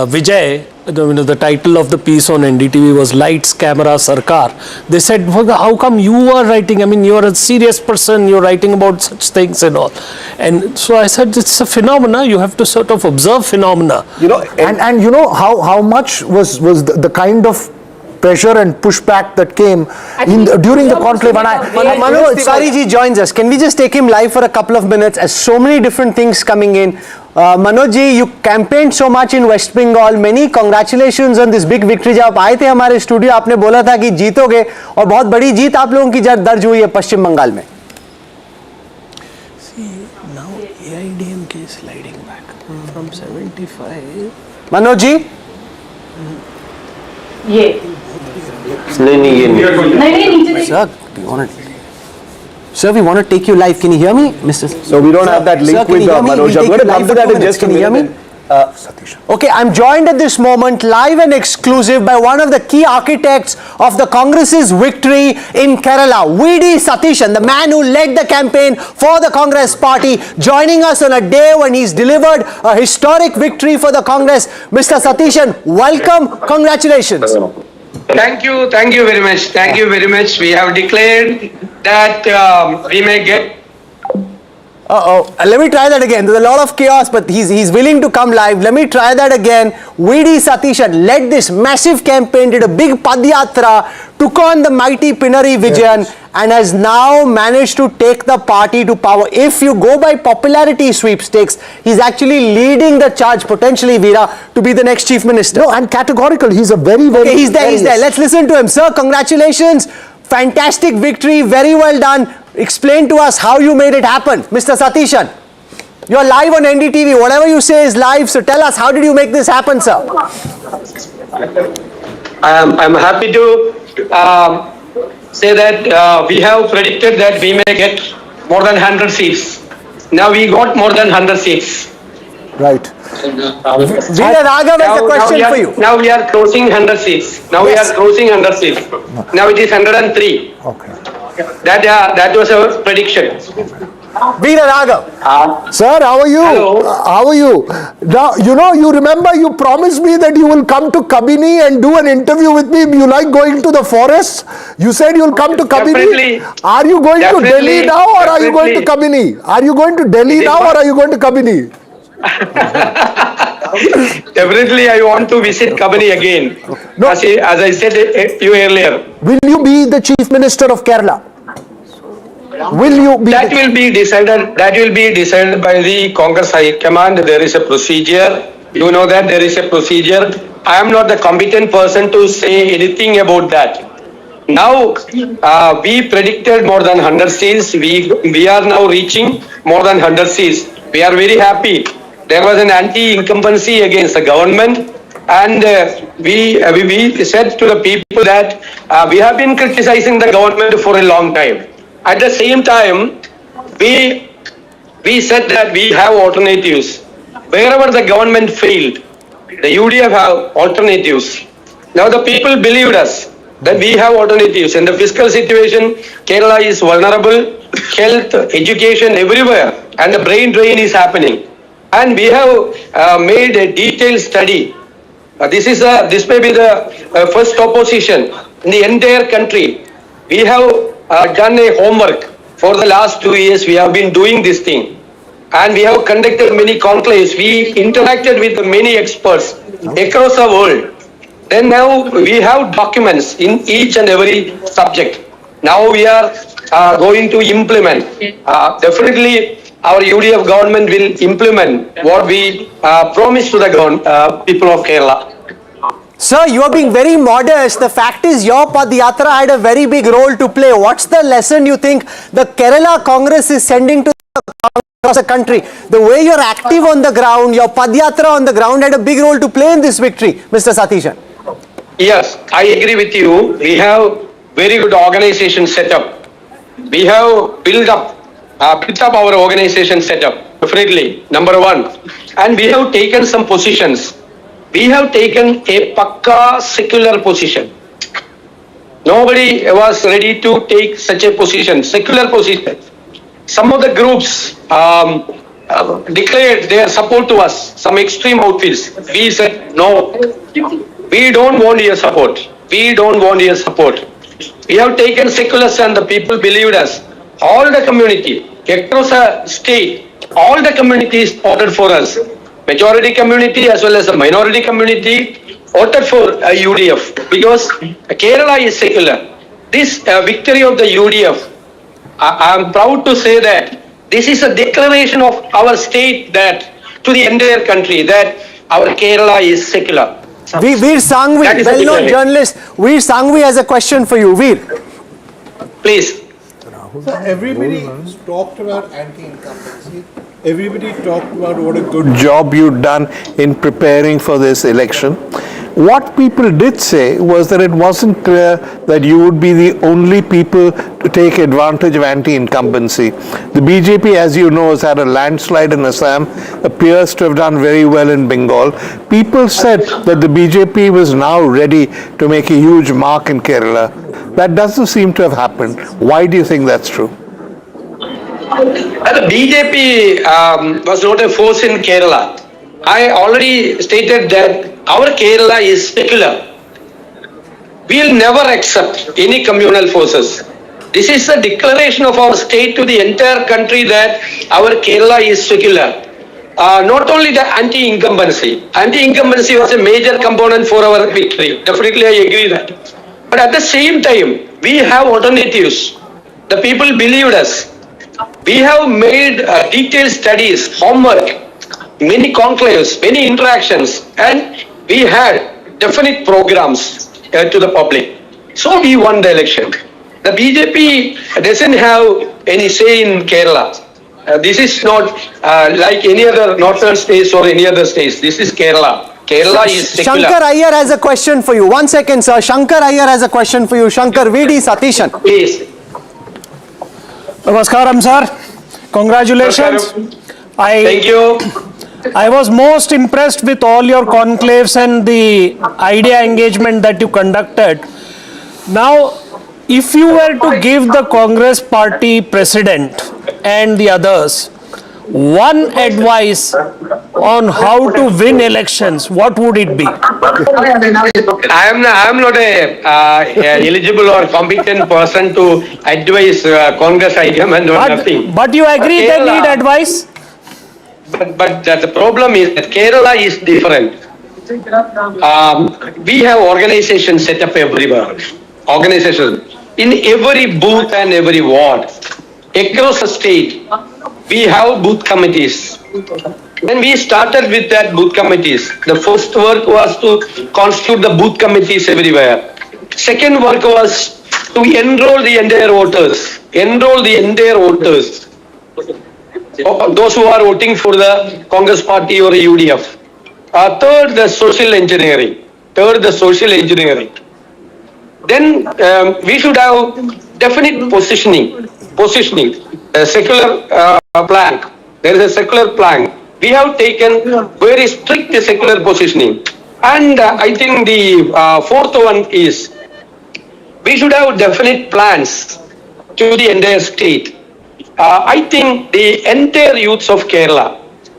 Vijay, the title of the piece on NDTV was Lights, Camera, Sarkar. They said, how come you are writing? I mean, you're a serious person, you're writing about such things and all. And so I said, it's a phenomena, you have to sort of observe phenomena.
And you know how much was the kind of pressure and pushback that came during the conclave.
Manoj Tiwari ji joins us. Can we just take him live for a couple of minutes as so many different things coming in? Manoj ji, you campaigned so much in West Bengal. Many congratulations on this big victory. जब आप आए थे हमारे studio आपने बोला था कि जीतोगे और बहुत बड़ी जीत आप लोगों की दर्ज हुई है पश्चिम बंगाल में.
See, now AIDMK is sliding back from 75.
Manoj ji?
ये
Sir, we want to take you live. Can you hear me, Mr.
So we don't have that link with Manoj. I'm going to come to that in just a minute.
Okay, I'm joined at this moment live and exclusive by one of the key architects of the Congress's victory in Kerala, V.D. Satishan, the man who led the campaign for the Congress party, joining us on a day when he's delivered a historic victory for the Congress. Mr. Satishan, welcome, congratulations.
Thank you very much. Thank you very much. We have declared that we may get...
Let me try that again. There's a lot of chaos, but he's willing to come live. Let me try that again. V.D. Satishan led this massive campaign, did a big Padyatra, took on the mighty Pinari Vijayan, and has now managed to take the party to power. If you go by popularity sweepstakes, he's actually leading the charge, potentially, Veera, to be the next chief minister.
No, and categorical. He's a very, very...
Okay, he's there. Let's listen to him. Sir, congratulations. Fantastic victory. Very well done. Explain to us how you made it happen. Mr. Satishan, you're live on NDTV. Whatever you say is live. So tell us, how did you make this happen, sir?
I'm happy to say that we have predicted that we may get more than 100 seats. Now we got more than 100 seats.
Right.
Veera Raghav has a question for you.
Now we are closing 100 seats. Now we are closing 100 seats. Now it is 103.
Okay.
That was our prediction.
Veera Raghav.
Sir, how are you?
Hello.
How are you? Now, you remember you promised me that you will come to Kabini and do an interview with me. You like going to the forest? You said you'll come to Kabini.
Definitely.
Are you going to Delhi now or are you going to
Definitely.
Kabini? Are you going to Delhi now or are you going to Kabini?
Definitely, I want to visit Kabini again.
No.
As I said you earlier.
Will you be the Chief Minister of Kerala? Will you be?
That will be decided. That will be decided by the Congress High Command. There is a procedure. You know that there is a procedure. I am not the competent person to say anything about that. Now, we predicted more than 100 seats. We are now reaching more than 100 seats. We are very happy. There was an anti-incumbency against the government, and we said to the people that we have been criticizing the government for a long time. At the same time, we said that we have alternatives. Wherever the government failed, the UDF have alternatives. Now the people believed us that we have alternatives. In the fiscal situation, Kerala is vulnerable, health, education, everywhere, and the brain drain is happening. And we have made a detailed study. This may be the first opposition in the entire country. We have done a homework. For the last 2 years, we have been doing this thing. And we have conducted many conclaves. We interacted with many experts across the world. Then now we have documents in each and every subject. Now we are going to implement. Definitely our UDF government will implement what we promised to the people of Kerala.
Sir, you are being very modest. The fact is your Padyatra had a very big role to play. What's the lesson you think the Kerala Congress is sending to across the country? The way you're active on the ground, your Padyatra on the ground had a big role to play in this victory, Mr. Satishan.
Yes, I agree with you. We have very good organization set up. We have built up our organization setup, definitely, number one. And we have taken some positions. We have taken a pakka secular position. Nobody was ready to take such a position, secular position. Some of the groups declared their support to us, some extreme outfits. We said, no, we don't want your support. We don't want your support. We have taken secular stand, the people believed us. All the community, across the state, all the communities voted for us. Majority community as well as the minority community voted for UDF because Kerala is secular. This victory of the UDF, I am proud to say that this is a declaration of our state that to the entire country that our Kerala is secular.
Veer Sangvi, well-known journalist. Veer Sangvi has a question for you. Veer.
Please.
So everybody talked about anti-incumbency. Everybody talked about what a good job you'd done in preparing for this election. What people did say was that it wasn't clear that you would be the only people to take advantage of anti-incumbency. The BJP, as you know, has had a landslide in Assam, appears to have done very well in Bengal. People said that the BJP was now ready to make a huge mark in Kerala. That doesn't seem to have happened. Why do you think that's true?
The BJP was not a force in Kerala. I already stated that our Kerala is secular. We will never accept any communal forces. This is a declaration of our state to the entire country that our Kerala is secular. Not only the anti-incumbency. Anti-incumbency was a major component for our victory. Definitely I agree that. But at the same time, we have alternatives. The people believed us. We have made detailed studies, homework, many conclaves, many interactions, and we had definite programs to the public. So we won the election. The BJP doesn't have any say in Kerala. This is not like any other northern states or any other states. This is Kerala. Kerala is secular.
Shankar Iyer has a question for you. 1 second, sir. Shankar Iyer has a question for you. Shankar, VD Satishan.
Please.
Namaskaram, sir. Congratulations.
Thank you.
I was most impressed with all your conclaves and the idea engagement that you conducted. Now, if you were to give the Congress party president and the others one advice on how to win elections, what would it be?
I am not a eligible or competent person to advise Congress item and nothing.
But you agree they need advice?
But the problem is that Kerala is different. We have organizations set up everywhere. Organizations in every booth and every ward. Across the state, we have booth committees. When we started with that booth committees, the first work was to constitute the booth committees everywhere. Second work was to enroll the entire voters. Enroll the entire voters. Those who are voting for the Congress party or UDF. Third, the social engineering. Then we should have definite positioning. A secular plank. There is a secular plank. We have taken very strict secular positioning. And I think the fourth one is we should have definite plans to the entire state. I think the entire youths of Kerala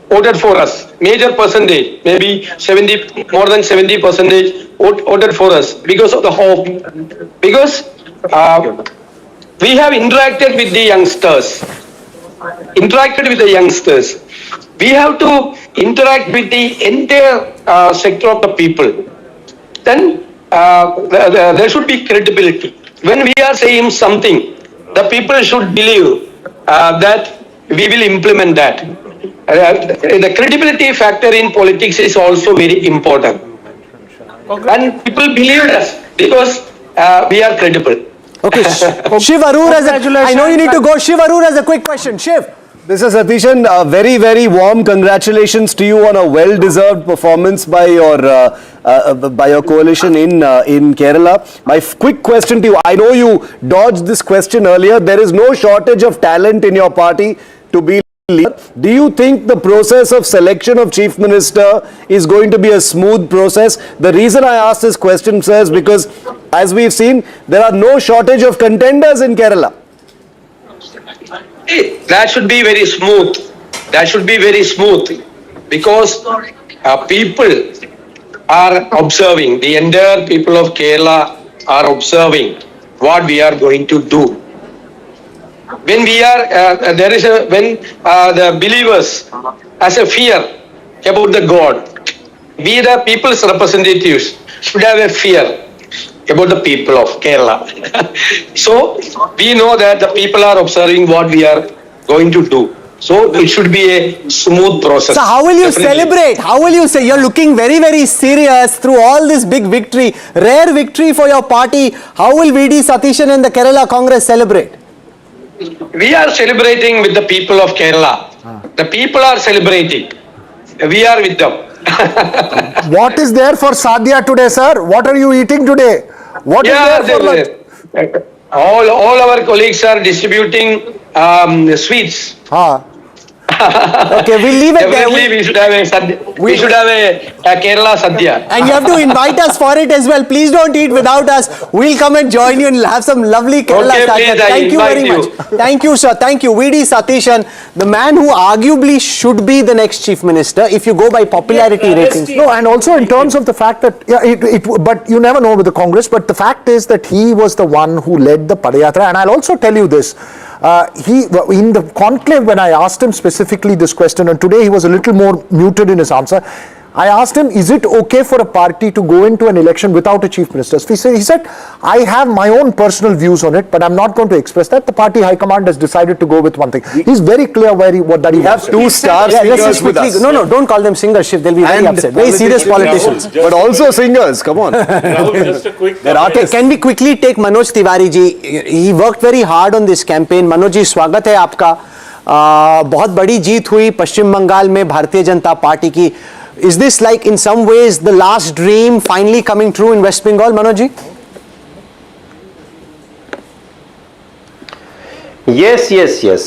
voted for us. Major percentage, maybe 70, more than 70% voted for us because of the hope. Because we have interacted with the youngsters. We have to interact with the entire sector of the people. Then there should be credibility. When we are saying something, the people should believe that we will implement that. The credibility factor in politics is also very important. And people believe us because we are credible.
Okay, Shiv Arur has a, I know you need to go. Shiv Arur has a quick question. Shiv.
Mr. Satishan, very, very warm congratulations to you on a well-deserved performance by your coalition in Kerala. My quick question to you, I know you dodged this question earlier. There is no shortage of talent in your party to be leader. Do you think the process of selection of Chief Minister is going to be a smooth process? The reason I ask this question, sir, is because as we've seen, there are no shortage of contenders in Kerala.
That should be very smooth. Because people are observing. The entire people of Kerala are observing what we are going to do. When we are, the believers has a fear about the God, we the people's representatives should have a fear about the people of Kerala. So we know that the people are observing what we are going to do. So it should be a smooth process.
So how will you celebrate? How will you say? You're looking very, very serious through all this big victory, rare victory for your party. How will VD Satishan and the Kerala Congress celebrate?
We are celebrating with the people of Kerala. The people are celebrating. We are with them.
What is there for Sadhya today, sir? What are you eating today? What is there for lunch?
All our colleagues are distributing sweets.
Okay, we'll leave it there.
We should have a Kerala Sadhya.
And you have to invite us for it as well. Please don't eat without us. We'll come and join you and have some lovely Kerala Sadhya. Thank you very much. Thank you, sir. Thank you. VD Satishan, the man who arguably should be the next chief minister if you go by popularity ratings.
No, and also in terms of the fact that, but you never know with the Congress, but the fact is that he was the one who led the Padayatra. And I'll also tell you this. In the conclave, when I asked him specifically this question, and today he was a little more muted in his answer, I asked him, is it okay for a party to go into an election without a chief minister? He said, I have my own personal views on it, but I'm not going to express that. The party high command has decided to go with one thing. He's very clear that he wants.
Two star singers with us.
No, don't call them singers, Shiv. They'll be very upset. Very serious politicians.
But also singers, come on.
Just a quick
Can we quickly take Manoj Tiwari ji? He worked very hard on this campaign. Manoj ji, स्वागत है आपका. बहुत बड़ी जीत हुई पश्चिम बंगाल में Bharatiya Janata party की. Is this like in some ways the last dream finally coming true in West Bengal, Manoj ji?
Yes yes yes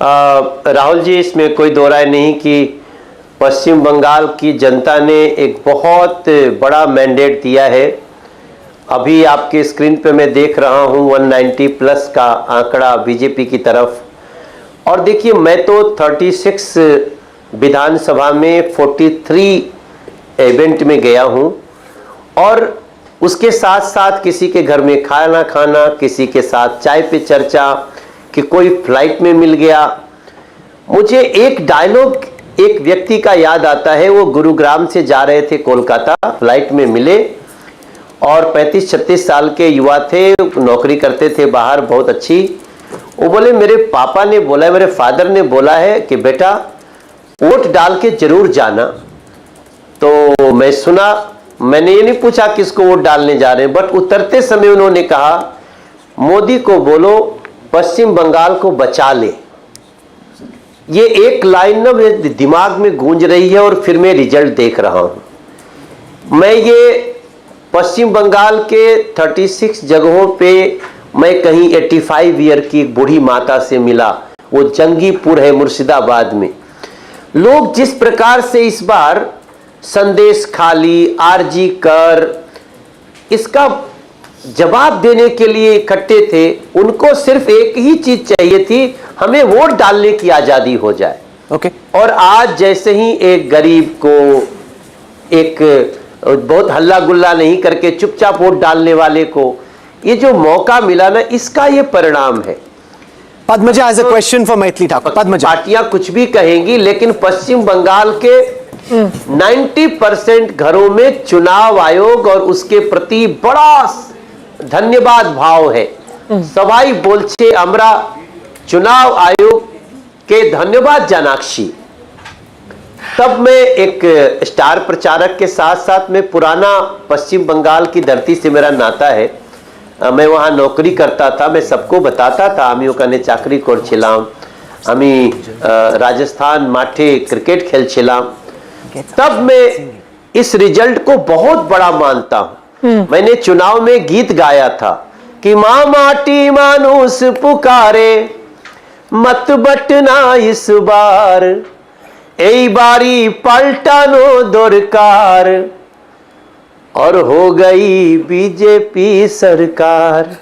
Rahul ji, इसमें कोई दो राय नहीं कि पश्चिम बंगाल की जनता ने एक बहुत बड़ा मैंडेट दिया है। अभी आपके स्क्रीन पे मैं देख रहा हूँ 190 प्लस का आंकड़ा बीजेपी की तरफ। और देखिए, मैं तो 36 विधानसभा में 43 इवेंट में गया हूँ और उसके साथ साथ किसी के घर में खाना खाना, किसी के साथ चाय पे चर्चा, कि कोई फ्लाइट में मिल गया। मुझे एक डायलॉग एक व्यक्ति का याद आता है। वो गुरुग्राम से जा रहे थे कोलकाता, फ्लाइट में मिले और 35-36 साल के युवा थे, नौकरी करते थे बाहर बहुत अच्छी। वो बोले मेरे पापा ने बोला है, मेरे फादर ने बोला है कि बेटा वोट डाल के जरूर जाना। तो मैं सुना, मैंने ये नहीं पूछा किसको वोट डालने जा रहे हैं, बट उतरते समय उन्होंने कहा मोदी को बोलो पश्चिम बंगाल को बचा ले। ये एक लाइन ना मेरे दिमाग में गूंज रही है और फिर मैं रिजल्ट देख रहा हूं। मैं ये पश्चिम बंगाल के 36 जगहों पे मैं कहीं 85 ईयर की एक बूढ़ी माता से मिला, वो जंगीपुर है मुर्शिदाबाद में। लोग जिस प्रकार से इस बार संदेश खाली, आरजी कर, इसका जवाब देने के लिए इकट्ठे थे, उनको सिर्फ एक ही चीज चाहिए थी, हमें वोट डालने की आजादी हो जाए।
ओके।
और आज जैसे ही एक गरीब को एक बहुत हल्ला गुल्ला नहीं करके चुपचाप वोट डालने वाले को ये जो मौका मिला ना, इसका ये परिणाम है।
Padmaja has a question for Maithili Thakur. Padmaja,
पार्टियां कुछ भी कहेंगी लेकिन पश्चिम बंगाल के 90% घरों में चुनाव आयोग और उसके प्रति बड़ा धन्यवाद भाव है। सवाई बोलछे हमरा चुनाव आयोग के धन्यवाद जानाक्षी। तब मैं एक स्टार प्रचारक के साथ साथ में पुराना पश्चिम बंगाल की धरती से मेरा नाता है। मैं वहाँ नौकरी करता था, मैं सबको बताता था आमी ओखाने चाकरी करछिलाम, आमी राजस्थान माठे क्रिकेट खेलछिलाम। तब मैं इस रिजल्ट को बहुत बड़ा मानता हूँ। मैंने चुनाव में गीत गाया था कि माँ माटी मानुष पुकारे मत बटना इस बार, এই बारी पलटानो दरकार और हो गई बीजेपी सरकार।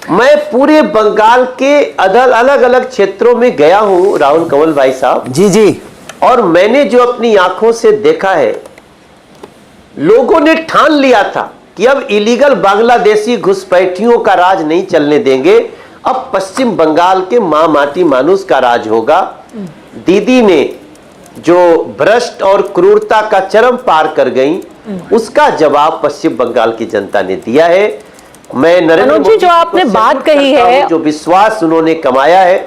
मैं पूरे बंगाल के अलग अलग क्षेत्रों में गया हूं राहुल कंवल भाई साहब।
जी जी।
और मैंने जो अपनी आंखों से देखा है, लोगों ने ठान लिया था कि अब इलीगल बांग्लादेशी घुसपैठियों का राज नहीं चलने देंगे, अब पश्चिम बंगाल के मां माटी मानुष का राज होगा। दीदी ने जो भ्रष्ट और क्रूरता का चरम पार कर गई, उसका जवाब पश्चिम बंगाल की जनता ने दिया है। मैं नरेंद्र मोदी
जो आपने बात कही है,
जो विश्वास उन्होंने कमाया है,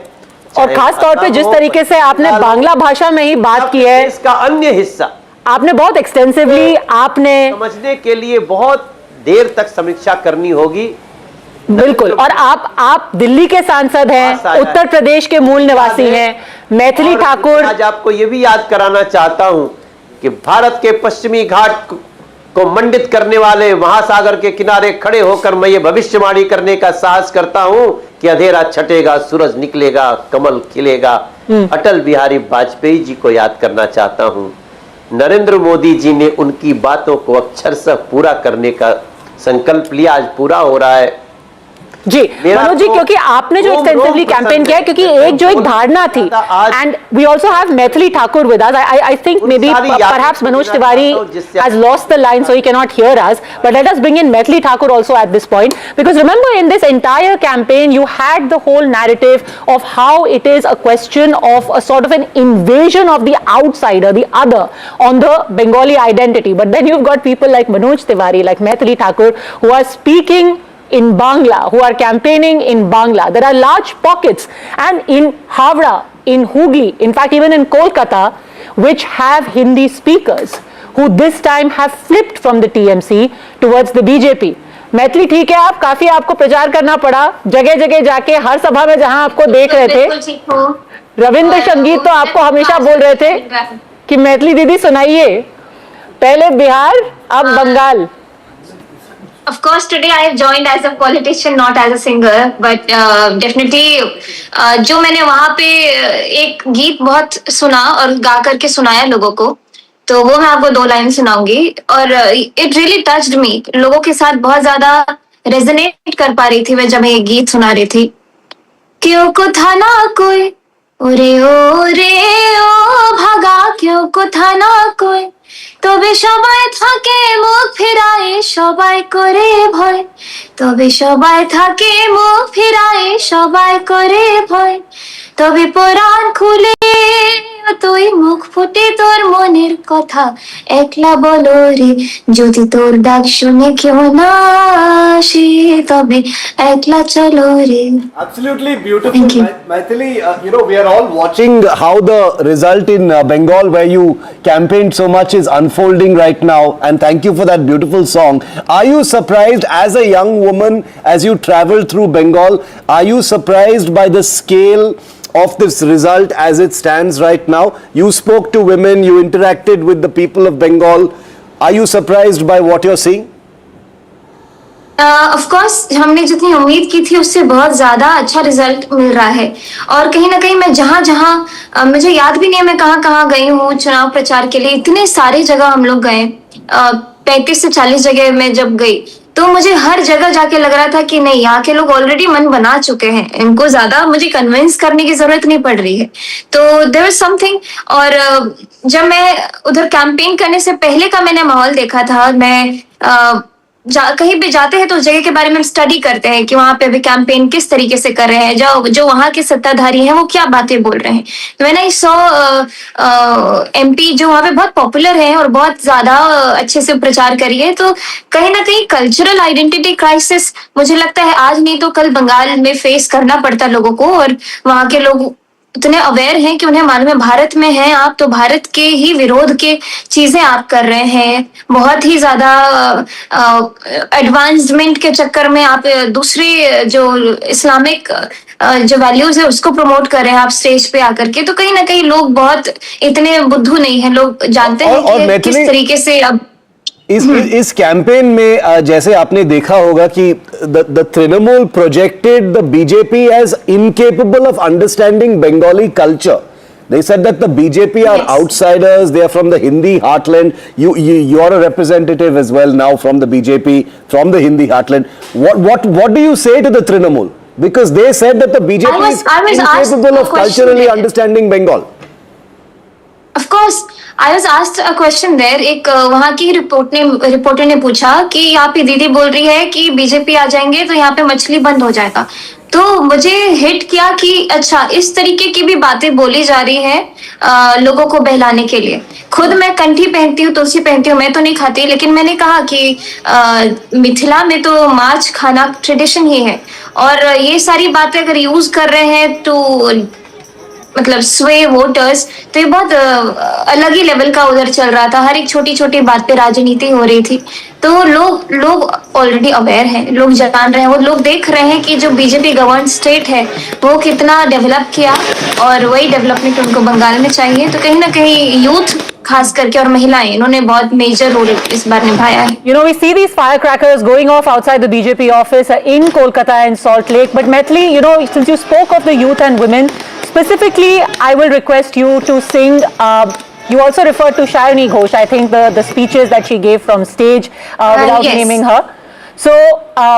और खास तौर पे जिस तरीके से आपने बांग्ला भाषा में ही बात की है,
इसका अन्य हिस्सा
आपने बहुत एक्सटेंसिवली आपने
समझने के लिए बहुत देर तक समीक्षा करनी होगी।
बिल्कुल। और आप दिल्ली के सांसद हैं, उत्तर प्रदेश के मूल निवासी हैं। मैथिली ठाकुर,
आज आपको ये भी याद कराना चाहता हूं कि भारत के पश्चिमी घाट को मंडित करने वाले महासागर के किनारे खड़े होकर मैं ये भविष्यवाणी करने का साहस करता हूं कि अंधेरा छटेगा, सूरज निकलेगा, कमल खिलेगा। अटल बिहारी वाजपेयी जी को याद करना चाहता हूं। नरेंद्र मोदी जी ने उनकी बातों को अक्षरशः पूरा करने का संकल्प लिया, आज पूरा हो रहा है।
जी मनोज जी, क्योंकि आपने जो एक्सटेंसिवली कैंपेन किया है, क्योंकि एक जो एक धारणा थी, and we also have Maithili Thakur with us. I think may be perhaps Manoj Tiwari has lost the line, so he cannot hear us, but let us bring in Maithili Thakur also at this point, because remember in this entire campaign you had the whole narrative of how it is a question of a sort of an invasion of the outsider, the other, on the Bengali identity. But then you've got people like Manoj Tiwari, like Maithili Thakur, who are speaking in Bangla, who are campaigning in Bangla. There are large pockets, and in Howrah, in Hooghly, in fact even in Kolkata, which have Hindi speakers, who this time have flipped from the TMC towards the BJP. Maithili ठीक है, आप काफी आपको प्रचार करना पड़ा, जगह जगह जाके हर सभा में जहां आपको देख रहे थे, रविंद्र संगीत तो आपको हमेशा बोल रहे थे, कि मैथिली दीदी सुनाइए, पहले बिहार अब Bengal.
Of course, today I have joined as a politician, not as a singer, but definitely जो मैंने वहाँ पे एक गीत बहुत सुना और गा करके सुनाया लोगों को, तो वो मैं आपको 2 लाइन सुनाऊंगी और इट रियली टच्ड मी। लोगों के साथ बहुत ज्यादा रेजोनेट कर पा रही थी मैं जब ये गीत सुना रही थी। क्यों को था ना कोई ओ भागा, क्यों को था ना कोई, তবে সবাই থাকে মুখ ফিরায়, সবাই করে ভয়, তবে সবাই থাকে মুখ ফিরায়, সবাই করে ভয়, তবে পরাণ খুলে তুই মুখ ফুটে তোর মনের কথা একলা বলো রে, যদি তোর ডাক শুনে কেউ না আসে তবে একলা চলো রে।
Absolutely beautiful, Maithili. We are all watching how the result in Bengal, where you campaigned so much, is unfolding right now. And thank you for that beautiful song. Are you surprised, as a young woman, as you travel through Bengal, are you surprised by the scale of this result as it stands right now? You spoke to women, you interacted with the people of Bengal. Are you surprised by what you're seeing?
Of course हमने जितनी उम्मीद की थी उससे बहुत ज्यादा अच्छा result मिल रहा है। और कहीं ना कहीं मैं जहां जहां मुझे याद भी नहीं है मैं कहां कहां गई हूँ चुनाव प्रचार के लिए, इतने सारे जगह हम लोग गए, 35 से 40 जगह मैं जब गई तो मुझे हर जगह जाके लग रहा था कि नहीं, यहाँ के लोग ऑलरेडी मन बना चुके हैं, इनको ज्यादा मुझे कन्विंस करने की जरूरत नहीं पड़ रही है। तो देयर इज समथिंग। और जब मैं उधर कैंपेन करने से पहले का मैंने माहौल देखा था, मैं कहीं भी जाते हैं तो उस जगह के बारे में हम स्टडी करते हैं कि वहां पे अभी कैंपेन किस तरीके से कर रहे हैं, जो वहां के सत्ताधारी हैं वो क्या बातें बोल रहे हैं। तो मैंने 100 MP जो वहां पे बहुत पॉपुलर है और बहुत ज्यादा अच्छे से प्रचार करी है। तो कहीं ना कहीं कल्चरल आइडेंटिटी क्राइसिस मुझे लगता है आज नहीं तो कल बंगाल में फेस करना पड़ता लोगों को। और वहां के लोग इतने अवेयर हैं कि उन्हें मालूम है भारत में हैं आप तो भारत के ही विरोध के चीजें आप कर रहे हैं, बहुत ही ज्यादा एडवांसमेंट के चक्कर में आप दूसरी जो इस्लामिक जो वैल्यूज है उसको प्रमोट कर रहे हैं आप स्टेज पे आकर के। तो कहीं ना कहीं लोग बहुत इतने बुद्धू नहीं है, लोग जानते हैं कि किस तरीके से अब
इस कैंपेन में जैसे आपने देखा होगा कि the Trinamool projected the BJP as incapable of understanding Bengali culture. They said that the BJP are outsiders, they are from the Hindi heartland. You're a representative as well now from the BJP, from the Hindi heartland. What do you say to the Trinamool? Because they said that the BJP is incapable of culturally understanding Bengal.
Of course, I was asked a question there. एक वहाँ की reporter ने पूछा कि यहाँ पे दीदी बोल रही है कि बीजेपी आ जाएंगे तो यहाँ पे मछली बंद हो जाएगा। तो मुझे हिट किया कि अच्छा इस तरीके की भी बातें बोली जा रही है लोगों को बहलाने के लिए। खुद मैं कंठी पहनती हूँ, तुलसी पहनती हूँ, मैं तो नहीं खाती, लेकिन मैंने कहा कि मिथिला में तो माछ खाना ट्रेडिशन ही है और ये सारी बातें अगर यूज कर रहे हैं तो मतलब स्वे वोटर्स, तो ये बहुत अलग ही लेवल का उधर चल रहा था। हर एक छोटी छोटी बात पे राजनीति हो रही थी। तो लोग ऑलरेडी अवेयर हैं, लोग जान रहे हैं, वो लोग देख रहे हैं कि जो बीजेपी गवर्न स्टेट है वो कितना डेवलप किया और वही डेवलपमेंट उनको बंगाल में चाहिए। तो कहीं ना कहीं यूथ खास करके और महिलाएं इन्होंने बहुत मेजर रोल इस बार निभाया है।
You know, we see these firecrackers going off outside the BJP office in Kolkata and Salt Lake. But Maithili, you know, since you spoke of the youth and women, specifically, I will request you to sing. You also referred to Shayani Ghosh, I think the speeches that she gave from stage without
yes.
naming her. So,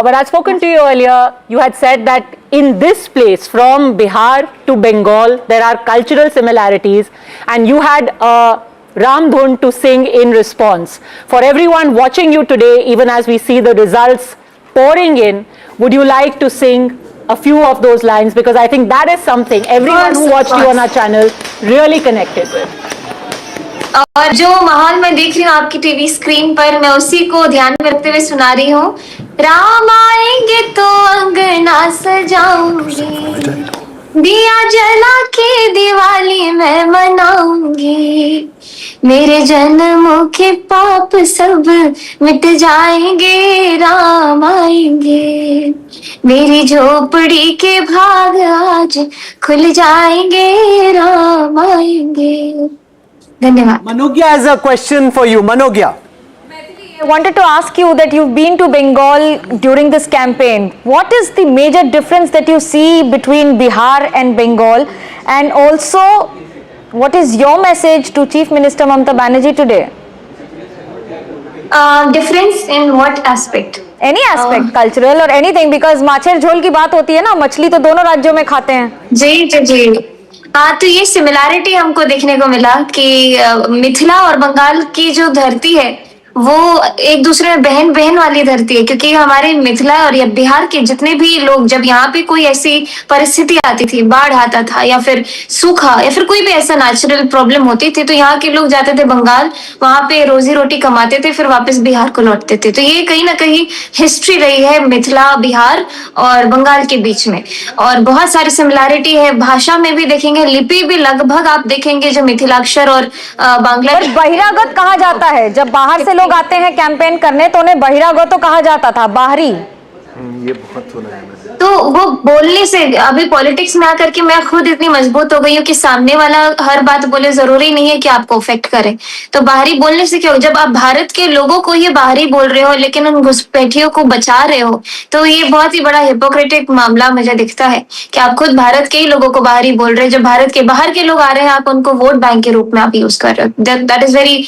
when I'd spoken to you earlier, you had said that in this place, from Bihar to Bengal, there are cultural similarities, and you had Ram Dhun to sing in response. For everyone watching you today, even as we see the results pouring in, would you like to sing a few of those lines? Because I think that is something everyone who watched you on our channel really connected with.
और जो माहौल मैं देख रही हूँ आपकी TV screen पर, मैं उसी को ध्यान में रखते हुए सुना रही हूँ। राम आएंगे तो अंगना सजाऊंगी, दिया जला के दिवाली मैं मनाऊंगी, मेरे जन्मों के पाप सब मिट जाएंगे, राम आएंगे, मेरी झोपड़ी के भाग आज खुल जाएंगे, राम आएंगे। धन्यवाद।
Manogya has a question for you. Manogya.
I wanted to ask you that you've been to Bengal during this campaign. What is the major difference that you see between Bihar and Bengal? And also, what is your message to Chief Minister Mamata Banerjee today?
Difference in what aspect?
Any aspect, cultural or anything, because माछेर झोल की बात होती है ना, मछली तो दोनों राज्यों में खाते हैं.
जी। तो ये सिमिलैरिटी हमको देखने को मिला कि मिथिला और बंगाल की जो धरती है वो एक दूसरे में बहन बहन वाली धरती है, क्योंकि हमारे मिथिला और या बिहार के जितने भी लोग जब यहाँ पे कोई ऐसी परिस्थिति आती थी, बाढ़ आता था या फिर सूखा या फिर कोई भी ऐसा नेचुरल प्रॉब्लम होती थी, तो यहाँ के लोग जाते थे बंगाल, वहां पे रोजी रोटी कमाते थे, फिर वापस बिहार को लौटते थे। तो ये कहीं ना कहीं हिस्ट्री रही है मिथिला बिहार और बंगाल के बीच में, और बहुत सारी सिमिलैरिटी है। भाषा में भी देखेंगे, लिपि भी लगभग आप देखेंगे जो मिथिलाक्षर और बांग्ला।
बहिरागत कहा जाता है, जब बाहर से लोग आते हैं कैंपेन करने तो उन्हें बहिरागत तो कहा जाता था, बाहरी।
ये बहुत सुना है मैंने।
तो वो बोलने से अभी पॉलिटिक्स में आकर के मैं खुद इतनी मजबूत हो गई हूँ कि सामने वाला हर बात बोले, जरूरी नहीं है कि आपको अफेक्ट करे। तो बाहरी बोलने से क्या हो, जब आप भारत के लोगों को ही बाहरी बोल रहे हो लेकिन उन घुसपैठियों को बचा रहे हो, तो ये बहुत ही बड़ा हिपोक्रेटिक मामला मुझे दिखता है कि आप खुद भारत के ही लोगों को बाहरी बोल रहे हो। जब भारत के बाहर के लोग आ रहे हैं, आप उनको वोट बैंक के रूप में आप यूज कर रहे हो। That is very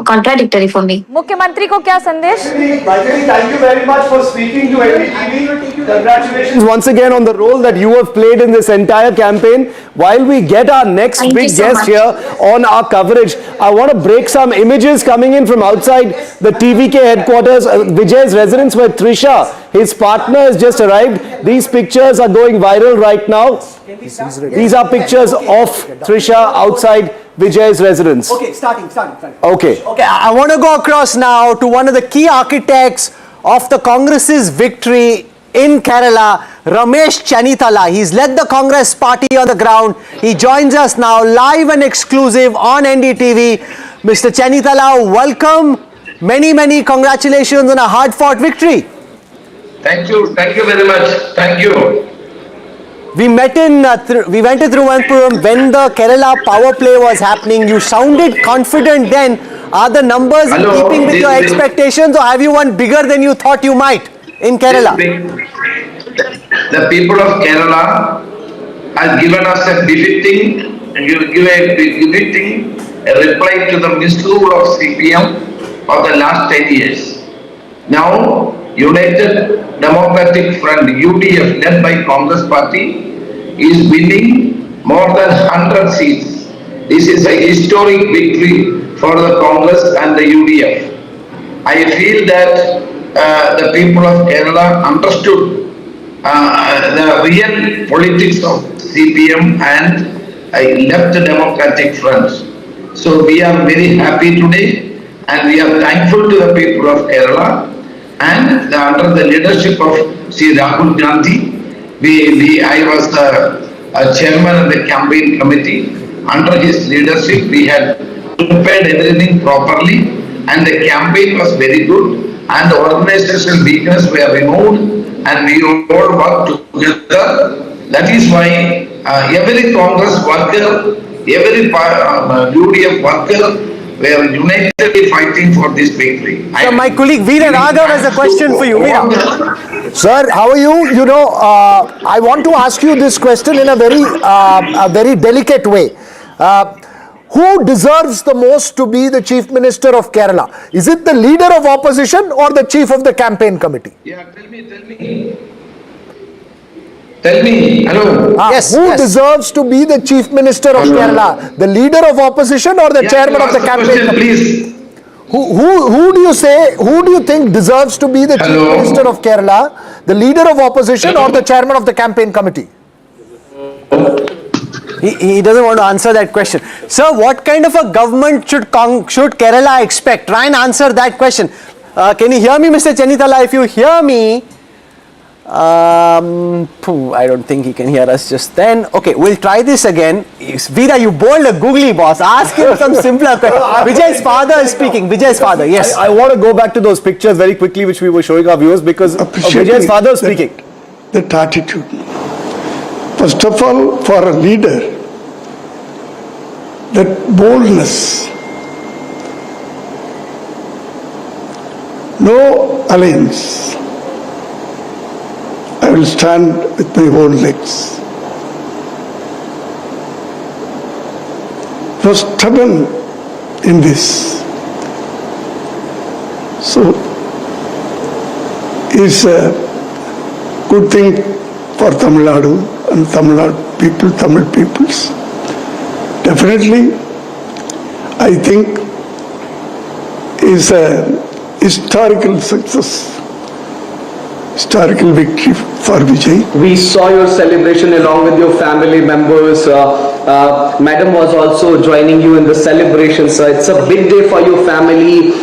contradictory for me.
मुख्यमंत्री को क्या संदेश?
Thank you very much for speaking to NDTV. Congratulations once again on the role that you have played in this entire campaign. While we get our next big guest here on our coverage, I want to break some images coming in from outside the TVK headquarters, Vijay's residence, where Trisha, his partner, has just arrived. These pictures are going viral right now. These are pictures of Trisha outside Vijay's residence.
Okay, starting.
Okay.
Okay, I want to go across now to one of the key architects of the Congress's victory in Kerala, Ramesh Chennithala. He's led the Congress party on the ground. He joins us now live and exclusive on NDTV. Mr. Chennithala, welcome. Many congratulations on a hard-fought victory.
Thank you very much. Thank you.
We went in Thiruvananthapuram when the Kerala power play was happening. You sounded confident then. Are the numbers in keeping with your expectations, or have you won bigger than you thought you might in Kerala?
The people of Kerala have given us a befitting reply to the misrule of CPM of the last 10 years. Now, United Democratic Front, UDF, led by Congress Party, is winning more than 100 seats. This is a historic victory for the Congress and the UDF. I feel that the people of Kerala understood the real politics of CPM and left the Democratic Front. So we are very happy today, and we are thankful to the people of Kerala. And under the leadership of Sri Rahul Gandhi, I was the chairman of the campaign committee. Under his leadership, we had prepared everything properly, and the campaign was very good, and the organizational weakness were removed, and we all worked together. That is why every Congress worker, every UDF worker, we are unitedly fighting for this victory.
So my colleague Veera Raghav has a question for you. Veera.
Sir, how are you? You know, I want to ask you this question in a very delicate way. Who deserves the most to be the Chief Minister of Kerala? Is it the leader of opposition or the chief of the campaign committee?
Yeah, tell me. Hello.
Yes. Who deserves to be the Chief Minister of Kerala? The leader of opposition or the chairman of the campaign committee?
Please.
Who do you think deserves to be the Chief Minister of Kerala? The leader of opposition or the chairman of the campaign committee?
He doesn't want to answer that question. Sir, what kind of a government should Kerala expect? Try and answer that question. Can you hear me, Mr. Chennithala? If you hear me, I don't think he can hear us just then. Okay, we'll try this again. Veera, you bowled a googly, boss. Ask him some simpler questions. Vijay's father is speaking. Vijay's father, yes.
I want to go back to those pictures very quickly which we were showing our viewers, because Vijay's father is speaking.
That attitude. First of all, for a leader,
that boldness. No alliance. I will stand with my own legs. Was stubborn in this. So, it's a good thing for Tamil Nadu and Tamil Nadu people, Tamil peoples. Definitely, I think is a historical success, historical victory for Vijay.
We saw your celebration along with your family members. Madam was also joining you in the celebration, sir. It's a big day for your family.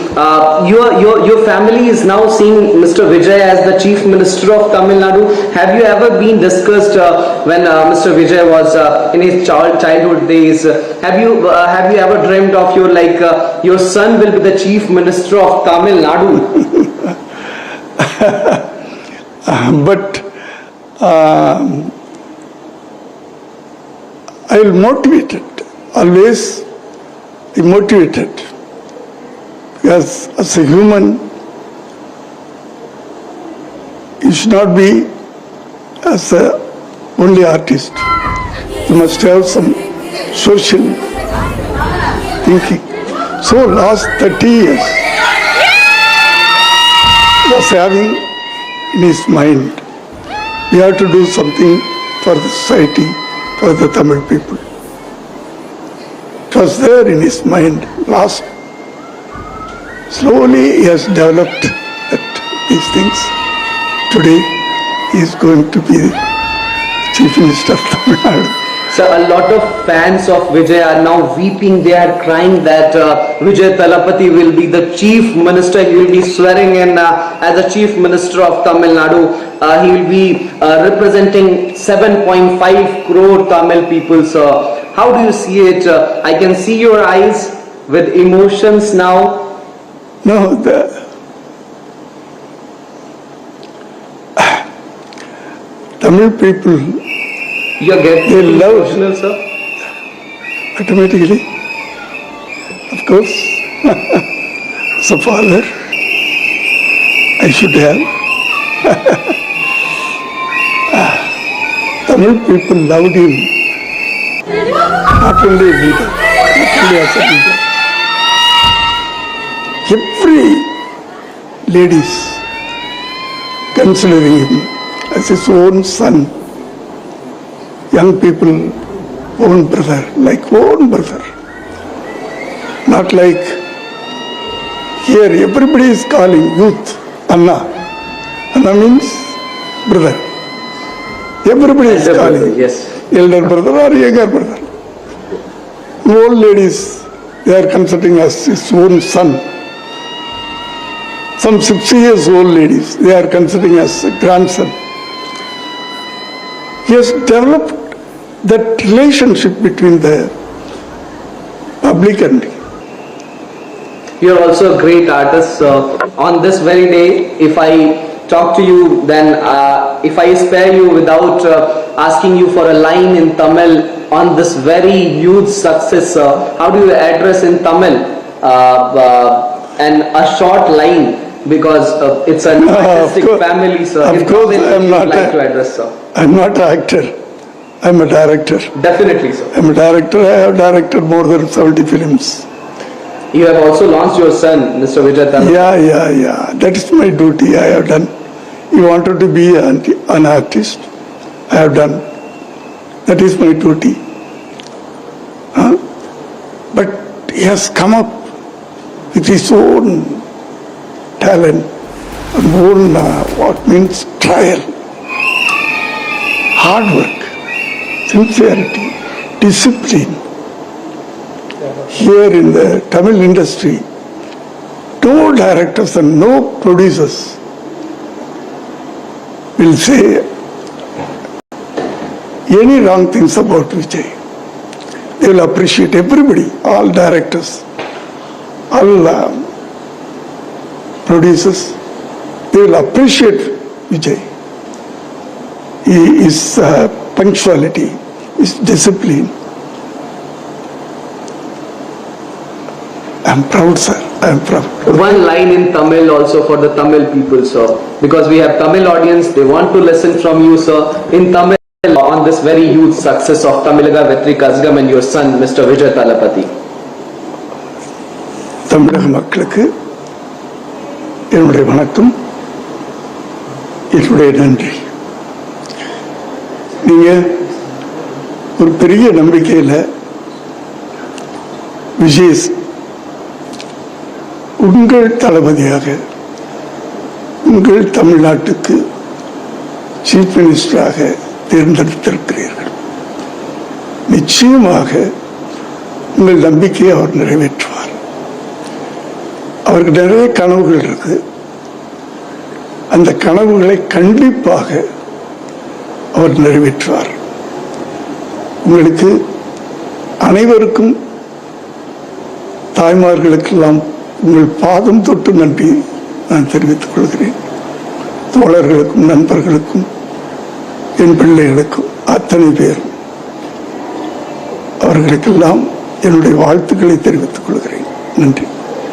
Your family is now seeing Mr. Vijay as the Chief Minister of Tamil Nadu. Have you ever been discussed when Mr. Vijay was in his childhood days? Have you ever dreamt of your son will be the Chief Minister of Tamil Nadu?
But I will motivate it, always be motivated, because as a human, you should not be as a only artist. You must have some social thinking. So last 30 years, he was having in his mind, we have to do something for the society, for the Tamil people. It was there in his mind. Slowly he has developed these things. Today he is going to be the Chief Minister of Tamil Nadu.
So a lot of fans of Vijay are now weeping. They are crying that Vijay Thalapathy will be the Chief Minister. He will be swearing in as the Chief Minister of Tamil Nadu. He will be representing 7.5 crore Tamil people. So how do you see it? I can see your eyes with emotions now.
No, Tamil people,
they
love
emotional, sir?
Automatically, of course. As a father, I should have. Tamil people loved him, not only a leader, not only as a leader. Every ladies considering him as his own son. Young people, own brother, like own brother. Not like here, everybody is calling youth Anna. Anna means brother. Everybody is calling.
Brother, yes.
Elder brother or younger brother. Old ladies, they are considering as his own son. Some 60 years old ladies, they are considering as a grandson. He has developed that relationship between the public and him.
You are also a great artist. On this very day, if I talk to you, then if I spare you without asking you for a line in Tamil on this very huge success, how do you address in Tamil and a short line? Because it's an artistic family, sir.
Of course, I am not.
Like to address, sir.
I am not an actor. I am a director.
Definitely, sir.
I am a director. I have directed more than 70 films.
You have also launched your son, Mr. Vijay Thalapathy.
Yeah. That is my duty. I have done. He wanted to be an artist. I have done. That is my duty. But he has come up with his own talent and own what means trial, hard work, sincerity, discipline. Here in the Tamil industry, no directors and no producers will say any wrong things about Vijay. They will appreciate everybody, all directors, all producers. They will appreciate Vijay. His punctuality, his discipline. I'm proud, sir. I'm proud.
One line in Tamil also for the Tamil people, sir. Because we have Tamil audience, they want to listen from you, sir. In Tamil, on this very huge success of Tamilaga Vetri Kazhagam and your son, Mr. Vijay Thalapathy.
தமிழக மக்களுக்கு என்னுடைய வணக்கம், என்னுடைய நன்றி. நீங்க ஒரு பெரிய நம்பிக்கையில் விஜய் உங்கள் தளபதியாக உங்கள் தமிழ்நாட்டுக்கு சீஃப் மினிஸ்டராக தேர்ந்தெடுத்திருக்கிறீர்கள். நிச்சயமாக உங்கள் நம்பிக்கையை அவர் நிறைவேற்றுவார். அவருக்கு நிறைய கனவுகள் இருக்கு. அந்த கனவுகளை கண்டிப்பாக அவர் நிறைவேற்றுவார். உங்களுக்கு அனைவருக்கும், தாய்மார்களுக்கெல்லாம் உங்கள் பாதம் தொட்டு நன்றி நான் தெரிவித்துக் கொள்கிறேன். தோழர்களுக்கும் நண்பர்களுக்கும் என் பிள்ளைகளுக்கும் அத்தனை பேர் அவர்களுக்கெல்லாம் என்னுடைய வாழ்த்துக்களை தெரிவித்துக் கொள்கிறேன். நன்றி.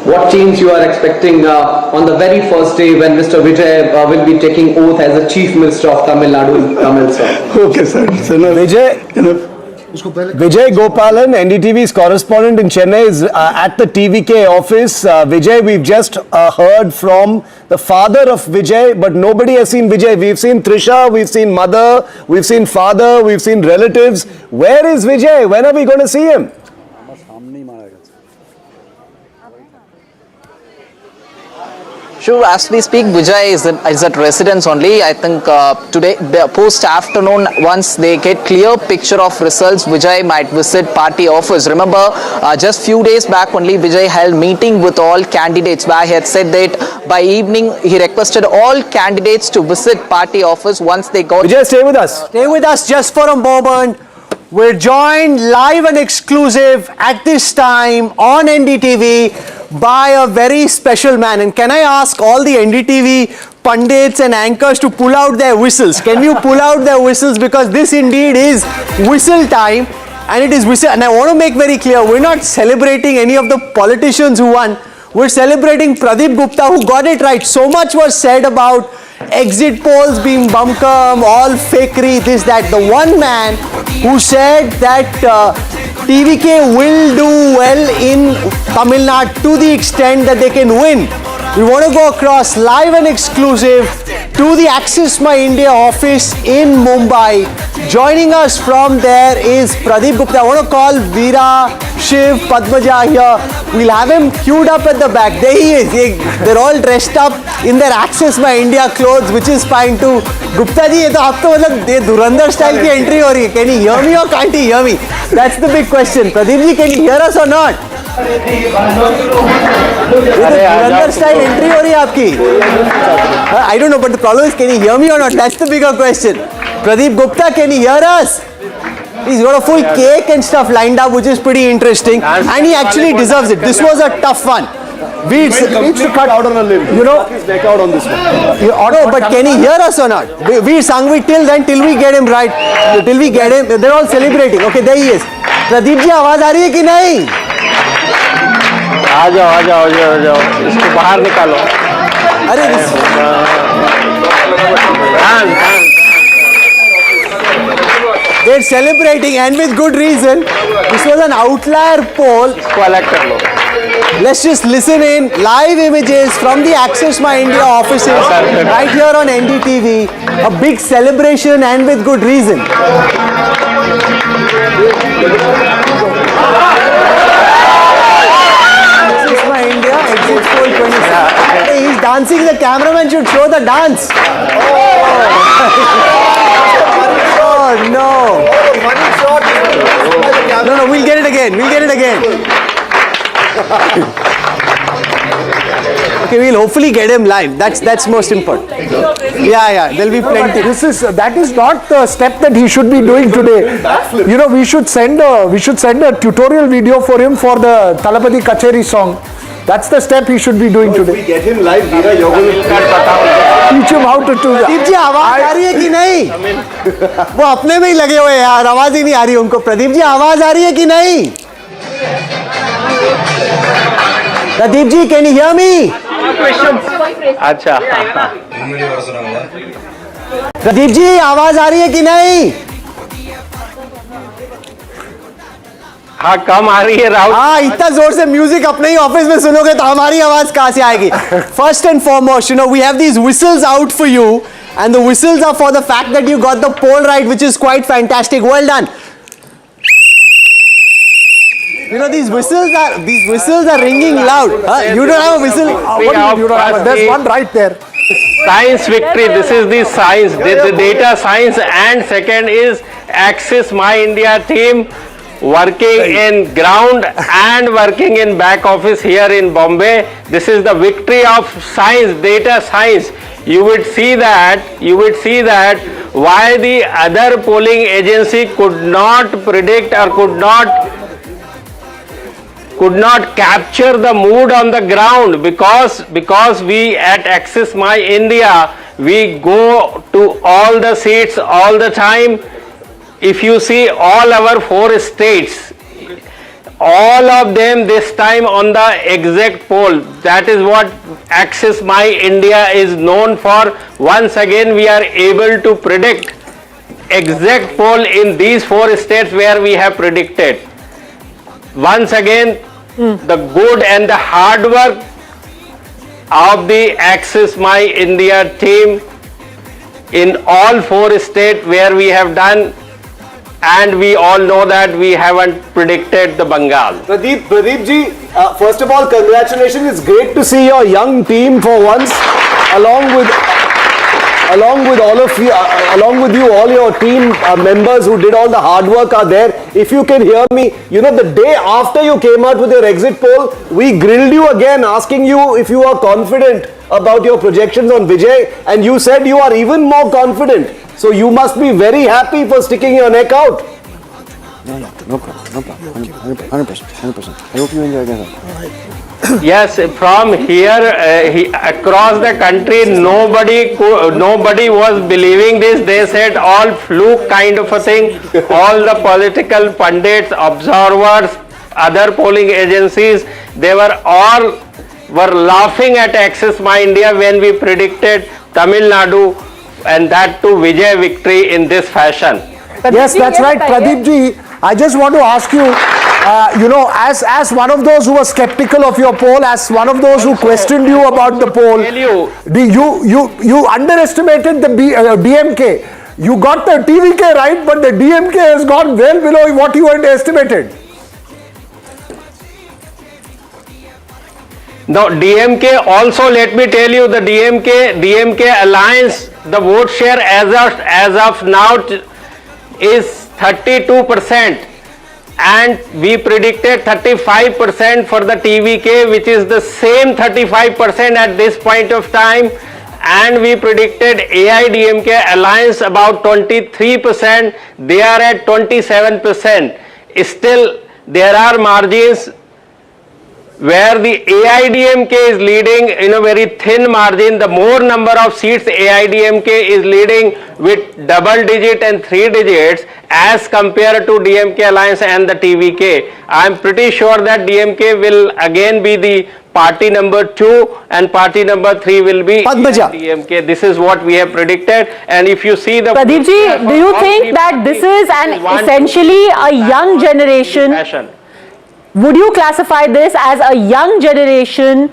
What change you are expecting on the very first day when Mr. Vijay will be taking oath as the Chief Minister of Tamil Nadu in Tamil, sir?
Okay, sir.
Vijay Gopalan, NDTV's correspondent in Chennai, is at the TVK office. Vijay, we've just heard from the father of Vijay, but nobody has seen Vijay. We've seen Trisha, we've seen mother, we've seen father, we've seen relatives. Where is Vijay? When are we going to see him?
Sure, as we speak, Vijay is at residence only. I think today, post afternoon, once they get clear picture of results, Vijay might visit party office. Remember, just few days back only, Vijay held meeting with all candidates where he had said that by evening he requested all candidates to visit party office once they got...
Vijay, stay with us.
Stay with us just for a moment. We're joined live and exclusive at this time on NDTV by a very special man. And can I ask all the NDTV pundits and anchors to pull out their whistles? Can you pull out their whistles? Because this indeed is whistle time. And it is whistle. And I want to make very clear, we're not celebrating any of the politicians who won. We're celebrating Pradeep Gupta, who got it right. So much was said about exit polls being bumkum, all fakery, this, that. The one man who said that TVK will do well in Tamil Nadu to the extent that they can win. We want to go across live and exclusive to the Access My India office in Mumbai. Joining us from there is Pradeep Gupta. I want to call Veera, Shiv, Padmaja here. We'll have him queued up at the back. There he is. They're all dressed up in their Access My India clothes, which is fine too. Gupta ji, ये तो आप तो मतलब ये धुरंधर style की entry हो रही है. Can he hear me or can't he hear me? That's the big question. Pradeep ji, can you hear us or not? Dhurandhar style entry हो रही है आपकी. I don't know, but the problem is, can he hear me or not? That's the bigger question. Pradeep Gupta, can he hear us? He's got a full cake and stuff lined up, which is pretty interesting, and he actually deserves it. This was a tough one. We
needs to cut out on a limb.
You know,
back out on this one.
No, but can he hear us or not? We sang we till we get him right. Till we get him, they're all celebrating. Okay, there he is. Pradeep ji, आवाज आ रही है कि नहीं?
आ जाओ इसको बाहर निकालो.
अरे they're celebrating, and with good reason. This was an outlier poll. Let's just listen in. Live images from the Access My India offices right here on NDTV. A big celebration, and with good reason. Access My India, exit poll 26. Hey, he's dancing. The cameraman should show the dance. Oh no. No, we'll get it again. Okay, we'll hopefully get him live. That's most important. Yeah, there'll be plenty.
That is not the step that he should be doing today. You know, we should send a tutorial video for him for the Talapati Kacheri song. That's the step he should be doing today.
If we get him live, Veera, you're going to
teach him how to do that.
Pradeep ji, आवाज आ रही है कि नहीं? वो अपने में ही लगे हुए यार, आवाज ही नहीं आ रही उनको. प्रदीप जी, आवाज आ रही है कि नहीं? Pradeep ji, can you hear me?
अच्छा
प्रदीप जी आवाज आ रही है कि नहीं?
हाँ कम आ रही है राहुल.
हाँ इतना जोर से म्यूजिक अपने ही ऑफिस में सुनोगे तो हमारी आवाज कहाँ से आएगी? First and foremost, you know, we have these whistles out for you, and the whistles are for the fact that you got the poll right, which is quite fantastic. Well done. You know, these whistles are ringing loud. You don't have a whistle?
You don't have there's one right there.
Science victory. This is the science, the data science, and second is Axis My India team working in ground and working in back office here in Bombay. This is the victory of science, data science. You would see that why the other polling agency could not predict or could not capture the mood on the ground, because we at Axis My India, we go to all the seats all the time. If you see all our 4 states, all of them this time on the exact poll. That is what Axis My India is known for. Once again we are able to predict exact poll in these 4 states where we have predicted. Once again, the good and the hard work of the Axis My India team in all 4 states where we have done, and we all know that we haven't predicted the Bengal.
Pradeep ji, first of all, congratulations. It's great to see your young team for once, along with all of you, all your team members who did all the hard work are there. If you can hear me, you know, the day after you came out with your exit poll, we grilled you again, asking you if you are confident about your projections on Vijay, and you said you are even more confident. So you must be very happy for sticking your neck out.
No problem. 100%. I hope you enjoy that.
Yes, from here across the country, nobody was believing this. They said all fluke kind of a thing. All the political pundits, observers, other polling agencies, they were laughing at Axis My India when we predicted Tamil Nadu, and that too Vijay victory in this fashion.
Yes, that's right, Pradeep ji. I just want to ask you, you know, as one of those who was skeptical of your poll, as one of those who questioned you about the poll, you underestimated the DMK. You got the TVK right, but the DMK has gone well below what you had estimated.
No, DMK also, let me tell you, the DMK alliance, the vote share as of now is 32%, and we predicted 35% for the TVK, which is the same 35% at this point of time, and we predicted AIDMK alliance about 23%. They are at 27%. Still, there are margins where the AIDMK is leading in a very thin margin. The more number of seats AIDMK is leading with double digit and 3 digits as compared to DMK alliance and the TVK. I am pretty sure that DMK will again be the party number 2 and party number 3 will be DMK. This is what we have predicted. And if you see the
Pradeep ji, do you think that this is essentially a young generation? Would you classify this as a young generation,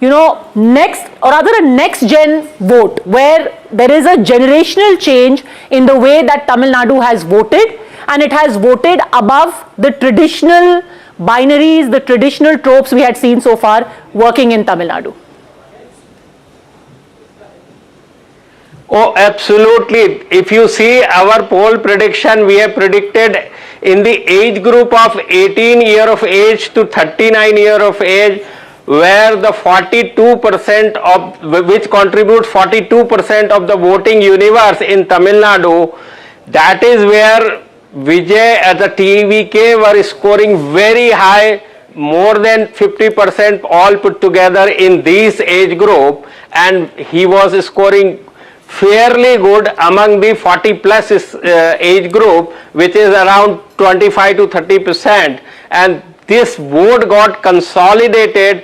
you know, next gen vote, where there is a generational change in the way that Tamil Nadu has voted, and it has voted above the traditional binaries, the traditional tropes we had seen so far working in Tamil Nadu?
Oh, absolutely. If you see our poll prediction, we have predicted in the age group of 18 year of age to 39 year of age, where the 42% of which contributes 42% of the voting universe in Tamil Nadu, that is where Vijay as a TVK were scoring very high, more than 50% all put together in this age group, and he was scoring fairly good among the 40 plus age group, which is around 25 to 30%, and this vote got consolidated,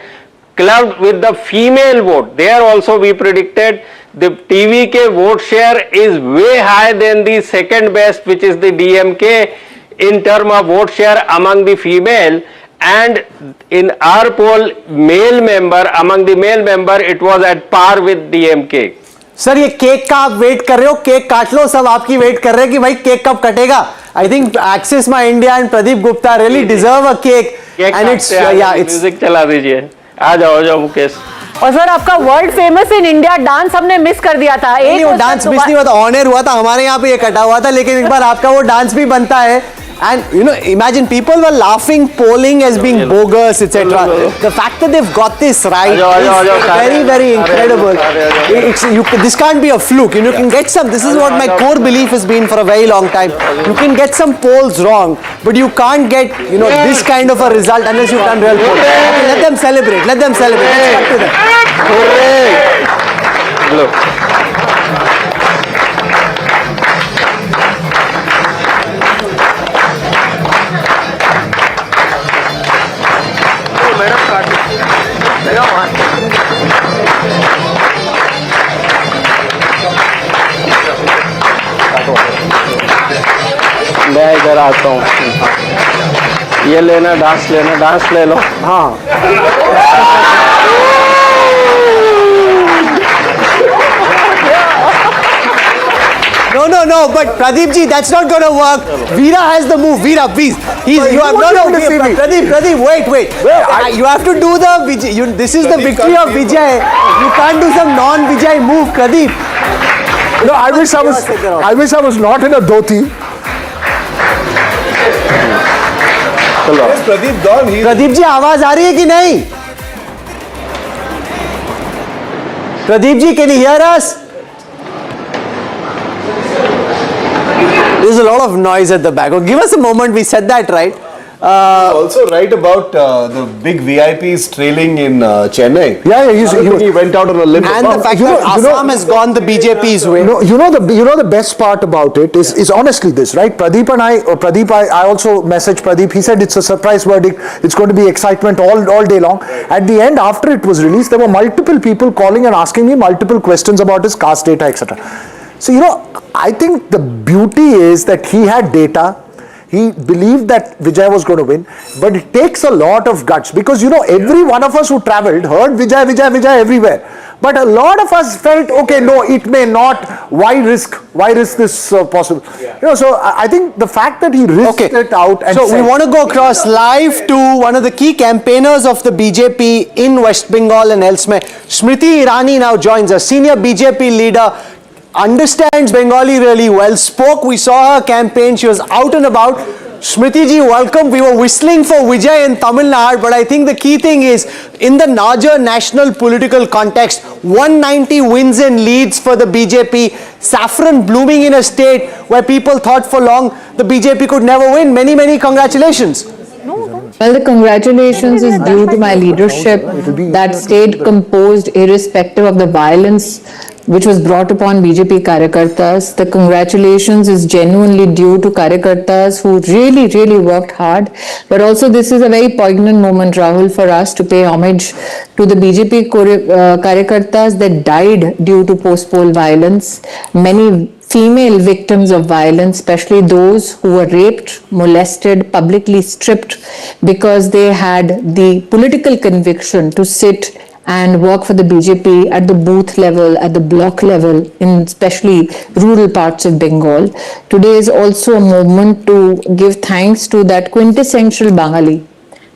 clubbed with the female vote. There also we predicted the TVK vote share is way higher than the second best, which is the DMK, in terms of vote share among the female. And in our poll, among the male member, it was at par with DMK.
Sir ये cake का आप wait कर रहे हो, cake काट लो, सब आपकी wait कर रहे हैं कि भाई केक कब कटेगा. I think axis my India and Pradeep Gupta really deserve a cake and it's
music चला दीजिए. आ जाओ मुकेश.
और सर आपका world famous in India dance हमने मिस कर दिया था.
एक वो डांस मिस नहीं हुआ था, ऑन एयर हुआ था, हमारे यहाँ पे ये कटा हुआ था, लेकिन एक बार आपका वो डांस भी बनता है. And you know, imagine people were laughing polling as being bogus, etc. The fact that they've got this right is very, very incredible. This can't be a fluke. You can get some. This is what my core belief has been for a very long time. You can get some polls wrong, but you can't get this kind of a result unless you've done real polling. Okay, let them celebrate. Let them celebrate. Let's cut to them.
Look. मैं इधर आता हूँ. ये लेना, dance ले लो.
हाँ. No, but Pradeep ji, that's not going to work. Veera has the move. Veera, please. Pradeep, wait. You have to do the Vijay. This is the victory of Vijay. You can't do some non-Vijay move, Pradeep.
No, I wish I was not in a dhoti.
Pradeep ji आवाज आ रही है कि नहीं? Pradeep ji, can you hear us? There's a lot of noise at the back. Give us a moment. We said that right.
Also right about the big VIPs trailing in Chennai.
He
went out on a limb.
And the fact that Assam has gone the BJP's way.
You know the best part about it is honestly this, right? I also messaged Pradeep. He said it's a surprise verdict. It's going to be excitement all day long. At the end, after it was released, there were multiple people calling and asking me multiple questions about his caste data, etc. So I think the beauty is that he had data. He believed that Vijay was going to win, but it takes a lot of guts because every one of us who travelled heard Vijay everywhere. But a lot of us felt, okay, no, it may not. Why risk this possible? So I think the fact that he risked it out. And
so we want to go across live to one of the key campaigners of the BJP in West Bengal and elsewhere. Smriti Irani now joins us, senior BJP leader. Understands Bengali really well, we saw her campaign, she was out and about. Smriti ji, welcome. We were whistling for Vijay in Tamil Nadu, but I think the key thing is, in the larger national political context, 190 wins and leads for the BJP, saffron blooming in a state where people thought for long the BJP could never win. Many, many congratulations.
Well, the congratulations is due to my leadership that stayed composed irrespective of the violence which was brought upon BJP Karyakartas. The congratulations is genuinely due to Karyakartas who really worked hard. But also this is a very poignant moment, Rahul, for us to pay homage to the BJP Karyakartas that died due to post-poll violence. Many female victims of violence, especially those who were raped, molested, publicly stripped because they had the political conviction to sit and work for the BJP at the booth level, at the block level, in especially rural parts of Bengal. Today is also a moment to give thanks to that quintessential Bengali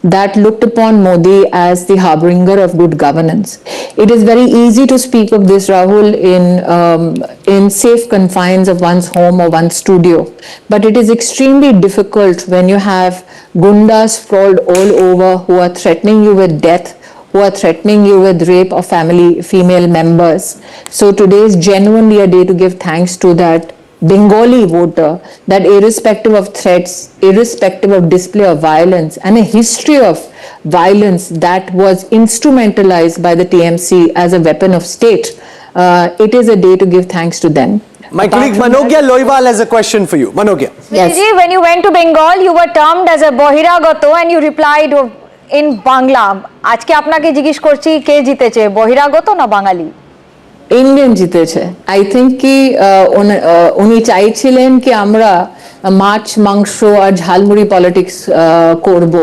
that looked upon Modi as the harbinger of good governance. It is very easy to speak of this, Rahul, in safe confines of one's home or one's studio. But it is extremely difficult when you have gundas sprawled all over who are threatening you with death, who are threatening you with rape of family female members. So today is genuinely a day to give thanks to that Bengali voter, that irrespective of threats, irrespective of display of violence and a history of violence that was instrumentalized by the TMC as a weapon of state, it is a day to give thanks to them.
My colleague Manogya Loiwal has a question for you. Manogya.
Yes. When you went to Bengal, you were termed as a Bohiragato and you replied in Bangla. আজকে আপনাকে জিজ্ঞেস করছি কে জিতেছে, বহিরাগত না বাঙালি?
Indian জিতেছে। I think কি উনি চাইছিলেন কি আমরা মাছ মাংস আর ঝালমুড়ি পলিটিক্স করব,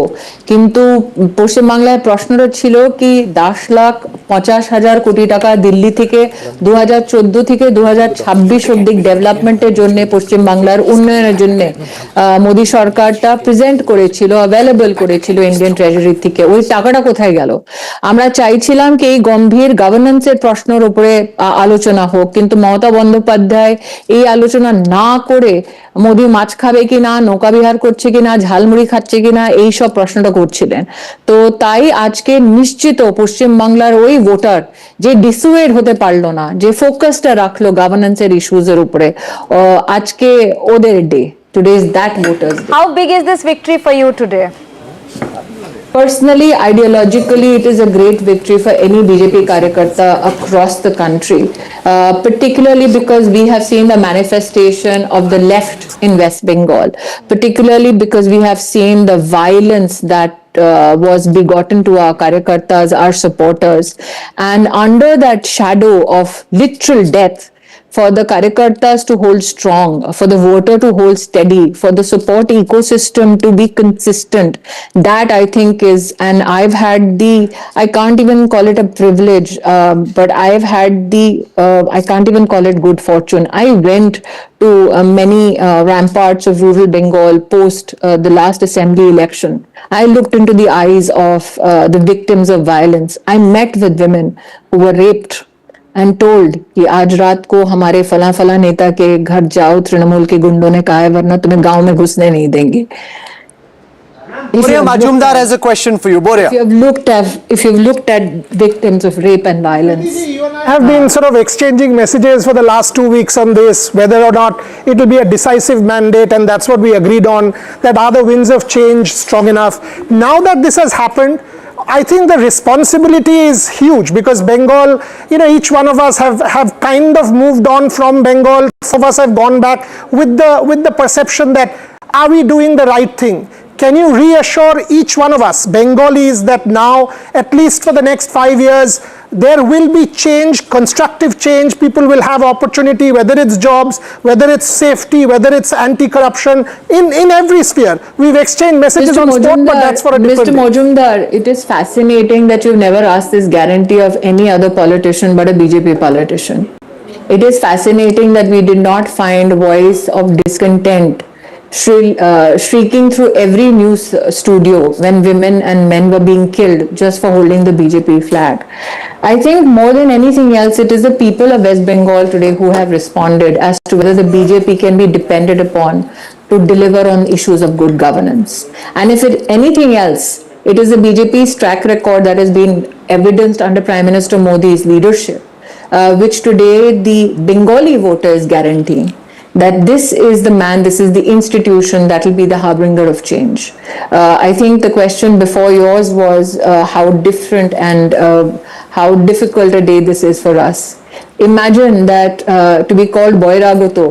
কিন্তু পশ্চিমবাংলায় প্রশ্নটা ছিল কি 10,50,000 কোটি টাকা দিল্লি থেকে 2014 থেকে 2026 অব্দি ডেভেলপমেন্টের জন্য পশ্চিমবাংলার উন্নয়নের জন্য মোদী সরকারটা প্রেজেন্ট করেছিল, অ্যাভেলেবল করেছিল ইন্ডিয়ান ট্রেজারি থেকে। ওই টাকাটা কোথায় গেল? আমরা চাইছিলাম কি এই গম্ভীর গভর্নেন্সের প্রশ্নের উপরে আলোচনা হোক, কিন্তু মমতা বন্দ্যোপাধ্যায় এই আলোচনা না করে মোদী মাছ খাবে কিনা, নৌকা বিহার করছে কিনা, ঝালমুড়ি খাচ্ছে কিনা, এই সব প্রশ্নটা করছিলেন। তো তাই আজকে নিশ্চিত পশ্চিমবাংলার ওই ভোটার যে ডিসুয়েড হতে পারলো না, যে ফোকাসটা রাখলো গভর্নেন্সের ইস্যুজের উপরে, আজকে ওদের day. Today is that voters day.
How big is this victory for you today?
Personally, ideologically, it is a great victory for any BJP Karyakarta across the country, particularly because we have seen the manifestation of the left in West Bengal, particularly because we have seen the violence that was begotten to our Karyakartas, our supporters, and under that shadow of literal death, for the Karyakartas to hold strong, for the voter to hold steady, for the support ecosystem to be consistent, that I think is, and I've had the, I can't even call it a privilege, but I've had the, I can't even call it good fortune. I went to many ramparts of rural Bengal post the last assembly election. I looked into the eyes of the victims of violence. I met with women who were raped and told कि आज रात को हमारे फला फला नेता के घर जाओ, तृणमूल के गुंडों ने कहा है, वरना तुम्हें गांव में घुसने नहीं देंगे।
Boria Majumdar has a question for you. Boria.
If you've looked at victims of rape and violence,
I have been sort of exchanging messages for the last 2 weeks on this, whether or not it will be a decisive mandate, and that's what we agreed on, that are the winds of change strong enough. Now that this has happened, I think the responsibility is huge, because Bengal, each one of us have kind of moved on from Bengal. Some of us have gone back with the perception that, are we doing the right thing? Can you reassure each one of us, Bengalis, that now, at least for the next 5 years, there will be change, constructive change, people will have opportunity, whether it's jobs, whether it's safety, whether it's anti-corruption, in every sphere. We've exchanged messages on sport, but that's for a different
Mr. Majumdar, it is fascinating that you've never asked this guarantee of any other politician but a BJP politician. It is fascinating that we did not find voice of discontent shrieking through every news studio when women and men were being killed just for holding the BJP flag. I think more than anything else, it is the people of West Bengal today who have responded as to whether the BJP can be depended upon to deliver on issues of good governance. And if it anything else, it is the BJP's track record that has been evidenced under Prime Minister Modi's leadership, which today the Bengali voter is guaranteeing. That this is the man, this is the institution that will be the harbinger of change. I think the question before yours was how different and how difficult a day this is for us. Imagine that to be called Boiragato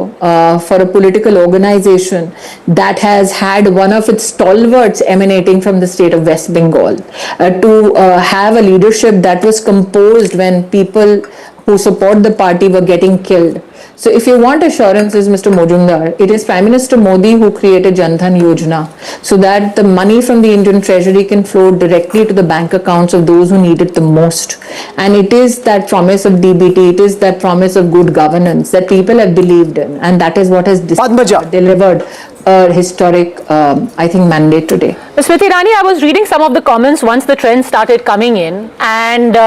for a political organization that has had one of its stalwarts emanating from the state of West Bengal, to have a leadership that was composed when people who support the party were getting killed. So if you want assurances, Mr. Majumdar, it is Prime Minister Modi who created Jan Dhan Yojana so that the money from the Indian Treasury can flow directly to the bank accounts of those who need it the most. And it is that promise of DBT, it is that promise of good governance that people have believed in, and that is what has delivered a historic, I think, mandate today.
Smriti Irani, I was reading some of the comments once the trend started coming in, and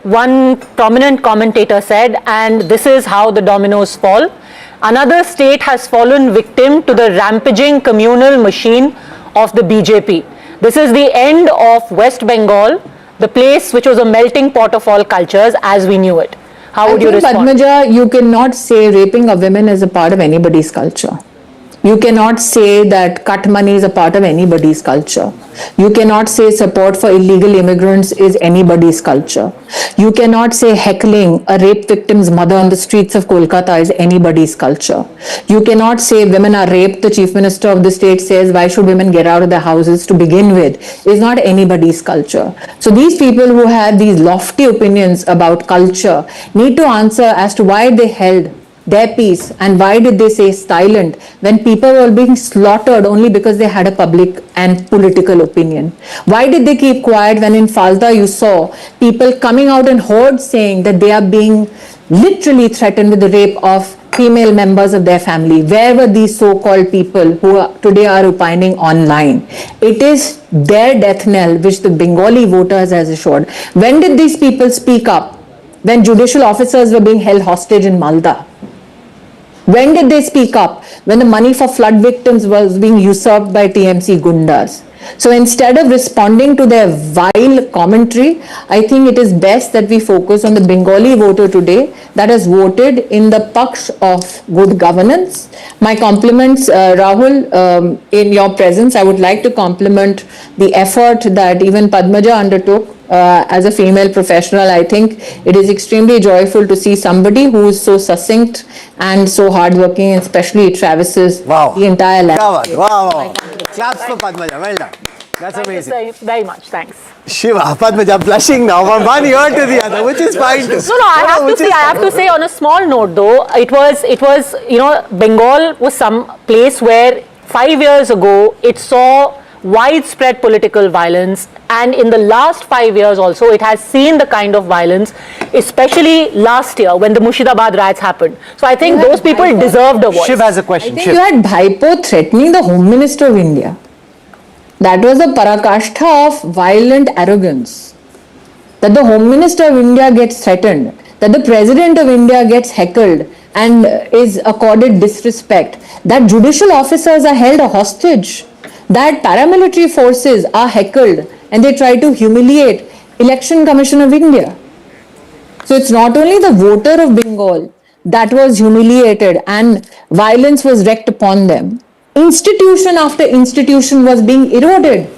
one prominent commentator said, and this is how the dominoes fall. Another state has fallen victim to the rampaging communal machine of the BJP. This is the end of West Bengal, the place which was a melting pot of all cultures as we knew it. How would you respond?
Padmaja, you cannot say raping of women is a part of anybody's culture. You cannot say that cut money is a part of anybody's culture. You cannot say support for illegal immigrants is anybody's culture. You cannot say heckling a rape victim's mother on the streets of Kolkata is anybody's culture. You cannot say women are raped, the Chief Minister of the state says why should women get out of their houses to begin with, is not anybody's culture. So these people who have these lofty opinions about culture need to answer as to why they held their peace and why did they stay silent when people were being slaughtered only because they had a public and political opinion? Why did they keep quiet when in Falta you saw people coming out in hordes saying that they are being literally threatened with the rape of female members of their family? Where were these so-called people who today are opining online? It is their death knell which the Bengali voters has assured. When did these people speak up? When judicial officers were being held hostage in Malda. When did they speak up? When the money for flood victims was being usurped by TMC gundas. So instead of responding to their vile commentary, I think it is best that we focus on the Bengali voter today that has voted in the paksh of good governance. My compliments, Rahul, in your presence. I would like to compliment the effort that even Padmaja undertook. As a female professional, I think it is extremely joyful to see somebody who is so succinct and so hardworking, and especially traverses the entire landscape.
Wow. Claps for Padmaja. Well done. That's amazing.
Thank you very much. Thanks.
Shiva, Padmaja, blushing now from one ear to the other, which is fine too.
No, I have to say on a small note though, it was, Bengal was some place where 5 years ago it saw widespread political violence, and in the last 5 years also it has seen the kind of violence, especially last year when the Murshidabad riots happened. So I think those people deserved a voice.
Shiv has a question.
I think you had Bhaipo threatening the Home Minister of India. That was the parakashtha of violent arrogance. That the Home Minister of India gets threatened, that the President of India gets heckled and is accorded disrespect, that judicial officers are held hostage, that paramilitary forces are heckled and they try to humiliate Election Commission of India. So it's not only the voter of Bengal that was humiliated and violence was wreaked upon them. Institution after institution was being eroded.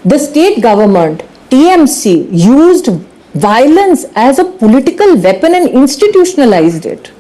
The state government, TMC, used violence as a political weapon and institutionalized it.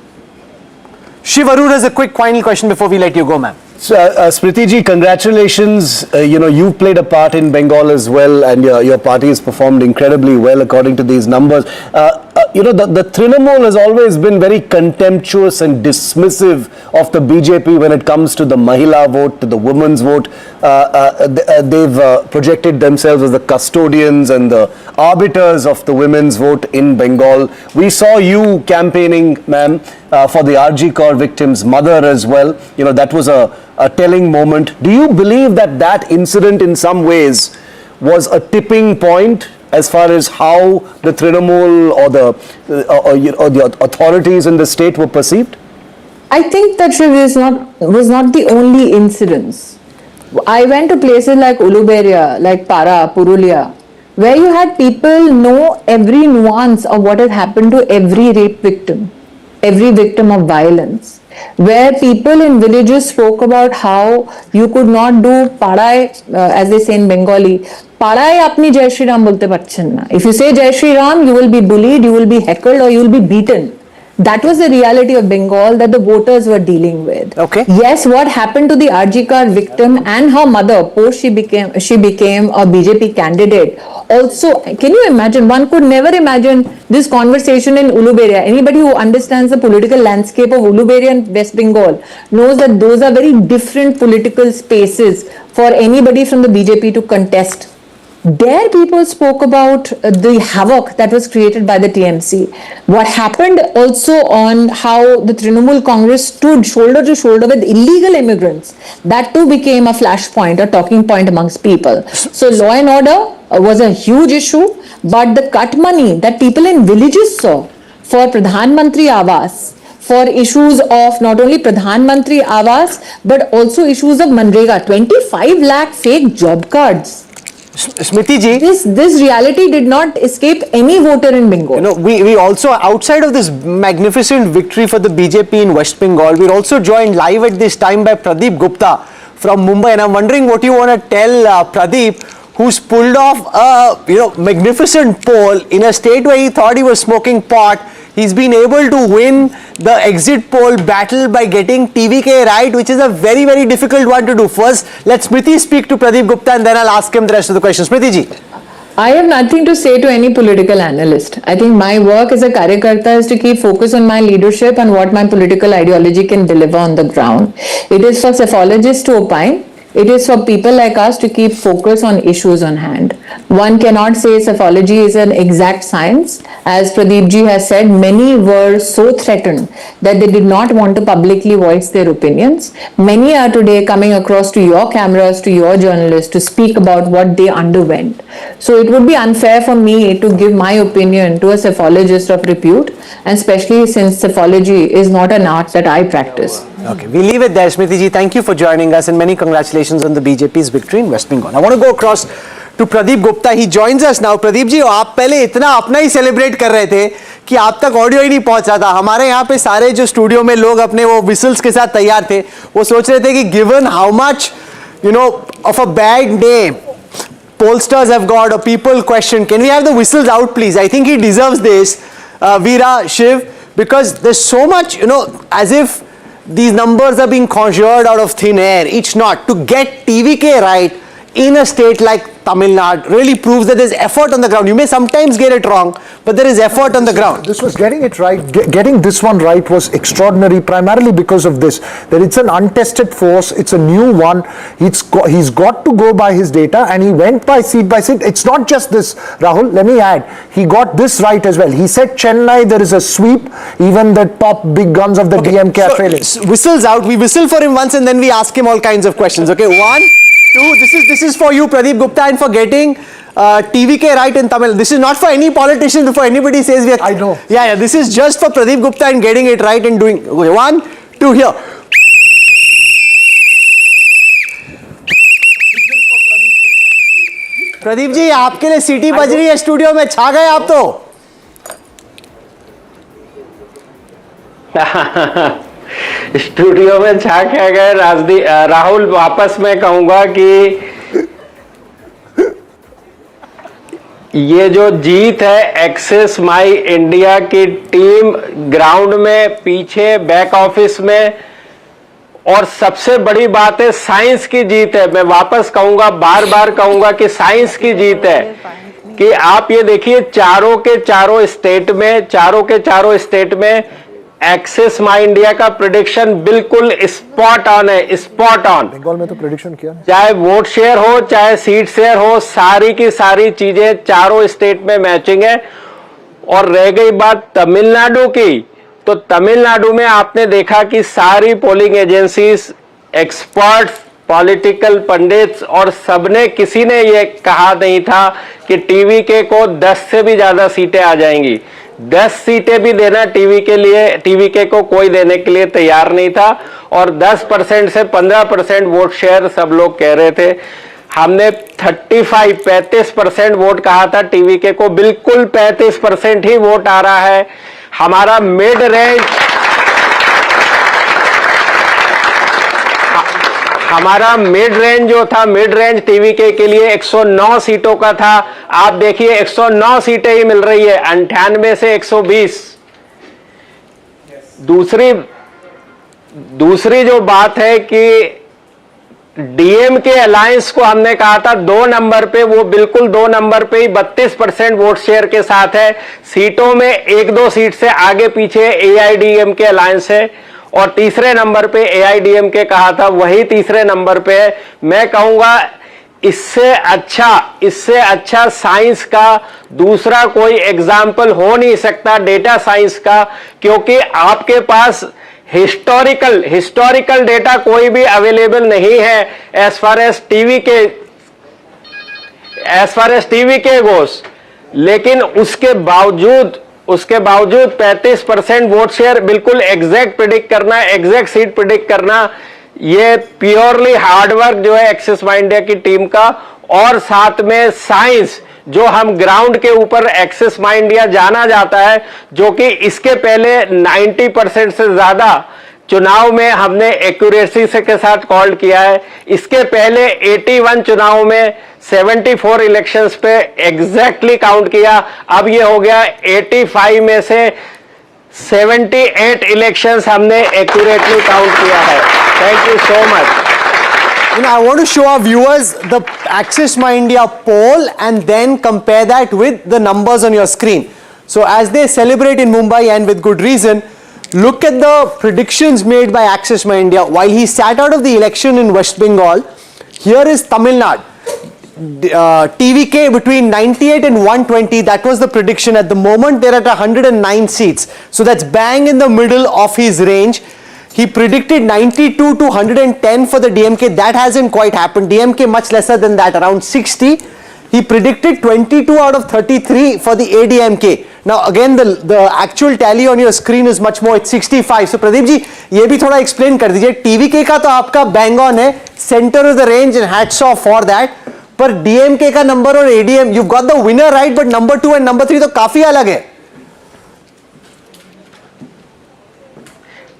Shiv Arur has a quick final question before we let you go, ma'am.
So, Smriti ji, congratulations. You've played a part in Bengal as well, and your party has performed incredibly well according to these numbers. The Trinamool has always been very contemptuous and dismissive of the BJP when it comes to the Mahila vote, to the women's vote. They've projected themselves as the custodians and the arbiters of the women's vote in Bengal. We saw you campaigning, ma'am, for the RG Kaur victim's mother as well. That was a telling moment. Do you believe that incident in some ways was a tipping point as far as how the Trinamool or the authorities in the state were perceived?
I think that was not the only incidence. I went to places like Uluberia, like Para, Purulia, where you had people know every nuance of what had happened to every rape victim, every victim of violence, where people in villages spoke about how you could not do Padai, as they say in Bengali, Padai apni Jai Shri Ram bolte parchen na. If you say Jai Shri Ram, you will be bullied, you will be heckled, or you will be beaten. That was the reality of Bengal that the voters were dealing with.
Okay.
Yes, what happened to the RG Kaur victim and her mother post she became a BJP candidate. Also, can you imagine? One could never imagine this conversation in Uluberia. Anybody who understands the political landscape of Uluberia and West Bengal knows that those are very different political spaces for anybody from the BJP to contest. There people spoke about the havoc that was created by the TMC. What happened also on how the Trinamool Congress stood shoulder to shoulder with illegal immigrants. That too became a flashpoint, a talking point amongst people. So law and order was a huge issue, but the cut money that people in villages saw for Pradhan Mantri Awas, for issues of not only Pradhan Mantri Awas, but also issues of Manrega, 25 lakh fake job cards.
Smriti ji,
this reality did not escape any voter in Bengal.
you know, we also, outside of this magnificent victory for the BJP in West Bengal, we're also joined live at this time by Pradeep Gupta from Mumbai, and I'm wondering what you want to tell Pradeep, who's pulled off a magnificent poll in a state where he thought he was smoking pot. He's been able to win the exit poll battle by getting TVK right, which is a very, very difficult one to do. First, let Smriti speak to Pradeep Gupta and then I'll ask him the rest of the questions. Smriti ji.
I have nothing to say to any political analyst. I think my work as a Karyakarta is to keep focus on my leadership and what my political ideology can deliver on the ground. It is for psephologists to opine. It is for people like us to keep focus on issues on hand. One cannot say psephology is an exact science. As Pradeep ji has said, many were so threatened that they did not want to publicly voice their opinions. Many are today coming across to your cameras, to your journalists, to speak about what they underwent. So it would be unfair for me to give my opinion to a psephologist of repute, and especially since psephology is not an art that I practice.
Okay, we leave it there. Smriti ji, thank you for joining us and many congratulations on the BJP's victory in West Bengal. I want to go across to Pradeep Gupta. He joins us now. Pradeep ji, आप पहले इतना अपना ही celebrate कर रहे थे कि आप तक ऑडियो ही नहीं पहुंच रहा था. हमारे यहाँ पे सारे जो स्टूडियो में लोग अपने वो विसल्स के साथ तैयार थे, वो सोच रहे थे कि given how much of a bad name pollsters have got, or people question, can we have the whistles out please? I think he deserves this, Veera, Shiv, because there's so much, as if these numbers are being conjured out of thin air. It's not. To get TVK right in a state like Tamil Nadu really proves that there's effort on the ground. You may sometimes get it wrong, but there is effort on the ground.
This was getting it right. Getting this one right was extraordinary, primarily because of this. That it's an untested force. It's a new one. He's got to go by his data, and he went by seat by seat. It's not just this, Rahul. Let me add. He got this right as well. He said Chennai, there is a sweep. Even the top big guns of the DMK are failing.
Whistles out. We whistle for him once, and then we ask him all kinds of questions. Okay, 1, 2. This is for you, Pradeep Gupta, and for getting TVK right in Tamil. This is not for any politician, for anybody says we are.
I know.
Yeah, this is just for Pradeep Gupta and getting it right and doing. Okay, 1, 2, here. Pradeep ji, आपके लिए सीटी बज रही है studio में, छा गए आप तो.
स्टूडियो में छा क्या गए राहुल. वापस मैं कहूंगा कि ये जो जीत है एक्सेस माई इंडिया की टीम ग्राउंड में, पीछे बैक ऑफिस में, और सबसे बड़ी बात है साइंस की जीत है. मैं वापस कहूंगा, बार बार कहूंगा कि साइंस की जीत है. कि आप ये देखिए चारों के चारों स्टेट में एक्सेस माई इंडिया का प्रेडिक्शन बिल्कुल स्पॉट ऑन है, स्पॉट ऑन.
बंगाल में तो प्रेडिक्शन किया,
चाहे वोट शेयर हो, चाहे सीट शेयर हो, सारी की सारी चीजें चारों स्टेट में मैचिंग है. और रह गई बात तमिलनाडु की, तो तमिलनाडु में आपने देखा कि सारी polling agencies, experts, political pandits और सबने, किसी ने ये कहा नहीं था कि टीवीके को 10 से भी ज्यादा सीटें आ जाएंगी. 10 सीटें भी देना टीवीके को कोई देने के लिए तैयार नहीं था. और 10% से 15% वोट शेयर सब लोग कह रहे थे. हमने 35% वोट कहा था टीवीके को, बिल्कुल 35% ही वोट आ रहा है. हमारा मिड रेंज जो था, मिड रेंज टीवीके के लिए 109 सीटों का था. आप देखिए 109 सीटें ही मिल रही है, 98 से 120. दूसरी जो बात है कि डीएमके अलायंस को हमने कहा था 2 नंबर पे, वो बिल्कुल 2 नंबर पे ही 32% वोट शेयर के साथ है. सीटों में 1-2 सीट से आगे पीछे एआईडीएमके अलायंस है. और तीसरे नंबर पे एआईडीएमके कहा था, वही तीसरे नंबर पे है. मैं कहूंगा इससे अच्छा साइंस का दूसरा कोई एग्जाम्पल हो नहीं सकता, डेटा साइंस का, क्योंकि आपके पास हिस्टोरिकल डेटा कोई भी अवेलेबल नहीं है एज फार एज टीवीके गोस. लेकिन उसके बावजूद 35% वोट शेयर, बिल्कुल एग्जैक्ट प्रेडिक्ट करना, एग्जैक्ट सीट प्रेडिक्ट करना, ये प्योरली हार्डवर्क जो है एक्सिस माई इंडिया की टीम का,
और साथ में साइंस, जो हम ग्राउंड के ऊपर एक्सेस माई इंडिया जाना जाता है, जो कि इसके पहले 90% से ज्यादा चुनाव में हमने एक्यूरेसी से के साथ कॉल किया है। इसके पहले 81 चुनाव में 74 इलेक्शंस पे एग्जैक्टली काउंट किया। अब ये हो गया 85 में से 78 इलेक्शंस हमने एक्यूरेटली काउंट किया है। Thank you so much.
I want to show our viewers the Access My India poll and then compare that with the numbers on your screen. So as they celebrate in Mumbai, and with good reason, look at the predictions made by Access My India. While he sat out of the election in West Bengal, here is Tamil Nadu. TVK between 98 and 120, that was the prediction. At the moment they're at 109 seats. So that's bang in the middle of his range. He predicted 92 to 110 for the DMK. That hasn't quite happened. DMK much lesser than that, around 60. He predicted 22 out of 33 for the ADMK. Now again the actual tally on your screen is much more, it's 65. So Pradeep ji, ये भी थोड़ा explain कर दीजिए. TVK का तो आपका bang on है, center of the range, and hats off for that. पर DMK का number और ADM, you've got the winner right, but number 2 and number 3 तो काफी अलग है.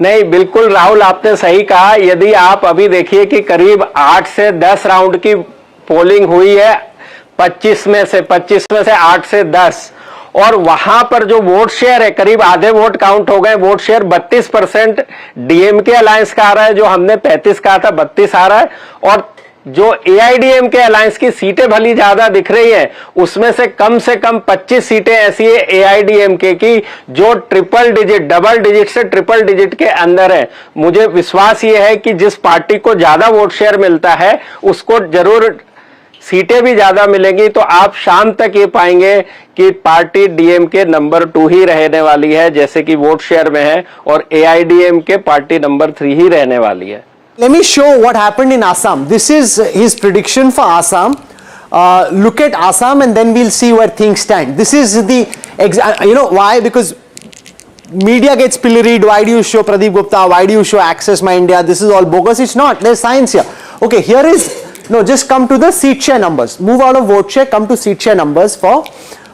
नहीं, बिल्कुल राहुल, आपने सही कहा। यदि आप अभी देखिए कि करीब 8 से 10 राउंड की पोलिंग हुई है, 25 में से 8 से 10, और वहां पर जो वोट शेयर है, करीब आधे वोट काउंट हो गए। वोट शेयर 32% डीएमके अलायंस का आ रहा है, जो हमने 35 कहा था 32 आ रहा है। और जो एआईडीएमके अलायंस की सीटें भली ज्यादा दिख रही हैं, उसमें से कम 25 सीटें ऐसी है एआईडीएमके की जो ट्रिपल डिजिट, डबल डिजिट से ट्रिपल डिजिट के अंदर है। मुझे विश्वास ये है कि जिस पार्टी को ज्यादा वोट शेयर मिलता है उसको जरूर सीटें भी ज्यादा मिलेंगी। तो आप शाम तक ये पाएंगे कि पार्टी डीएमके नंबर 2 ही रहने वाली है, जैसे कि वोट शेयर में है, और एआईडीएमके पार्टी नंबर 3 ही रहने वाली है।
Let me show what happened in Assam. This is his prediction for Assam. Look at Assam and then we'll see where things stand. This is the, you know why? Because media gets pilloried. Why do you show Pradeep Gupta? Why do you show Access My India? This is all bogus. It's not. There's science here. Okay, here is, no, just come to the seat share numbers. Move out of vote share, come to seat share numbers for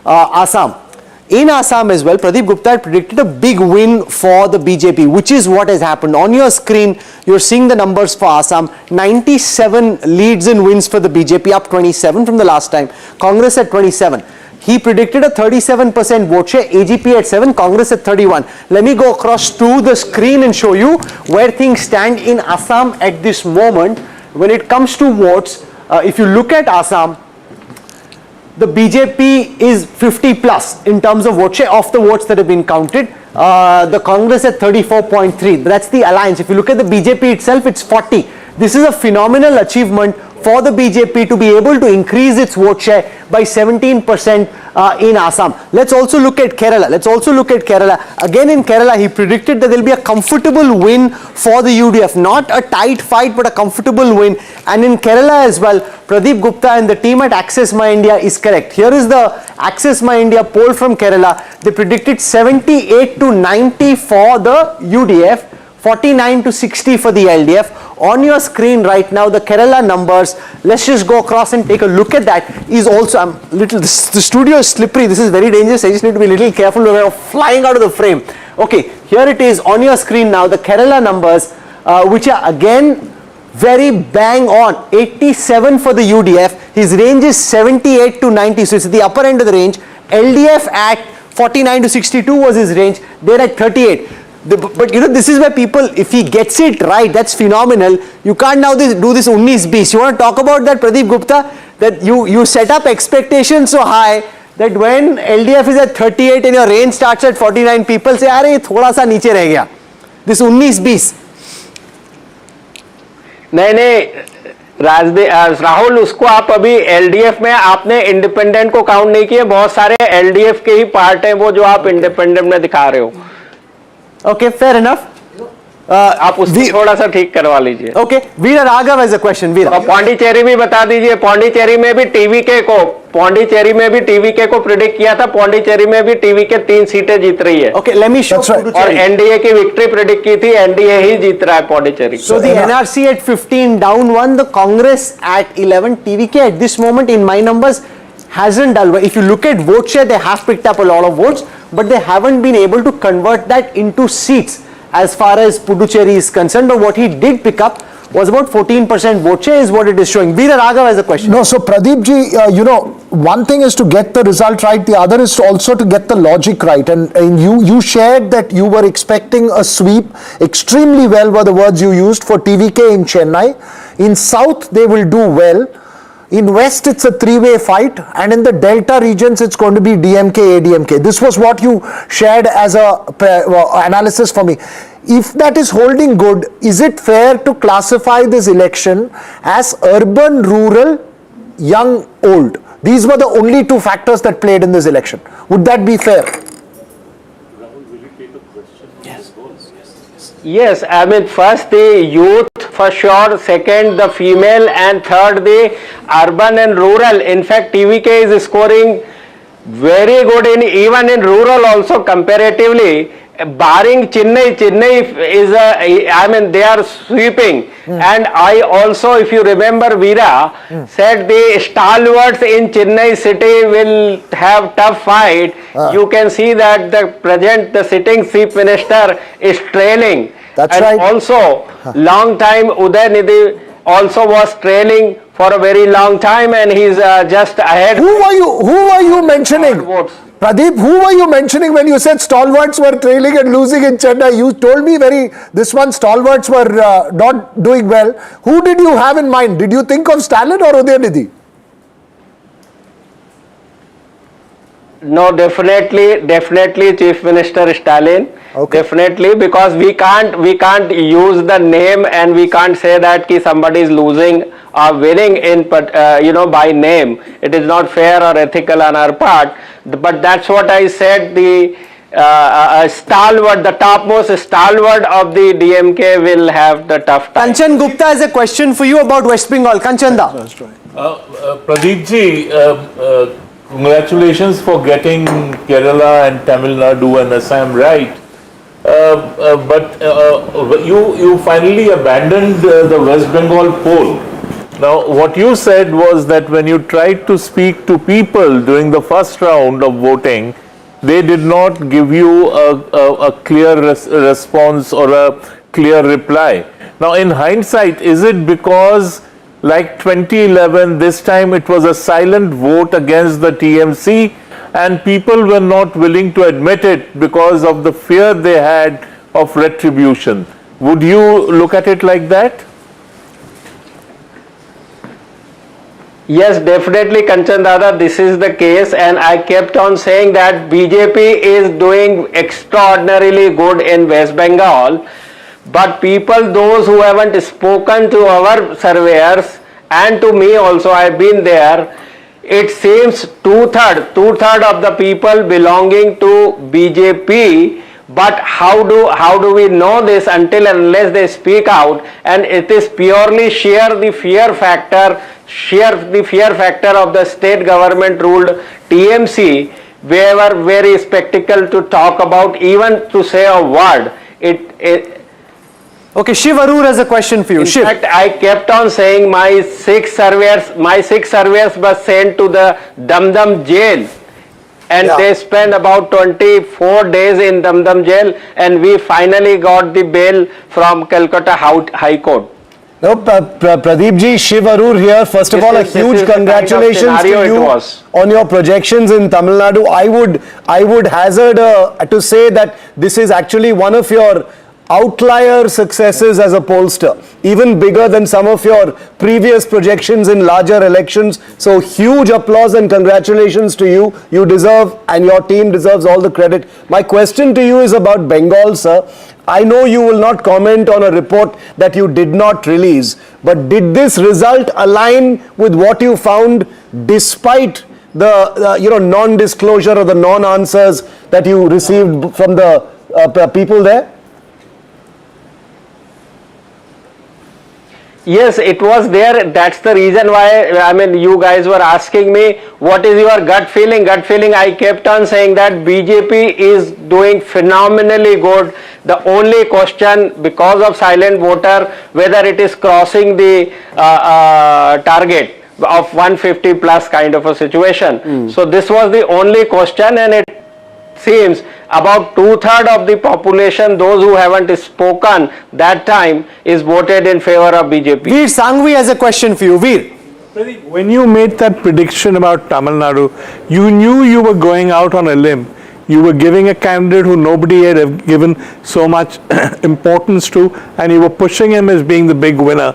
Assam. In Assam as well, Pradeep Gupta had predicted a big win for the BJP, which is what has happened. On your screen, you're seeing the numbers for Assam. 97 leads and wins for the BJP, up 27 from the last time. Congress at 27. He predicted a 37% vote share, AGP at 7, Congress at 31. Let me go across to the screen and show you where things stand in Assam at this moment. When it comes to votes, if you look at Assam, the BJP is 50 plus in terms of vote share of the votes that have been counted. The Congress at 34.3. That's the alliance. If you look at the BJP itself, it's 40. This is a phenomenal achievement for the BJP to be able to increase its vote share by 17% in Assam. Let's also look at Kerala. Again in Kerala, he predicted that there will be a comfortable win for the UDF. Not a tight fight, but a comfortable win. And in Kerala as well, Pradeep Gupta and the team at Access My India is correct. Here is the Access My India poll from Kerala. They predicted 78 to 90 for the UDF, 49 to 60 for the LDF. On your screen right now, the Kerala numbers, let's just go across and take a look at that. Is also, the studio is slippery, this is very dangerous, I just need to be a little careful, we're flying out of the frame. Okay, here it is on your screen now, the Kerala numbers, which are again very bang on. 87 for the UDF, his range is 78 to 90, so it's at the upper end of the range. LDF at 49 to 62 was his range, they're at 38. But you know, this is where people, if he gets it right, that's phenomenal. You can't now do this 19-20. You want to talk about that, Pradeep Gupta, that you set up expectations so high that when LDF is at 38 and your range starts at 49, people say, "Arey, thoda sa niche reh gaya." This 19-20.
नहीं, राहुल, उसको आप अभी LDF में आपने independent को count नहीं किए। बहुत सारे एलडीएफ के ही पार्ट हैं वो जो आप इंडिपेंडेंट में दिखा रहे हो।
Okay, fair enough.
आप उसको थोड़ा सा ठीक करवा लीजिए।
Okay, Veera Raghav has a question. Veera.
और पौंडीचेरी भी बता दीजिए, पौंडीचेरी में भी टीवीके को प्रिडिक्ट किया था, पौंडीचेरी में भी टीवीके 3 सीटें जीत रही है।
Okay, let me show
और एनडीए की विक्ट्री प्रिडिक्ट की थी, एनडीए ही जीत रहा है Pondicherry.
So the NRC at 15 down 1, the Congress at 11, TVK at this moment in my numbers hasn't done well. If you look at vote share, they have picked up a lot of votes, but they haven't been able to convert that into seats as far as Puducherry is concerned. But what he did pick up was about 14% vote share is what it is showing. Veera Raghav has a question.
No, so Pradeep ji, one thing is to get the result right, the other is also to get the logic right. And you shared that you were expecting a sweep. Extremely well were the words you used for TVK in Chennai. In South, they will do well. In West, it's a three-way fight, and in the Delta regions, it's going to be DMK, ADMK. This was what you shared as a analysis for me. If that is holding good, is it fair to classify this election as urban, rural, young, old? These were the only 2 factors that played in this election. Would that be fair?
Yes, I mean, first the youth for sure, second the female, and third the urban and rural. In fact, TVK is scoring very good even in rural also comparatively. Barring Chennai is they are sweeping. And I also, if you remember, Veera said the stalwarts in Chennai city will have tough fight. You can see that the sitting chief minister is trailing.
That's
and
right.
Also, long time Udaynidhi also was trailing for a very long time, and he's just ahead.
Who are you mentioning? Pradeep, who were you mentioning when you said stalwarts were trailing and losing in Chennai? You told me stalwarts were not doing well. Who did you have in mind? Did you think of Stalin or Udaynidhi?
No, definitely Chief Minister Stalin. Okay. Definitely, because we can't use the name, and we can't say that somebody is losing or winning in by name. It is not fair or ethical on our part. But that's what I said. The stalwart, the topmost stalwart of the DMK will have the tough time.
Kanchan Gupta has a question for you about West Bengal. Kanchanda.
Pradeep ji, congratulations for getting Kerala and Tamil Nadu and Assam right. But you finally abandoned the West Bengal poll. Now, what you said was that when you tried to speak to people during the first round of voting, they did not give you a clear response or a clear reply. Now, in hindsight, is it because, like 2011, this time it was a silent vote against the TMC, and people were not willing to admit it because of the fear they had of retribution? Would you look at it like that?
Yes, definitely, Kanchan Dada, this is the case, and I kept on saying that BJP is doing extraordinarily good in West Bengal, but people, those who haven't spoken to our surveyors and to me also, I've been there, it seems two-third of the people belonging to BJP. But how do we know this until and unless they speak out? And it is purely sheer the fear factor of the state government ruled TMC. We were very skeptical to talk about, even to say a word.
Okay, Shiv Arur has a question for you.
In fact, I kept on saying my six surveyors were sent to the Dum jail. And they spent about 24 days in Dum jail, and we finally got the bail from Calcutta High Court.
No, Pradeep ji, Shiv Arur here. First of all, a huge congratulations to you on your projections in Tamil Nadu. I would hazard to say that this is actually one of your outlier successes as a pollster, even bigger than some of your previous projections in larger elections. So huge applause and congratulations to you. You deserve, and your team deserves, all the credit. My question to you is about Bengal, sir. I know you will not comment on a report that you did not release, but did this result align with what you found despite the non-disclosure or the non-answers that you received from the people there?
Yes, it was there. That's the reason why, I mean, you guys were asking me, what is your gut feeling? Gut feeling, I kept on saying that BJP is doing phenomenally good. The only question, because of silent voter, whether it is crossing the target of 150 plus kind of a situation. So this was the only question, and it seems about 2/3 of the population, those who haven't spoken that time, is voted in favor of BJP.
Veer Sanghvi has a question for you. Veer.
When you made that prediction about Tamil Nadu, you knew you were going out on a limb. You were giving a candidate who nobody had given so much importance to, and you were pushing him as being the big winner.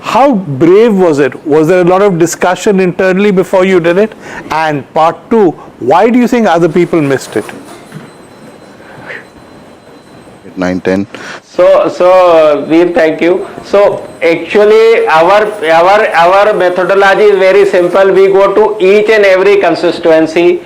How brave was it? Was there a lot of discussion internally before you did it? And part two, why do you think other people missed it?
9, 10.
So Veer, thank you. So actually our methodology is very simple. We go to each and every constituency,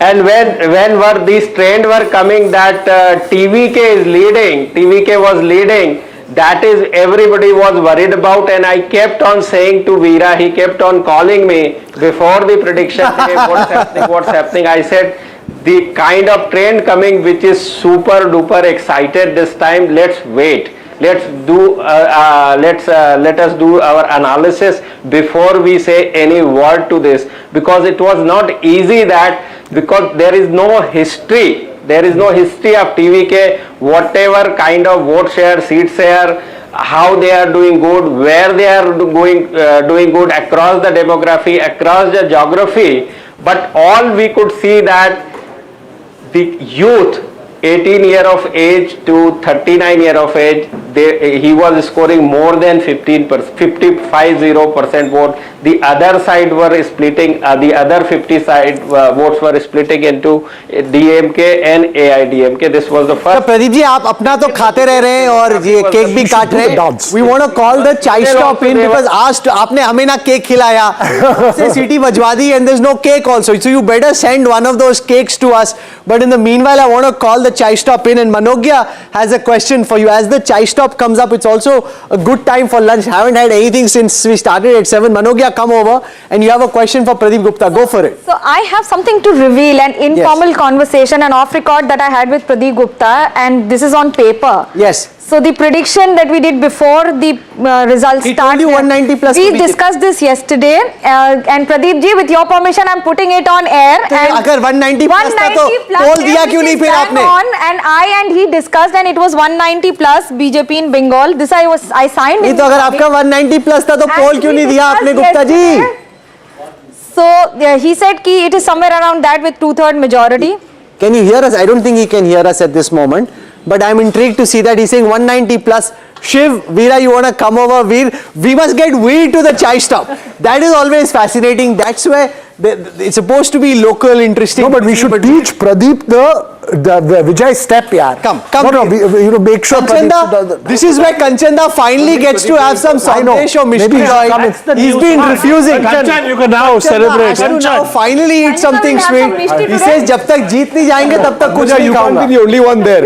and when were these trends were coming that TVK is leading, TVK was leading, that is everybody was worried about, and I kept on saying to Veera, he kept on calling me before the prediction day, what's happening. I said, the kind of trend coming which is super duper excited this time, let's wait. Let us do our analysis before we say any word to this, because it was not easy, that because there is no history. There is no history of TVK, whatever kind of vote share, seat share, how they are doing good, where they are doing good across the demography, across the geography. But all we could see that the youth, 18 year of age to 39 year of age, he was scoring more than 50% vote. The other side were splitting, the other 50 side votes were splitting into DMK and AIDMK. This was the first.
Pradeep ji, आप अपना तो खाते रह रहे हैं और ये cake भी काट रहे हैं. We want to call the chai stop in because आपने हमें ना केक खिलाया, से सीटी बजवा दी, and there's no cake also. So you better send one of those cakes to us. But in the meanwhile, I want to call the chai stop in, and Manogya has a question for you. As the chai stop comes up, it's also a good time for lunch. Haven't had anything since we started at 7. Manogya, come over, and you have a question for Pradeep Gupta. Go for it.
So I have something to reveal, an informal conversation, an off record that I had with Pradeep Gupta, and this is on paper.
Yes.
So the prediction that we did before the results started,
190 plus.
We discussed this yesterday, and Pradeep ji, with your permission, I'm putting it on air.
तो अगर 190 plus था तो पोल दिया क्यों नहीं फिर आपने?
And I and he discussed, and it was 190 plus BJP in Bengal. This I signed.
नहीं तो अगर आपका 190 plus था तो पोल क्यों नहीं दिया आपने Gupta ji?
So he said कि it is somewhere around that with 2/3 majority.
Can you hear us? I don't think he can hear us at this moment. But I'm intrigued to see that he's saying 190 plus. Shiv, Veera, you want to come over? Veer, we must get Veer to the chai stop. That is always fascinating. That's where it's supposed to be local, interesting.
No, but we should teach Pradeep the Vijay step, yaar.
Come.
No, make sure
Kanchanda, this is where Kanchanda finally gets to have some sandesh or mystery. He's been refusing.
Kanchan, you can now celebrate.
Kanchan now finally eat something sweet. He says, जब तक जीत नहीं जाएंगे तब तक कुछ नहीं खाऊंगा.
You can't be the only one there.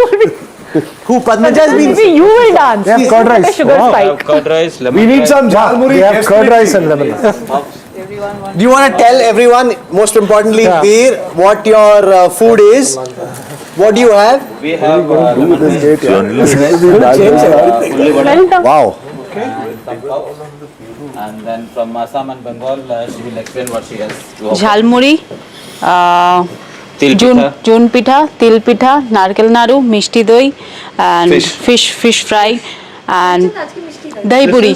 Who? Padmaja has been.
Maybe you will dance.
They have curd rice.
Sugar spike.
Curd rice, lemon
We need some jhalmuri.
They have curd rice and lemon.
Do you want to tell everyone, most importantly, Veer, what your food is? What do you have?
We have
Wow.
and then from Assam and Bengal, she will explain what she has.
Jhalmuri, জুন পিঠা, তিল পিঠা, নারকেল নাড়ু, মিষ্টি দই, and fish fry, and dahi puri.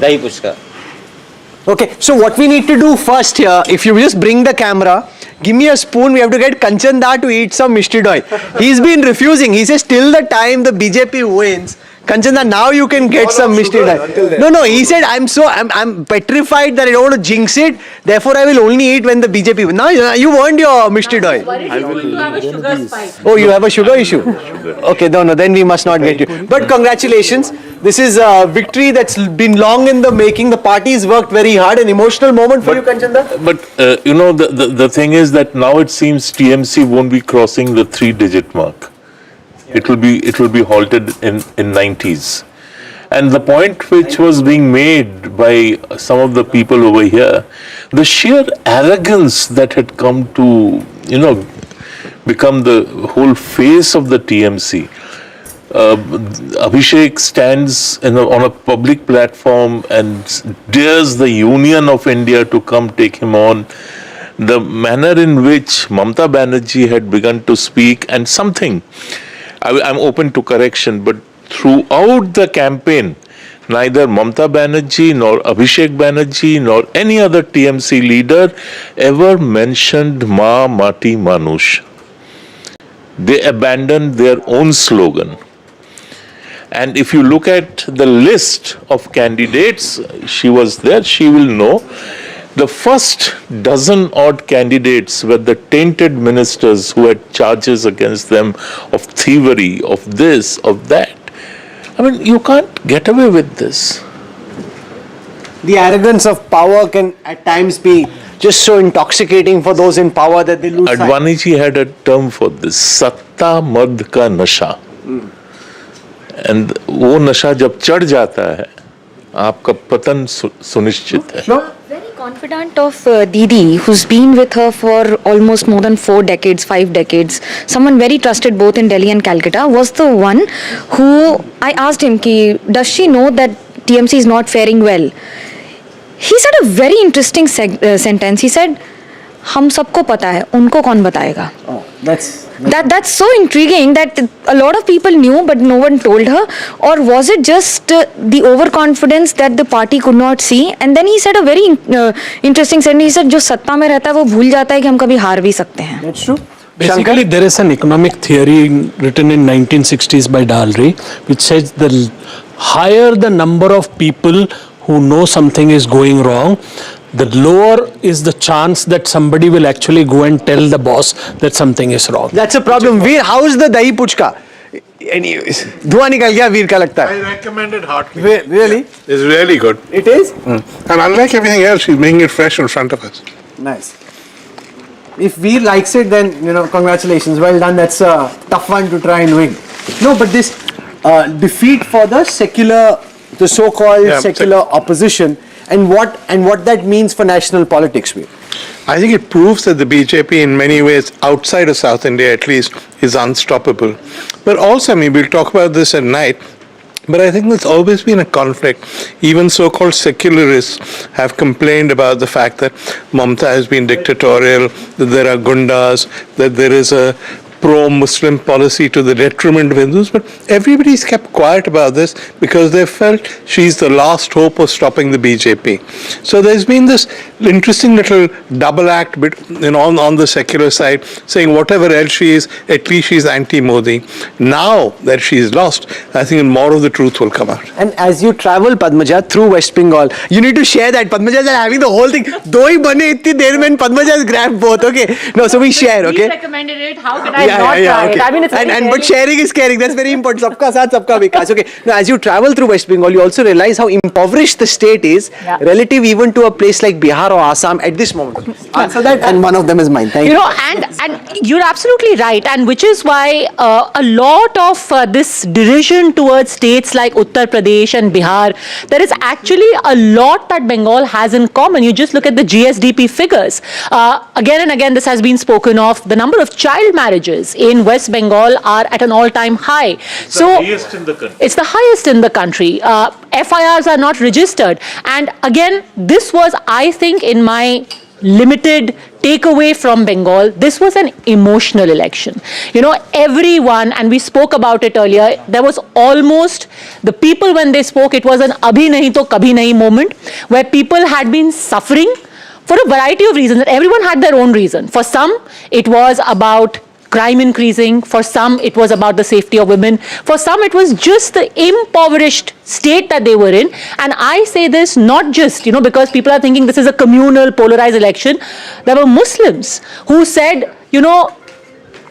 Dahi puchka.
Okay, so what we need to do first here, if you just bring the camera, give me a spoon, we have to get Kanchanda to eat some mishti doi. He's been refusing. He says till the time the BJP wins, Kanchanda, now you can get some mishti doi. No, he said I'm petrified that I don't want to jinx it, therefore I will only eat when the BJP wins. Now you earned your mishti doi. Oh, you have a sugar issue? Okay, no, then we must not get you. But congratulations. This is a victory that's been long in the making. The party's worked very hard. An emotional moment for you, Kanchanda?
But the thing is that now it seems TMC won't be crossing the 3-digit mark. It will be halted in 90s. And the point which was being made by some of the people over here, the sheer arrogance that had come to, become the whole face of the TMC. Abhishek stands on a public platform and dares the Union of India to come take him on. The manner in which Mamata Banerjee had begun to speak, and something, I'm open to correction, but throughout the campaign, neither Mamata Banerjee nor Abhishek Banerjee nor any other TMC leader ever mentioned Ma Mati Manush. They abandoned their own slogan. And if you look at the list of candidates, she was there, she will know. The first dozen odd candidates were the tainted ministers who had charges against them of thievery, of this, of that. I mean, you can't get away with this.
The arrogance of power can at times be just so intoxicating for those in power that they lose sight.
Advaniji had a term for this, satta mad ka nasha. And वो नशा जब चढ़ जाता है, आपका पतन सुनिश्चित है.
Very confident of Didi, who's been with her for almost more than 4 decades, 5 decades. Someone very trusted both in Delhi and Calcutta, was the one who I asked him, does she know that TMC is not faring well? He said a very interesting sentence. He said, हम सबको पता है, उनको कौन बताएगा?
Oh,
that's so intriguing that a lot of people knew but no one told her, or was it just the overconfidence that the party could not see? And then he said a very interesting sentence. He said, जो सत्ता में रहता है वो भूल जाता है कि हम कभी हार भी सकते हैं.
That's true.
Basically, there is an economic theory written in 1960s by Dalry, which says the higher the number of people who know something is going wrong, the lower is the chance that somebody will actually go and tell the boss that something is wrong.
That's a problem. Veer, how is the dahi puchka? Anyways, धुआं निकल गया वीर का लगता है.
I recommend it heartily.
Really?
It's really good.
It is?
And unlike everything else, she's making it fresh in front of us.
Nice. If Veer likes it, then, congratulations. Well done. That's a tough one to try and win. No, but this defeat for the so-called secular opposition, and what that means for national politics, Veer.
I think it proves that the BJP, in many ways, outside of South India at least, is unstoppable. But also, we'll talk about this at night, but I think there's always been a conflict. Even so-called secularists have complained about the fact that Mamata has been dictatorial, that there are gundas, that there is a pro-Muslim policy to the detriment of Hindus, but everybody's kept quiet about this because they felt she's the last hope of stopping the BJP. So there's been this interesting little double act on the secular side, saying whatever else she is, at least she's anti-Modi. Now that she's lost, I think more of the truth will come out.
And as you travel, Padmaja, through West Bengal, you need to share that. Padmaja is having the whole thing. Do hi bane itni der mein, Padmaja has grabbed both, okay? No, so we share, okay?
He recommended it. How can I not try it? I mean, it's
but sharing is caring. That's very important. Sabka saath, sabka vikas. Okay. Now, as you travel through West Bengal, you also realize how impoverished the state is, relative even to a place like Bihar or Assam at this moment. Answer that, and one of them is mine. Thank you.
And you're absolutely right, and which is why a lot of this derision towards states like Uttar Pradesh and Bihar, there is actually a lot that Bengal has in common. You just look at the GSDP figures. Again and again, this has been spoken of. The number of child marriages in West Bengal are at an all-time high.
It's the highest in the country.
It's the highest in the country. FIRs are not registered. And again, this was, I think, in my limited takeaway from Bengal, this was an emotional election. Everyone, and we spoke about it earlier, there was almost, the people when they spoke, it was an abhi nahi to kabhi nahi moment, where people had been suffering for a variety of reasons. Everyone had their own reason. For some, it was about crime increasing. For some, it was about the safety of women. For some, it was just the impoverished state that they were in. And I say this not just, because people are thinking this is a communal, polarized election. There were Muslims who said,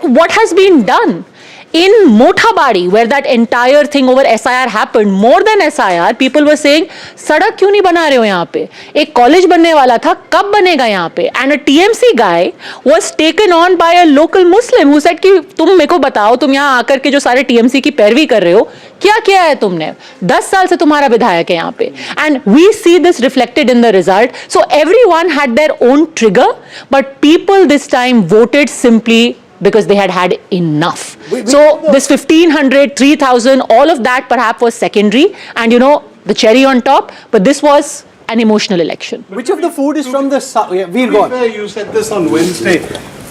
what has been done? In Mothabadi, where that entire thing over SIR happened, more than SIR, people were saying, सड़क क्यों नहीं बना रहे हो यहाँ पे? एक college बनने वाला था, कब बनेगा यहाँ पे? And a TMC guy was taken on by a local Muslim who said कि तुम मेरे को बताओ, तुम यहाँ आकर के जो सारे TMC की पैरवी कर रहे हो, क्या किया है तुमने? 10 साल से तुम्हारा विधायक है यहाँ पे. And we see this reflected in the result. So everyone had their own trigger, but people this time voted simply because they had had enough. So this 1500, 3000, all of that perhaps was secondary, and you know, the cherry on top, but this was an emotional election.
Which of the food is from the south? Yeah, we'll go on.
You said this on Wednesday.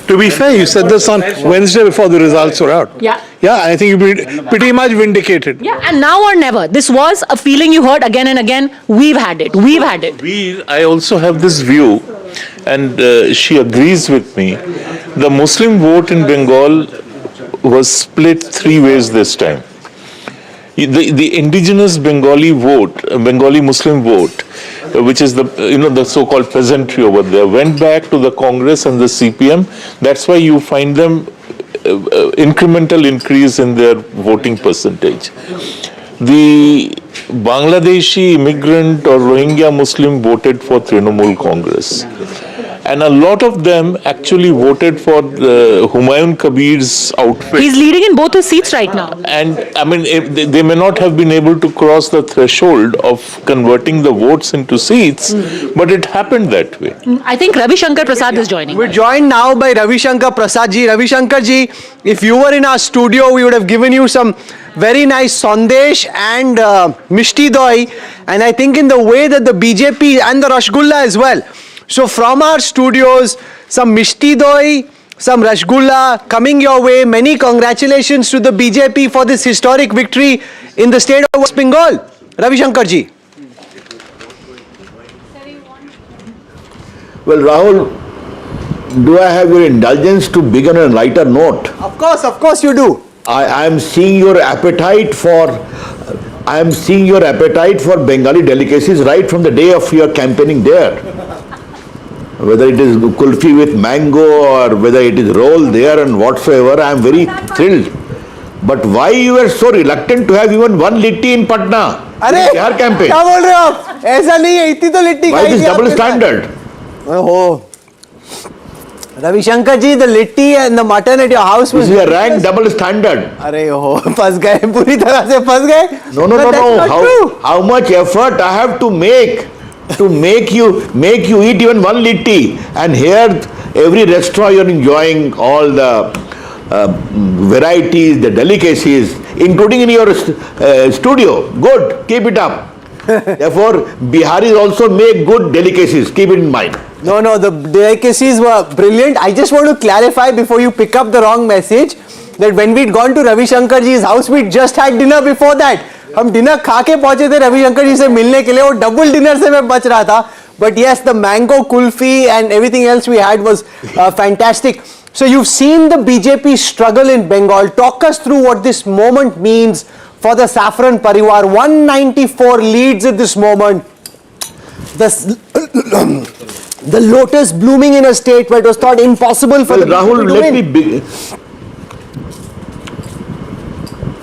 To be fair, you said this on Wednesday before the results were out.
Yeah.
Yeah, I think you've pretty much vindicated.
Yeah, and now or never. This was a feeling you heard again and again. We've had it. We've had it.
I also have this view, and she agrees with me. The Muslim vote in Bengal was split three ways this time. The indigenous Bengali vote, Bengali Muslim vote, which is the so-called peasantry over there, went back to the Congress and the CPM. That's why you find them incremental increase in their voting percentage. The Bangladeshi immigrant or Rohingya Muslim voted for Trinamool Congress. And a lot of them actually voted for Humayun Kabir's outfit.
He's leading in both his seats right now.
And I mean, they may not have been able to cross the threshold of converting the votes into seats, but it happened that way.
I think Ravi Shankar Prasad is joining.
We're joined now by Ravi Shankar Prasad ji. Ravi Shankar ji, if you were in our studio, we would have given you some very nice sandesh and mishti doi, and I think in the way that the BJP and the Rasgulla as well. So from our studios, some mishti doi, some rasgulla coming your way. Many congratulations to the BJP for this historic victory in the state of West Bengal. Ravi Shankar ji.
Well, Rahul, do I have your indulgence to begin on a lighter note?
Of course you do.
I am seeing your appetite for Bengali delicacies right from the day of your campaigning there. Whether it is kulfi with mango or whether it is roll there and whatsoever, I am very thrilled. But why you were so reluctant to have even one litti in Patna?
अरे
Bihar campaign.
क्या बोल रहे हो आप? ऐसा नहीं है, इतनी तो लिट्टी
Why
खाई
this
थी
double
आपने।
standard?
Oh, Ravi Shankar ji, the litti and the mutton at your house was.
This is a rank double standard.
अरे हो, फंस गए, पूरी तरह से फंस गए।
No.
But that's not true.
How much effort I have to make you eat even one litti, and here every restaurant you're enjoying all the varieties, the delicacies, including in your studio. Good, keep it up. Therefore, Biharis also make good delicacies. Keep it in mind.
No, the delicacies were brilliant. I just want to clarify before you pick up the wrong message that when we'd gone to Ravi Shankar ji's house, we just had dinner before that. हम dinner खा के पहुंचे थे रवि शंकर जी से मिलने के लिए और डबल डिनर से मैं बच रहा था. But yes, the mango kulfi and everything else we had was fantastic. So you've seen the BJP struggle in Bengal. Talk us through what this moment means for the Saffron Parivar. 194 leads at this moment. The lotus blooming in a state where it was thought impossible for the
Rahul, let me begin.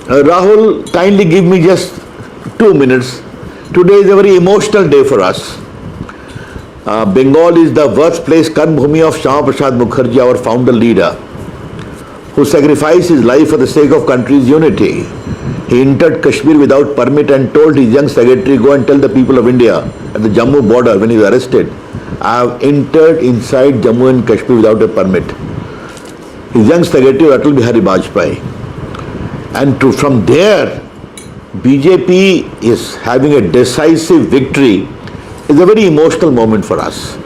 Rahul, kindly give me just 2 minutes. Today is a very emotional day for us. Bengal is the birthplace Karmbhumi of Shyama Prasad Mukherjee, our founder leader, who sacrificed his life for the sake of country's unity. He entered Kashmir without permit and told his young secretary, go and tell the people of India at the Jammu border when he was arrested, I have entered inside Jammu and Kashmir without a permit. His young secretary, Atal Bihari Vajpayee. And from there, BJP is having a decisive victory. It's a very emotional moment for us.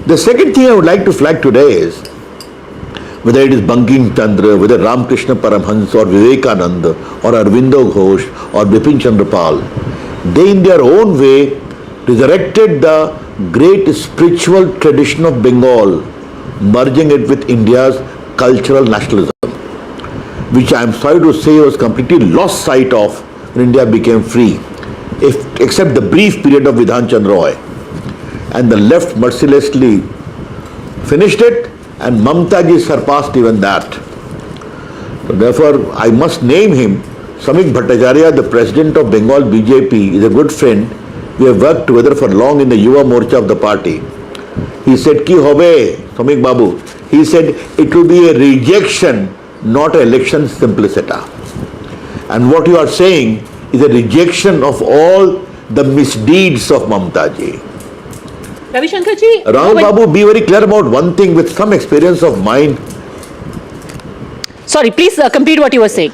The second thing I would like to flag today is, whether it is Bankim Chandra, whether Ramakrishna Paramhans or Vivekananda or Arvindo Ghosh or Bipin Chandrapal, they in their own way resurrected the great spiritual tradition of Bengal, merging it with India's cultural nationalism, which I am sorry to say was completely lost sight of when India became free, except the brief period of Vidhan Chandra Roy. And the left mercilessly finished it, and Mamata ji surpassed even that. So therefore, I must name him. Samik Bhattacharya, the president of Bengal BJP, is a good friend. We have worked together for long in the Yuva Morcha of the party. He said, Ki hobe, Samik Babu. He said, it will be a rejection, not an election simplicita. And what you are saying is a rejection of all the misdeeds of Mamata ji.
Ravi Shankar ji,
Rahul Babu, be very clear about one thing with some experience of mine.
Sorry, please complete what you were saying.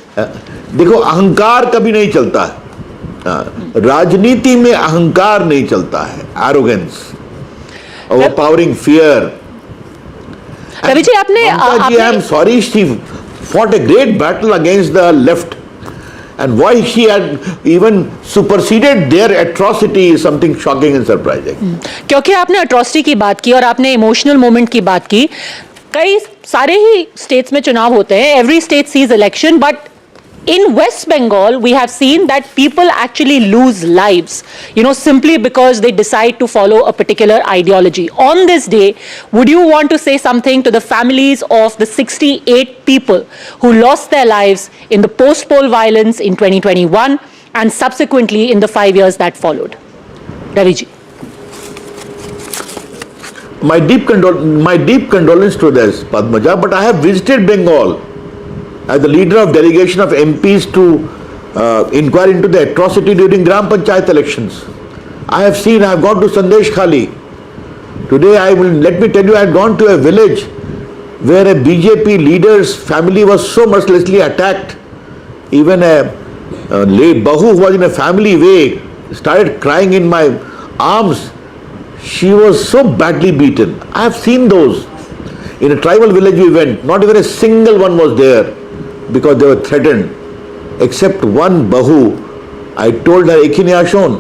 देखो अहंकार कभी नहीं चलता है, राजनीति में अहंकार नहीं चलता है, arrogance, overpowering fear.
Ravi ji आपने
I am sorry, she fought a great battle against the left, and why she had even superseded their atrocity is something shocking and surprising.
क्योंकि आपने अट्रॉसिटी की बात की और आपने इमोशनल मोमेंट की बात की, कई सारे ही स्टेट्स में चुनाव होते हैं, every state sees election, but in West Bengal we have seen that people actually lose lives, simply because they decide to follow a particular ideology. On this day, would you want to say something to the families of the 68 people who lost their lives in the post-poll violence in 2021 and subsequently in the 5 years that followed? Ravi ji.
My deep condolence to this, Padmaja, but I have visited Bengal as the leader of delegation of MPs to inquire into the atrocity during Gram Panchayat elections. I have gone to Sandesh Khali. Today let me tell you, I had gone to a village where a BJP leader's family was so mercilessly attacked. Even a Bahu who was in a family way started crying in my arms. She was so badly beaten. I have seen those. In a tribal village we went, not even a single one was there because they were threatened. Except one Bahu, I told her, Ekhine ashon,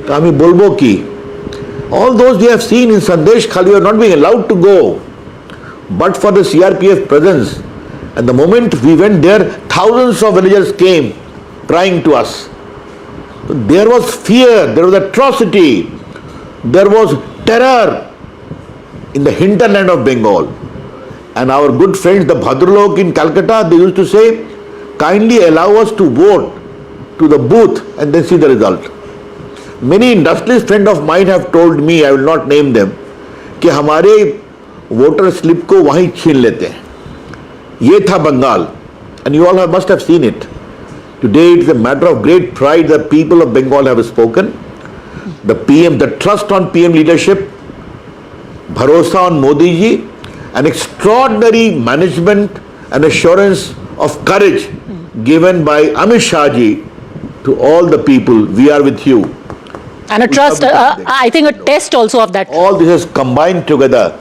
kami bolbo ki. All those we have seen in Sandesh Khali are not being allowed to go. But for the CRPF presence, and the moment we went there, thousands of villagers came crying to us. There was fear, there was atrocity, there was terror in the hinterland of Bengal. And our good friends, the Bhadralok in Calcutta, they used to say, kindly allow us to vote to the booth and then see the result. Many industrialist friends of mine have told me, I will not name them, कि हमारे voter slip को वहीं छीन लेते हैं. ये था Bengal, and you all must have seen it. Today it is a matter of great pride that people of Bengal have spoken. The PM, the trust on PM leadership, bharosa on Modi ji, an extraordinary management and assurance of courage given by Amit Shah ji to all the people. We are with you.
And a trust, I think a test also of that.
All this is combined together.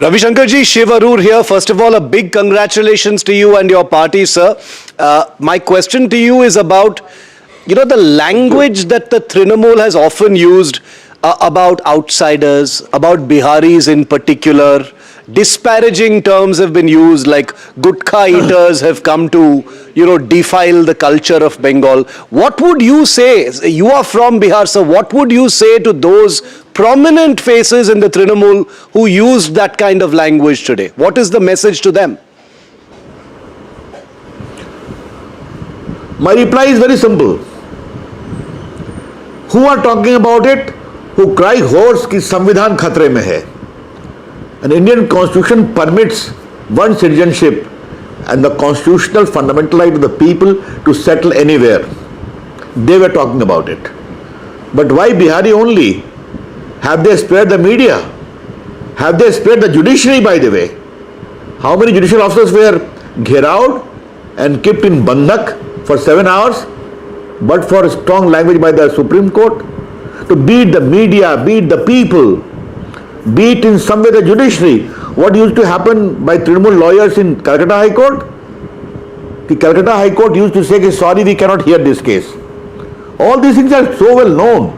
Ravi Shankar ji, Shiv Arur here. First of all, a big congratulations to you and your party, sir. My question to you is about, the language that the Trinamool has often used about outsiders, about Biharis in particular. Disparaging terms have been used, like gutkha eaters have come to, defile the culture of Bengal. What would you say? You are from Bihar, sir. What would you say to those prominent faces in the Trinamool who used that kind of language today? What is the message to them?
My reply is very simple. Who are talking about it? Who cry hoarse कि संविधान खतरे में है. An Indian constitution permits one citizenship and the constitutional fundamental right of the people to settle anywhere. They were talking about it. But why Bihari only? Have they spared the media? Have they spared the judiciary, by the way? How many judicial officers were gheraud and kept in bandhak for 7 hours? But for strong language by the Supreme Court? To beat the media, beat the people, beat in some way the judiciary. What used to happen by Trinamool lawyers in Calcutta High Court? The Calcutta High Court used to say, sorry, we cannot hear this case. All these things are so well known.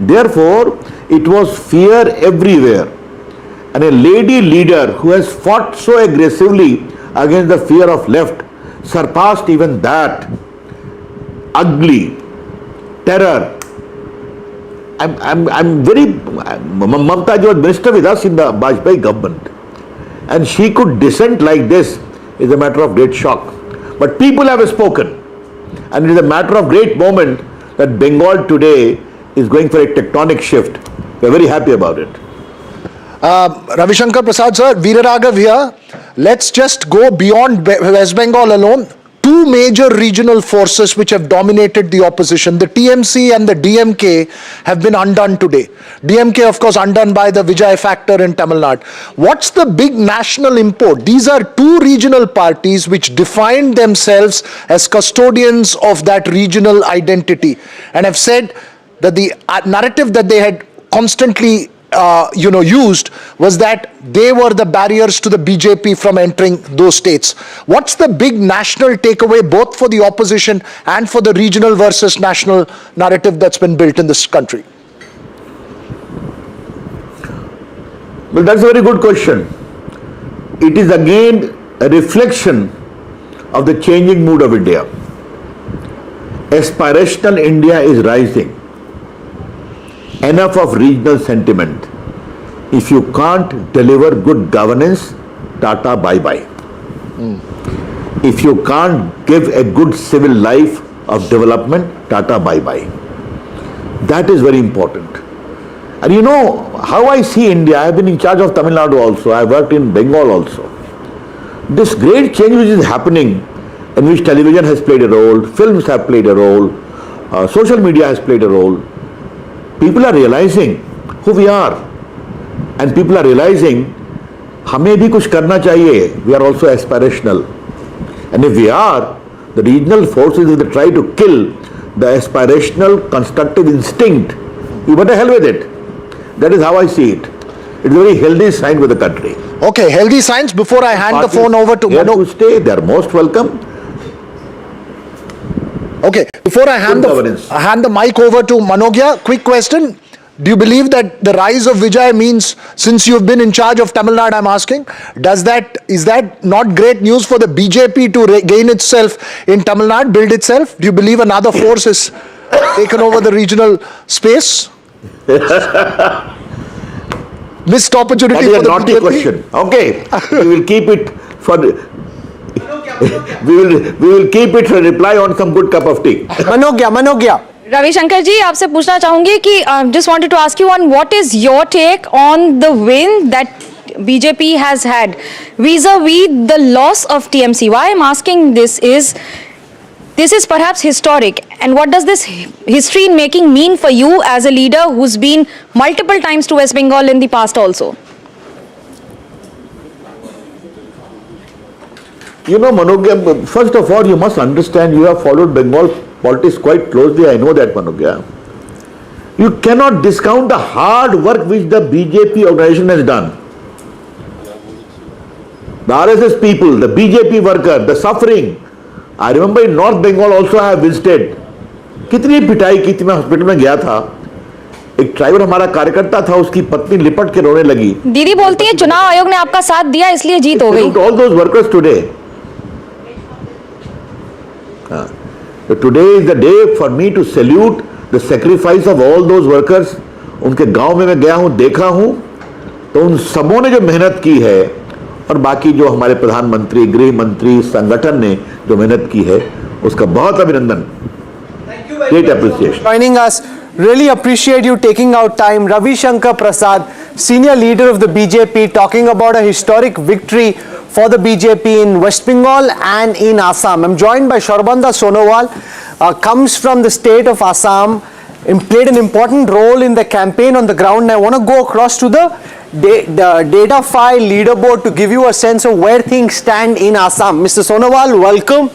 Therefore, it was fear everywhere. And a lady leader who has fought so aggressively against the fear of left surpassed even that. Ugly, terror. I'm very, Mamata ji was minister with us in the Bajpayee government, and she could dissent like this is a matter of great shock. But people have spoken, and it is a matter of great moment that Bengal today is going for a tectonic shift. We are very happy about it.
Ravi Shankar Prasad sir, Veeraraghav here. Let's just go beyond West Bengal alone. two major regional forces which have dominated the opposition. The TMC and the DMK have been undone today. DMK, of course, undone by the Vijay factor in Tamil Nadu. What's the big national import? These are two regional parties which defined themselves as custodians of that regional identity and have said that the narrative that they had constantly used was that they were the barriers to the BJP from entering those states. What's the big national takeaway both for the opposition and for the regional versus national narrative that's been built in this country?
Well, that's a very good question. It is again a reflection of the changing mood of India. Aspirational India is rising. Enough of regional sentiment. If you can't deliver good governance, tata bye-bye. If you can't give a good civil life of development, tata bye-bye. That is very important. And you know how I see India, I have been in charge of Tamil Nadu also, I have worked in Bengal also. This great change which is happening, in which television has played a role, films have played a role, social media has played a role. People are realizing who we are, and people are realizing हमें भी कुछ करना चाहिए. We are also aspirational, and if we are, the regional forces that try to kill the aspirational constructive instinct, you better hell with it. That is how I see it. It's a very healthy sign for the country.
Okay, healthy signs. Before I hand the phone over to
Manu, to stay, they are most welcome.
Okay, before I hand the mic over to Manogya, quick question. Do you believe that the rise of Vijay means, since you've been in charge of Tamil Nadu, I'm asking, is that not great news for the BJP to regain itself in Tamil Nadu, build itself? Do you believe another force has taken over the regional space? Missed opportunity
for the naughty
BJP?
Question. Okay, we will keep it for we will keep it for reply on some good cup of tea.
Manogya.
Ravishankar जी आपसे पूछना चाहूंगी कि just wanted to ask you on what is your take on the win that BJP has had vis-a-vis the loss of TMC. Why I'm asking this is perhaps historic, and what does this history making mean for you as a leader who's been multiple times to West Bengal in the past also?
You know, Manogya, first of all, you must understand, you have followed Bengal politics quite closely, I know that, Manogya. You cannot discount the hard work which the BJP organization has done. The RSS people, the BJP worker, the suffering. I remember in North Bengal also I have visited. कितनी पिटाई की थी, मैं hospital में गया था. एक driver हमारा कार्यकर्ता था, उसकी पत्नी लिपट के रोने लगी.
दीदी बोलती है चुनाव आयोग ने आपका साथ दिया इसलिए जीत हो गई.
All those workers today. So today is the day for me to salute the sacrifice of all those workers. उनके गांव में मैं गया हूं, देखा हूं, तो उन सबों ने जो मेहनत की है और बाकी जो हमारे प्रधानमंत्री, गृह मंत्री, संगठन ने जो मेहनत की है, उसका बहुत अभिनंदन. Great appreciation.
Joining us, really appreciate you taking out time. Ravi Shankar Prasad, senior leader of the BJP, talking about a historic victory for the BJP in West Bengal and in Assam. I'm joined by Sharbanda Sonowal, comes from the state of Assam, played an important role in the campaign on the ground. And I want to go across to the data file leaderboard to give you a sense of where things stand in Assam. Mr. Sonowal, welcome.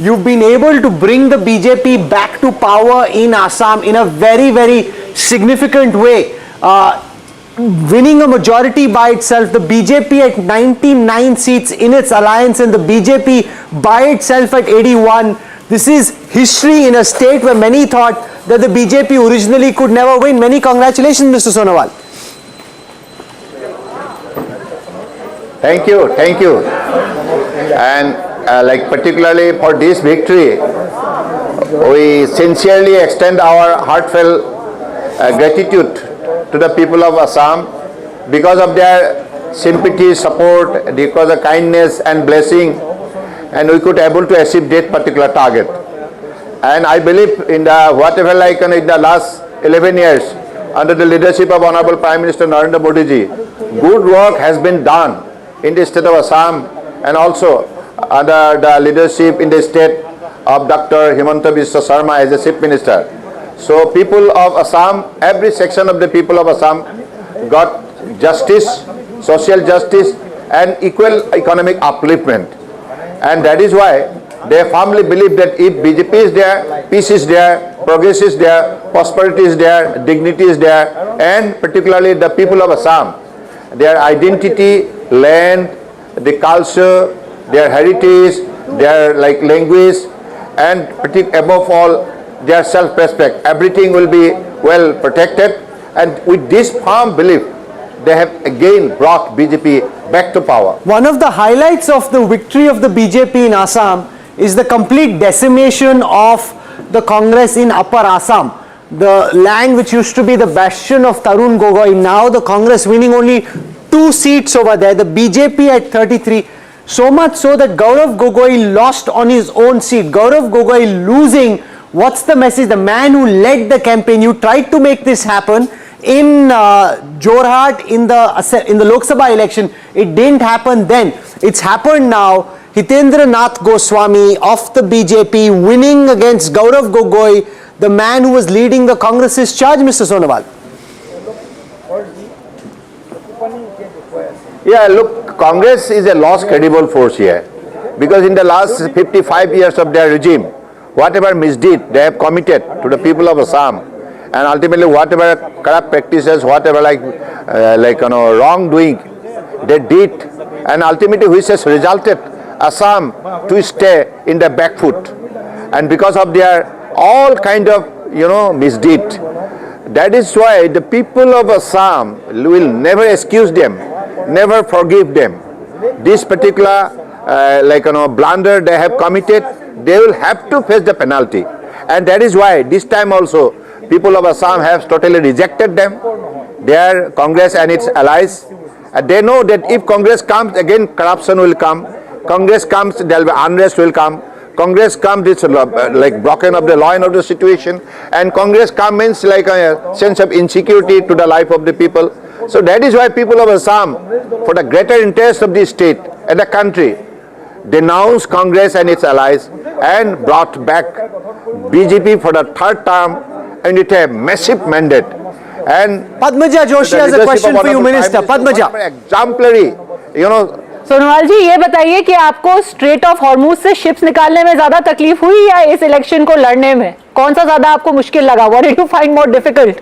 You've been able to bring the BJP back to power in Assam in a very, very significant way. Winning a majority by itself, the BJP at 99 seats in its alliance and the BJP by itself at 81. This is history in a state where many thought that the BJP originally could never win. Many congratulations, Mr. Sonowal.
Thank you. And like particularly for this victory, we sincerely extend our heartfelt gratitude to the people of Assam because of their sympathy, support, because of kindness and blessing, and we could able to achieve that particular target. And I believe in the whatever like in the last 11 years under the leadership of Honorable Prime Minister Narendra Modi ji, good work has been done in the state of Assam, and also under the leadership in the state of Dr. Himanta Biswa Sarma as the Chief Minister. So people of Assam, every section of the people of Assam got justice, social justice and equal economic upliftment. And that is why they firmly believe that if BJP is there, peace is there, progress is there, prosperity is there, dignity is there, and particularly the people of Assam, their identity, land, the culture, their heritage, their language, and above all, their self-respect. Everything will be well protected, and with this firm belief, they have again brought BJP back to power.
One of the highlights of the victory of the BJP in Assam is the complete decimation of the Congress in Upper Assam. The land which used to be the bastion of Tarun Gogoi, now the Congress winning only 2 seats over there, the BJP at 33. So much so that Gaurav Gogoi lost on his own seat. Gaurav Gogoi losing, what's the message? The man who led the campaign, you tried to make this happen in Jorhat in the Lok Sabha election. It didn't happen then. It's happened now. Hitendra Nath Goswami of the BJP winning against Gaurav Gogoi, the man who was leading the Congress's charge, Mr. Sonowal.
Yeah, look, Congress is a lost credible force here, because in the last 55 years of their regime, whatever misdeed they have committed to the people of Assam, and ultimately whatever corrupt practices, whatever wrongdoing they did, and ultimately which has resulted Assam to stay in the back foot, and because of their all kind of misdeed, that is why the people of Assam will never excuse them, never forgive them. This particular blunder they have committed, they will have to face the penalty, and that is why this time also people of Assam have totally rejected them, their Congress and its allies. And they know that if Congress comes, again corruption will come. Congress comes, there will be unrest will come. Congress comes, it's broken of the law and order situation. And Congress comes means like a sense of insecurity to the life of the people. So that is why people of Assam, for the greater interest of the state and the country, denounced Congress and its allies and brought back BJP for the 3rd term, and it a massive mandate. And
Padmaja Joshi has a question for you, Minister. Padmaja.
Exemplary,
Sonowal जी, ये बताइए कि आपको straight of Hormuz से ships निकालने में ज्यादा तकलीफ हुई या इस इलेक्शन को लड़ने में? कौन सा ज्यादा आपको मुश्किल लगा? What did you find more difficult?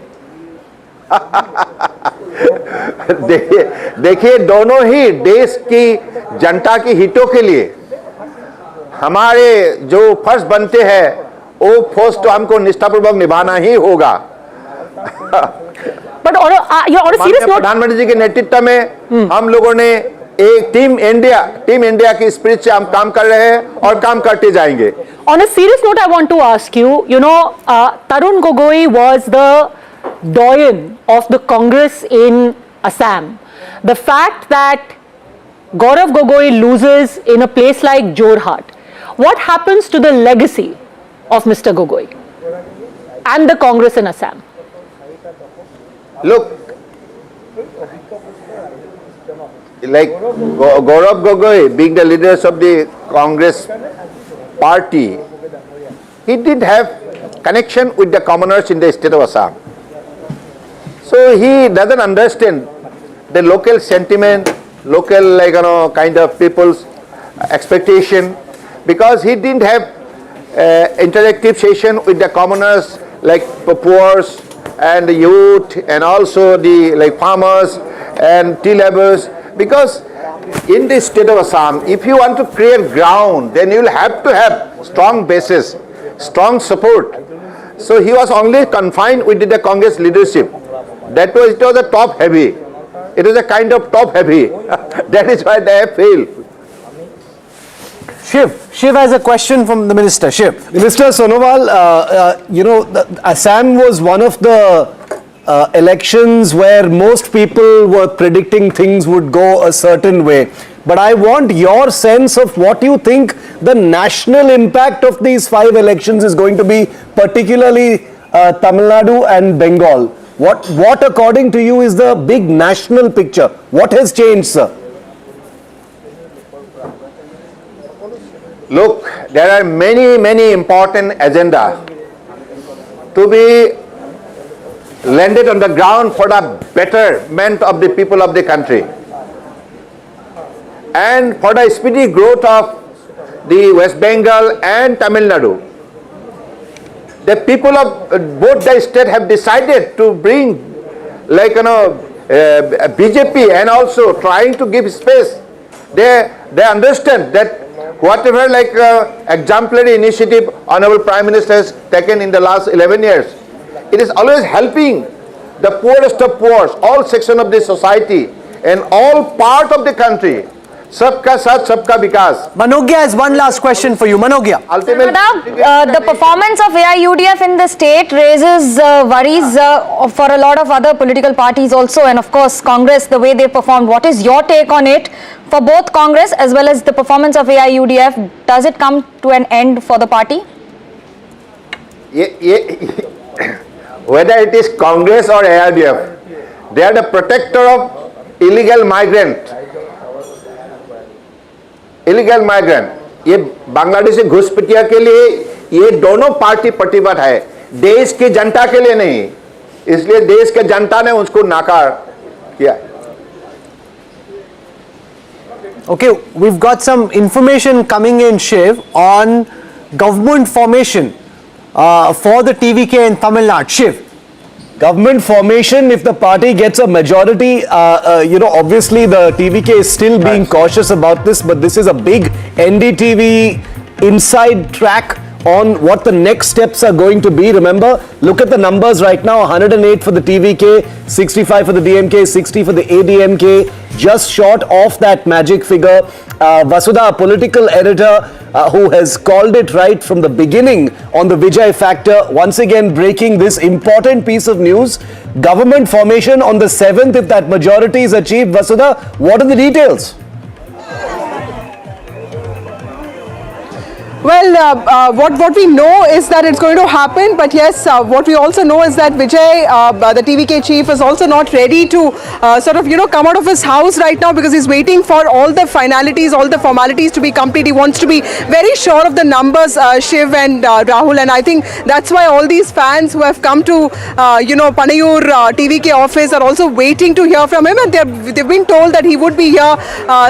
देखिए दोनों ही देश की जनता की हितों के लिए हमारे जो फर्ज बनते हैं वो फर्ज तो हमको निष्ठापूर्वक निभाना ही होगा। प्रधानमंत्री जी के नेतृत्व में हम लोगों ने एक टीम इंडिया की स्पिरिट से हम काम कर रहे हैं और काम करते जाएंगे।
On a serious note, I want to ask you, Tarun Gogoi was the doyen of the Congress in Assam. The fact that Gaurav Gogoi loses in a place like Jorhat, what happens to the legacy of Mr. Gogoi and the Congress in Assam?
Look, like Gaurav Gogoi being the leaders of the Congress party, he did have connection with the commoners in the state of Assam. So he doesn't understand the local sentiment, local kind of people's expectation, because he didn't have interactive session with the commoners like poor and the youth and also the farmers and tea laborers, because in the state of Assam, if you want to create ground, then you will have to have strong basis, strong support. So he was only confined with the Congress leadership. It was a top heavy. It was a kind of top heavy. That is why they have failed.
Shiv has a question from the minister. Shiv.
Minister Sonowal, Assam was one of the elections where most people were predicting things would go a certain way. But I want your sense of what you think the national impact of these 5 elections is going to be, particularly Tamil Nadu and Bengal. What according to you is the big national picture? What has changed, sir?
look, there are many important agenda to be landed on the ground for the betterment of the people of the country and for the speedy growth of the West Bengal and Tamil Nadu. The people of both the states have decided to bring, like, BJP, and also trying to give space. They understand that whatever, like, exemplary initiative Honorable Prime Minister has taken in the last 11 years, it is always helping the poorest of poor, all section of the society and all part of the country. Sabka Saath, Sabka Vikas.
Manogya has one last question for you. Manogya.
The performance of AIUDF in the state raises worries for a lot of other political parties also, and of course Congress, the way they performed. What is your take on it for both Congress as well as the performance of AIUDF? Does it come to an end for the party?
Whether it is Congress or AIUDF, they are the protector of illegal migrant. Illegal migrant, ये बांग्लादेशी घुसपैठिया के लिए ये दोनों party प्रतिबद्ध है, देश की जनता के लिए नहीं, इसलिए देश के जनता ने उसको नाकार किया.
Okay, we've got some information coming in, Shiv, on government formation for the TVK in Tamil Nadu. Shiv.
Government formation, if the party gets a majority, obviously the TVK is still being cautious about this, but this is a big NDTV inside track on what the next steps are going to be. Remember, look at the numbers right now: 108 for the TVK, 65 for the DMK, 60 for the ADMK, just short of that magic figure. Vasudha, a political editor who has called it right from the beginning on the Vijay factor, once again breaking this important piece of news. Government formation on the 7th, if that majority is achieved. Vasudha, what are the details?
Well, what we know is that it's going to happen, but yes, what we also know is that Vijay, the TVK chief, is also not ready to come out of his house right now, because he's waiting for all the finalities, all the formalities to be complete. He wants to be very sure of the numbers, Shiv and Rahul, and I think that's why all these fans who have come to, Panayur TVK office are also waiting to hear from him, and they've been told that he would be here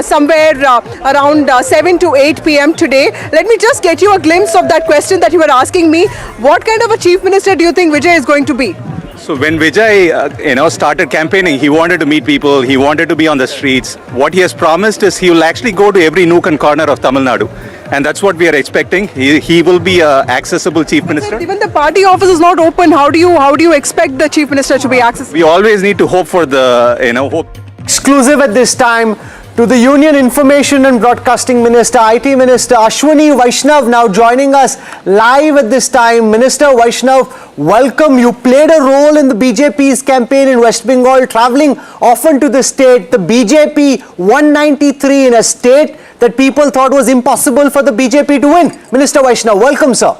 somewhere around 7 to 8 p.m. today. Let me just get you a glimpse of that question that you were asking me. What kind of a chief minister do you think Vijay is going to be?
So when Vijay, started campaigning, he wanted to meet people, he wanted to be on the streets. What he has promised is he will actually go to every nook and corner of Tamil Nadu. And that's what we are expecting. He will be an accessible chief minister.
Even the party office is not open. How do you expect the chief minister to be accessible?
We always need to hope for the, hope.
Exclusive at this time to the Union Information and Broadcasting Minister, IT Minister Ashwini Vaishnav, now joining us live at this time. Minister Vaishnav, welcome. You played a role in the BJP's campaign in West Bengal, travelling often to the state. The BJP 193 in a state that people thought was impossible for the BJP to win. Minister Vaishnav, welcome, sir.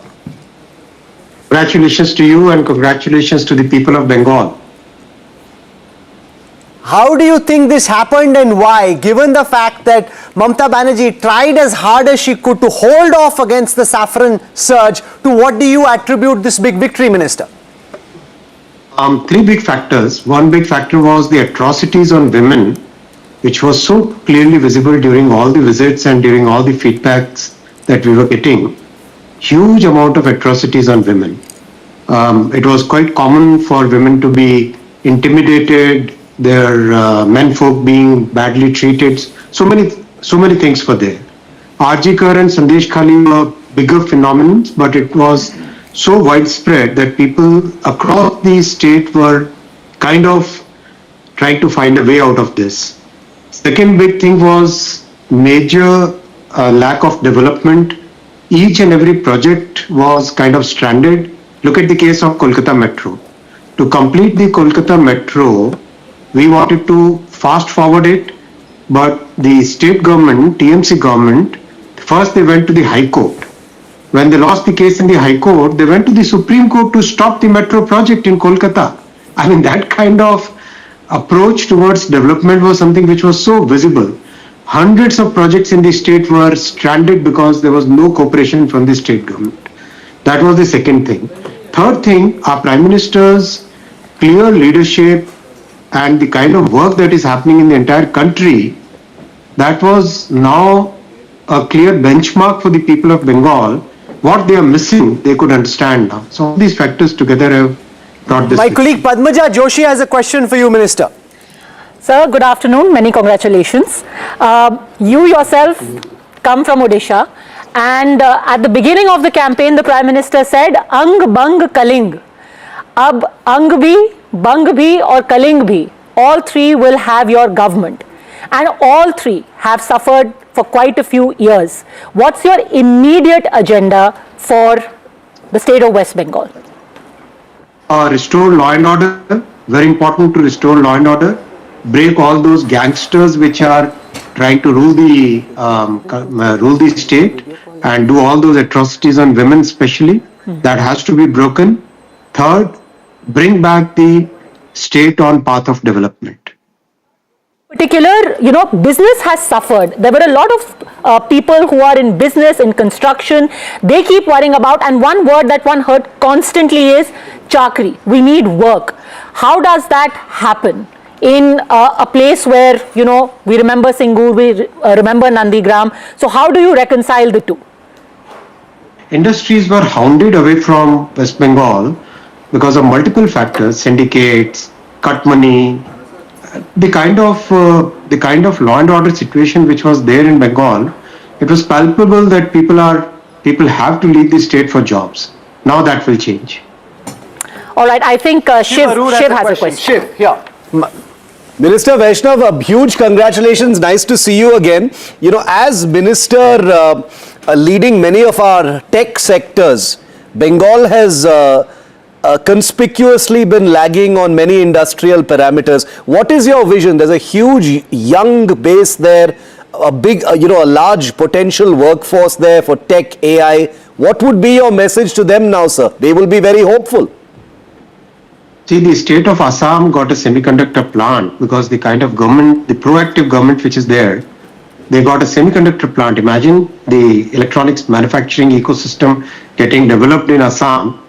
Congratulations to you and congratulations to the people of Bengal.
How do you think this happened and why, given the fact that Mamata Banerjee tried as hard as she could to hold off against the saffron surge? To what do you attribute this big victory, Minister?
Three big factors. One big factor was the atrocities on women, which was so clearly visible during all the visits and during all the feedbacks that we were getting. Huge amount of atrocities on women. It was quite common for women to be intimidated, their menfolk being badly treated. So many things were there. RG Kar and Sandesh Khali were bigger phenomena, but it was so widespread that people across the state were kind of trying to find a way out of this. Second big thing was major lack of development. Each and every project was kind of stranded. Look at the case of Kolkata Metro. To complete the Kolkata Metro, we wanted to fast forward it, but the state government, TMC government, first they went to the High Court. When they lost the case in the High Court, they went to the Supreme Court to stop the metro project in Kolkata. I mean, that kind of approach towards development was something which was so visible. hundreds of projects in the state were stranded because there was no cooperation from the state government. That was the second thing. Third thing, our Prime Minister's clear leadership and the kind of work that is happening in the entire country, that was now a clear benchmark for the people of Bengal. What they are missing, they could understand now. So all these factors together have brought this.
My colleague Padmaja Joshi has a question for you, Minister.
Sir, good afternoon. Many congratulations. You yourself come from Odisha, and at the beginning of the campaign, the Prime Minister said, "Ang Bang Kaling." Ab Ang bhi, Bang bhi, or Kaling bhi, all three will have your government, and all three have suffered for quite a few years. What's your immediate agenda for the state of West Bengal?
Restore law and order. Very important to restore law and order. Break all those gangsters which are trying to rule the state and do all those atrocities on women especially. That has to be broken. Third, bring back the state on path of development.
Particular, business has suffered. There were a lot of people who are in business, in construction. They keep worrying about, and one word that one heard constantly is chakri. We need work. How does that happen in a place where, we remember Singur, we remember Nandigram? So how do you reconcile the two?
Industries were hounded away from West Bengal because of multiple factors, syndicates, cut money, the kind of law and order situation which was there in Bengal. It was palpable that people have to leave the state for jobs. Now that will change.
All right, I think Shiv has a question.
Shiv, yeah.
Minister Vaishnav, huge congratulations. Nice to see you again. As Minister leading many of our tech sectors, Bengal has conspicuously been lagging on many industrial parameters. What is your vision? There's a huge young base there, a big, a large potential workforce there for tech, AI. What would be your message to them now, sir? They will be very hopeful.
See, the state of Assam got a semiconductor plant because the kind of government, the proactive government which is there, they got a semiconductor plant. Imagine the electronics manufacturing ecosystem getting developed in Assam.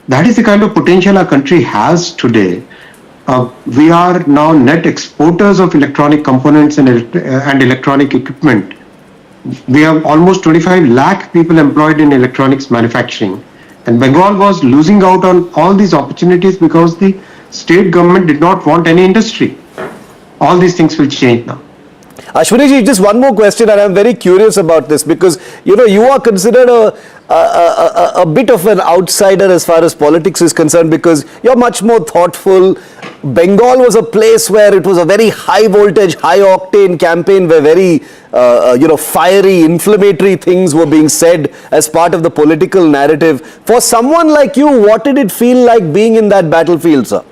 That is the kind of potential our country has today. We are now net exporters of electronic components and electronic equipment. We have almost 25 lakh people employed in electronics manufacturing. And Bengal was losing out on all these opportunities because the state government did not want any industry. All these things will change now.
Ashwini ji, just one more question, and I'm very curious about this because you are considered a bit of an outsider as far as politics is concerned because you're much more thoughtful. Bengal was a place where it was a very high voltage, high octane campaign where very fiery, inflammatory things were being said as part of the political narrative. For someone like you, what did it feel like being in that battlefield, sir?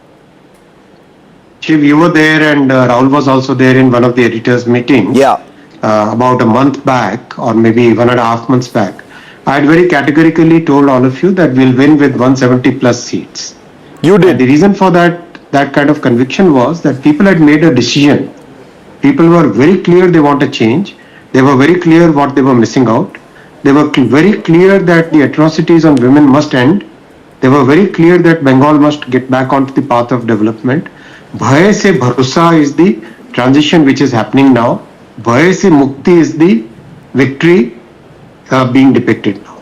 Shiv, you were there and Rahul was also there in one of the editors' meetings.
Yeah.
About a month back or maybe 1.5 months back. I had very categorically told all of you that we'll win with 170 plus seats.
You did.
And the reason for that kind of conviction was that people had made a decision. People were very clear they want a change. They were very clear what they were missing out. They were very clear that the atrocities on women must end. They were very clear that Bengal must get back onto the path of development. Bhay se bharosa is the transition which is happening now. Bhay se mukti is the victory being depicted now.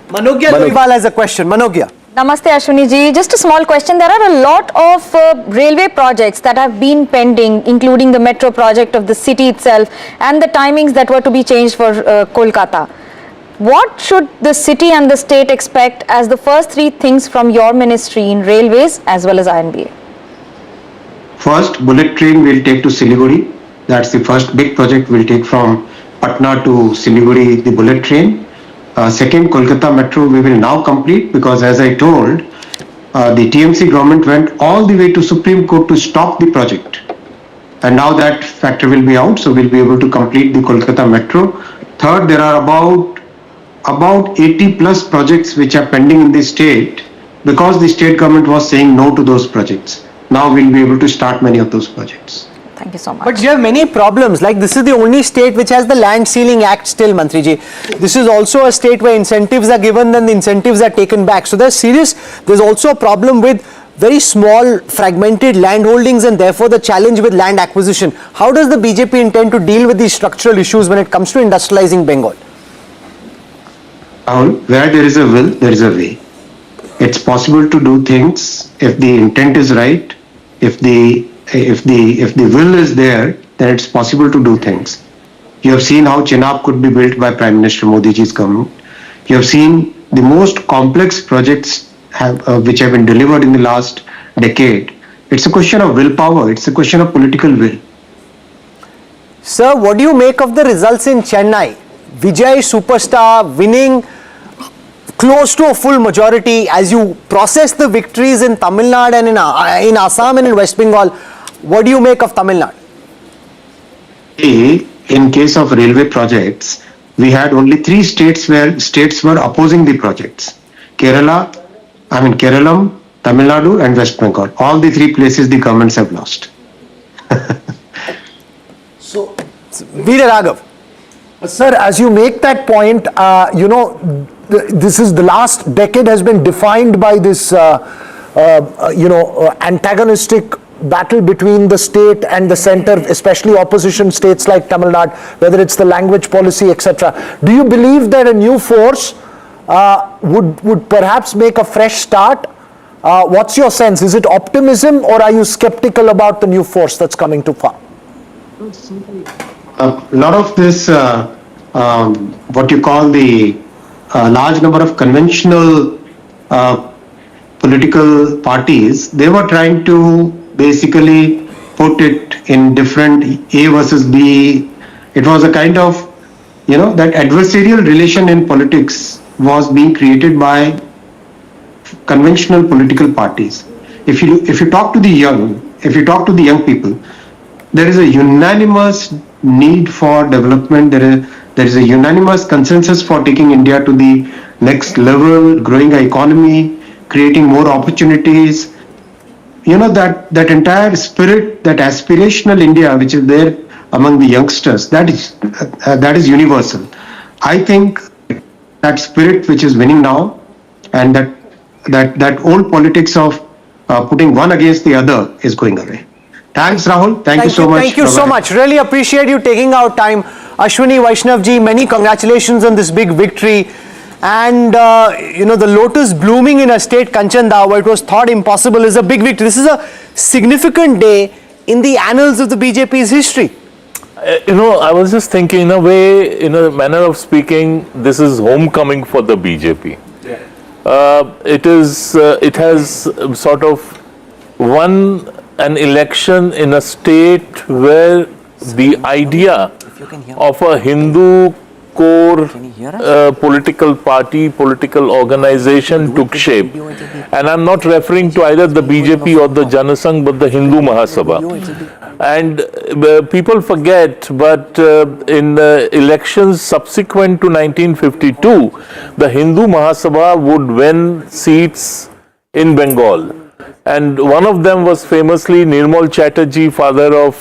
Manogya Doibal has a question. Manogya.
Namaste Ashwini ji. Just a small question. There are a lot of railway projects that have been pending, including the metro project of the city itself and the timings that were to be changed for Kolkata. What should the city and the state expect as the first three things from your ministry in railways as well as INBA?
First, bullet train will take to Siliguri. That's the first big project we'll take from Patna to Siliguri, the bullet train. Second, Kolkata Metro we will now complete because as I told, the TMC government went all the way to Supreme Court to stop the project. And now that factor will be out, so we'll be able to complete the Kolkata Metro. Third, there are about 80 plus projects which are pending in the state because the state government was saying no to those projects. Now we'll be able to start many of those projects.
Thank you so much.
But you have many problems. Like, this is the only state which has the land ceiling act still, Mantriji. This is also a state where incentives are given, then the incentives are taken back. So there's also a problem with very small fragmented land holdings and therefore the challenge with land acquisition. How does the BJP intend to deal with these structural issues when it comes to industrializing Bengal?
Where there is a will, there is a way. It's possible to do things if the intent is right, if the will is there, then it's possible to do things. You have seen how Chenab could be built by Prime Minister Modi ji's government. You have seen the most complex projects which have been delivered in the last decade. It's a question of willpower. It's a question of political will.
Sir, what do you make of the results in Chennai? Vijay superstar winning close to a full majority. As you process the victories in Tamil Nadu and in Assam and in West Bengal, what do you make of Tamil Nadu?
In case of railway projects, we had only 3 states where states were opposing the projects. Kerala, Tamil Nadu and West Bengal. All the 3 places the governments have lost.
So, Veera Raghav.
Sir, as you make that point, this is the last decade has been defined by this, antagonistic battle between the state and the center, especially opposition states like Tamil Nadu, whether it's the language policy, etc. Do you believe that a new force would perhaps make a fresh start? What's your sense? Is it optimism or are you skeptical about the new force that's coming to power?
A lot of this, what you call the large number of conventional political parties, they were trying to basically put it in different A versus B. It was a kind of, that adversarial relation in politics was being created by conventional political parties. If you talk to the young people, there is a unanimous need for development. There is a unanimous consensus for taking India to the next level, growing an economy, creating more opportunities. That entire spirit, that aspirational India which is there among the youngsters, that is universal. I think that spirit which is winning now, and that old politics of putting one against the other is going away. Thanks, Rahul. Thank you so much.
Thank you so much. Really appreciate you taking out time. Ashwini Vaishnavji, many congratulations on this big victory. And, the lotus blooming in a state, Kanchandao, where it was thought impossible, is a big victory. This is a significant day in the annals of the BJP's history.
I was just thinking, in a way, in a manner of speaking, this is homecoming for the BJP. It has sort of won an election in a state where the idea of a Hindu core political party, political organization took shape. And I'm not referring to either the BJP or the Janasangh, but the Hindu Mahasabha. And people forget, but in elections subsequent to 1952, the Hindu Mahasabha would win seats in Bengal. And one of them was famously Nirmal Chatterjee, father of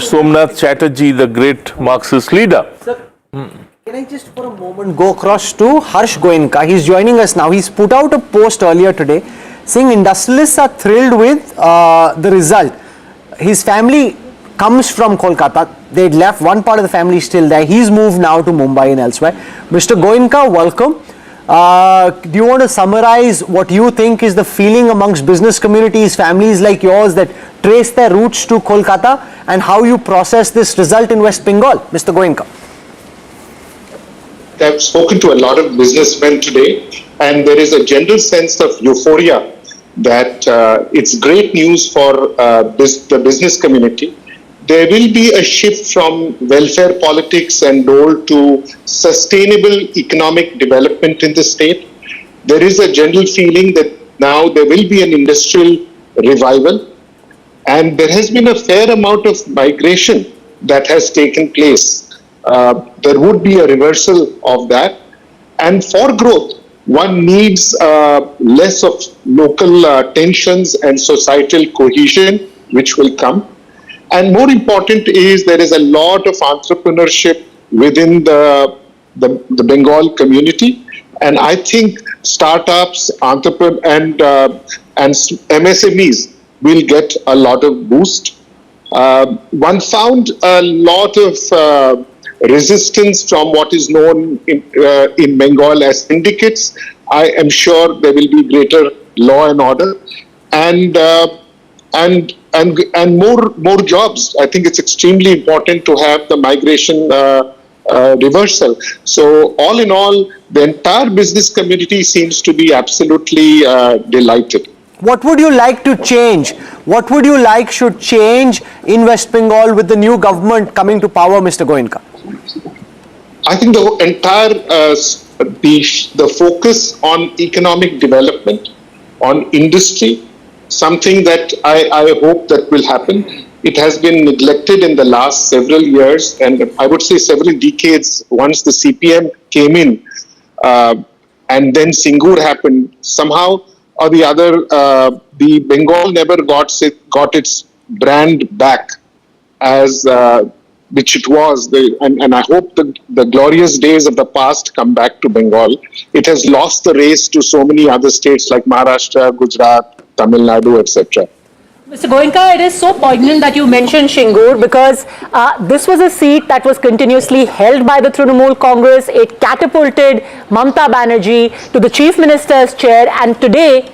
Somnath Chatterjee, the great Marxist leader.
Sir, can I just for a moment go across to Harsh Goenka? He's joining us now. He's put out a post earlier today saying industrialists are thrilled with the result. His family comes from Kolkata. They'd left, one part of the family is still there. He's moved now to Mumbai and elsewhere. Mr. Goenka, welcome. Do you want to summarize what you think is the feeling amongst business communities, families like yours that trace their roots to Kolkata, and how you process this result in West Bengal? Mr. Goenka.
I've spoken to a lot of businessmen today, and there is a general sense of euphoria that it's great news for the business community. There will be a shift from welfare politics and dole to sustainable economic development in the state. There is a general feeling that now there will be an industrial revival, and there has been a fair amount of migration that has taken place. There would be a reversal of that, and for growth, one needs less of local tensions and societal cohesion. which will come. And more important is there is a lot of entrepreneurship within the Bengal community. And I think startups, and MSMEs will get a lot of boost. One found a lot of resistance from what is known in Bengal as syndicates. I am sure there will be greater law and order, and more jobs. I think it's extremely important to have the migration reversal. So all in all, the entire business community seems to be absolutely delighted.
What would you like to change? What would you like should change in West Bengal with the new government coming to power, Mr. Goenka?
I think the entire the focus on economic development, on industry, something that I hope that will happen. It has been neglected in the last several years, and I would say several decades. Once the CPM came in, and then Singur happened, somehow or the other, the Bengal never got its brand back as which it was. And I hope the glorious days of the past come back to Bengal. It has lost the race to so many other states like Maharashtra, Gujarat, Tamil Nadu, etc.
Mr. Goenka, it is so poignant that you mentioned Shingur because this was a seat that was continuously held by the Trinamool Congress. It catapulted Mamata Banerjee to the Chief Minister's chair, and today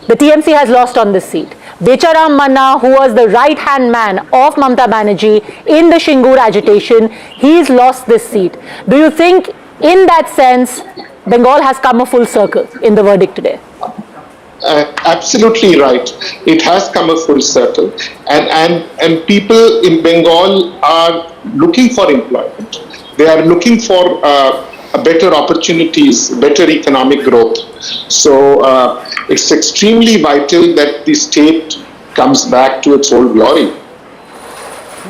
the TMC has lost on this seat. Becharam Manna, who was the right-hand man of Mamata Banerjee in the Shingur agitation, he's lost this seat. Do you think, in that sense, Bengal has come a full circle in the verdict today?
Absolutely right. It has come a full circle, and people in Bengal are looking for employment. They are looking for better opportunities, better economic growth. So it's extremely vital that the state comes back to its old glory.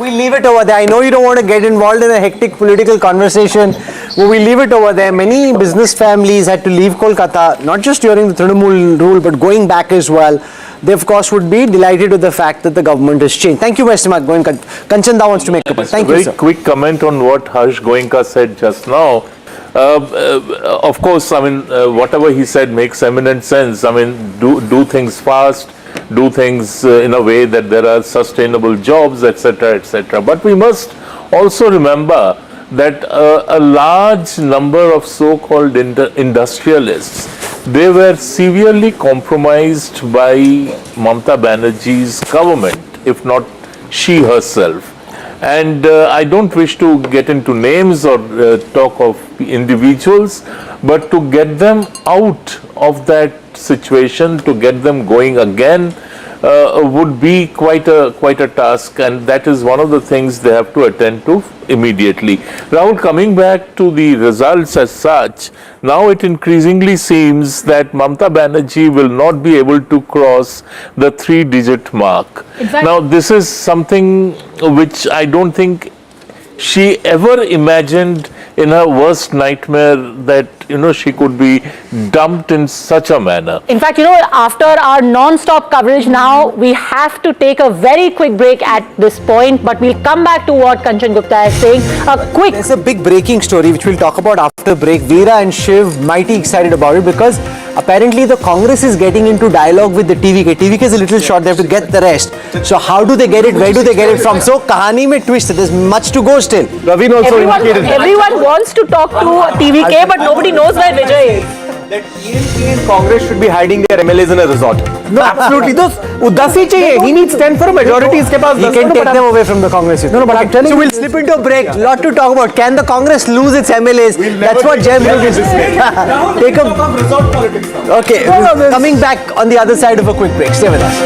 We leave it over there. I know you don't want to get involved in a hectic political conversation, but we leave it over there. Many business families had to leave Kolkata, not just during the Trinamool rule, but going back as well. They, of course, would be delighted with the fact that the government has changed. Thank you, Mr. Goenka. Kanchanda wants to make a point. Thank you, sir.
Very quick comment on what Harsh Goenka said just now. Of course, I mean, whatever he said makes eminent sense. I mean, do things fast, do things in a way that there are sustainable jobs, etc., etc. But we must also remember that a large number of so-called industrialists, they were severely compromised by Mamata Banerjee's government, if not she herself. And I don't wish to get into names or talk of individuals, but to get them out of that situation, to get them going again, would be quite a task, and that is one of the things they have to attend to immediately. Rahul, coming back to the results as such, now it increasingly seems that Mamata Banerjee will not be able to cross the 3-digit mark. Exactly. Now, this is something which I don't think she ever imagined in her worst nightmare, that she could be dumped in such a manner.
In fact, after our non-stop coverage now, we have to take a very quick break at this point, but we'll come back to what Kanchan Gupta is saying.
There's a big breaking story which we'll talk about after break. Veera and Shiv mighty excited about it because apparently the Congress is getting into dialogue with the TVK. TVK is a little short, they have to get the rest. So how do they get it? Where do they get it from? So kahani mein twist, there's much to go still.
Raveen also everyone wants to talk to TVK, but nobody knows where Vijay is.
That TNP and Congress should be hiding their MLAs in a resort.
No, absolutely. He needs 10 for a majority.
He can take them away from the Congress. No, but I'm telling you. So we'll slip into a break. Lot to talk about. Can the Congress lose its MLAs? That's what Jem is. Take a resort politics now. Okay, coming back on the other side of a quick break. Stay with us.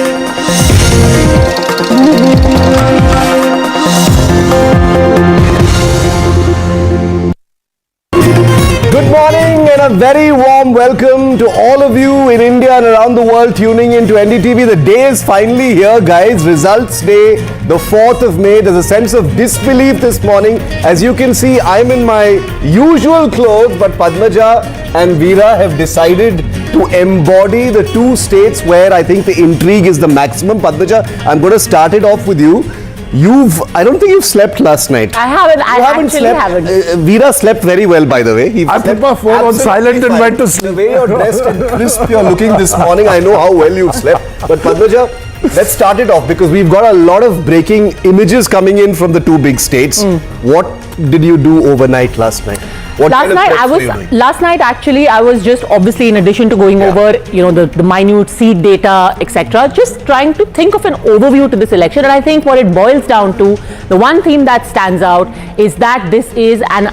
Good morning and a
a very warm welcome to all of you in India and around the world tuning in to NDTV. The day is finally here, guys. Results day, the 4th of May. There's a sense of disbelief this morning. As you can see, I'm in my usual clothes, but Padmaja and Veera have decided to embody the two states where I think the intrigue is the maximum. Padmaja, I'm going to start it off with you. I don't think you've slept last night.
I haven't. I actually
slept.
haven't.
Veera slept very well, by the way.
I put my phone on silent and went to sleep.
The way you're dressed and crisp you're looking this morning, I know how well you've slept. But Padmaja, let's start it off because we've got a lot of breaking images coming in from the two big states. What did you do overnight last night?
Last night actually I was just obviously, in addition to going over the minute seat data, etc., just trying to think of an overview to this election. And I think what it boils down to, the one theme that stands out is that this is an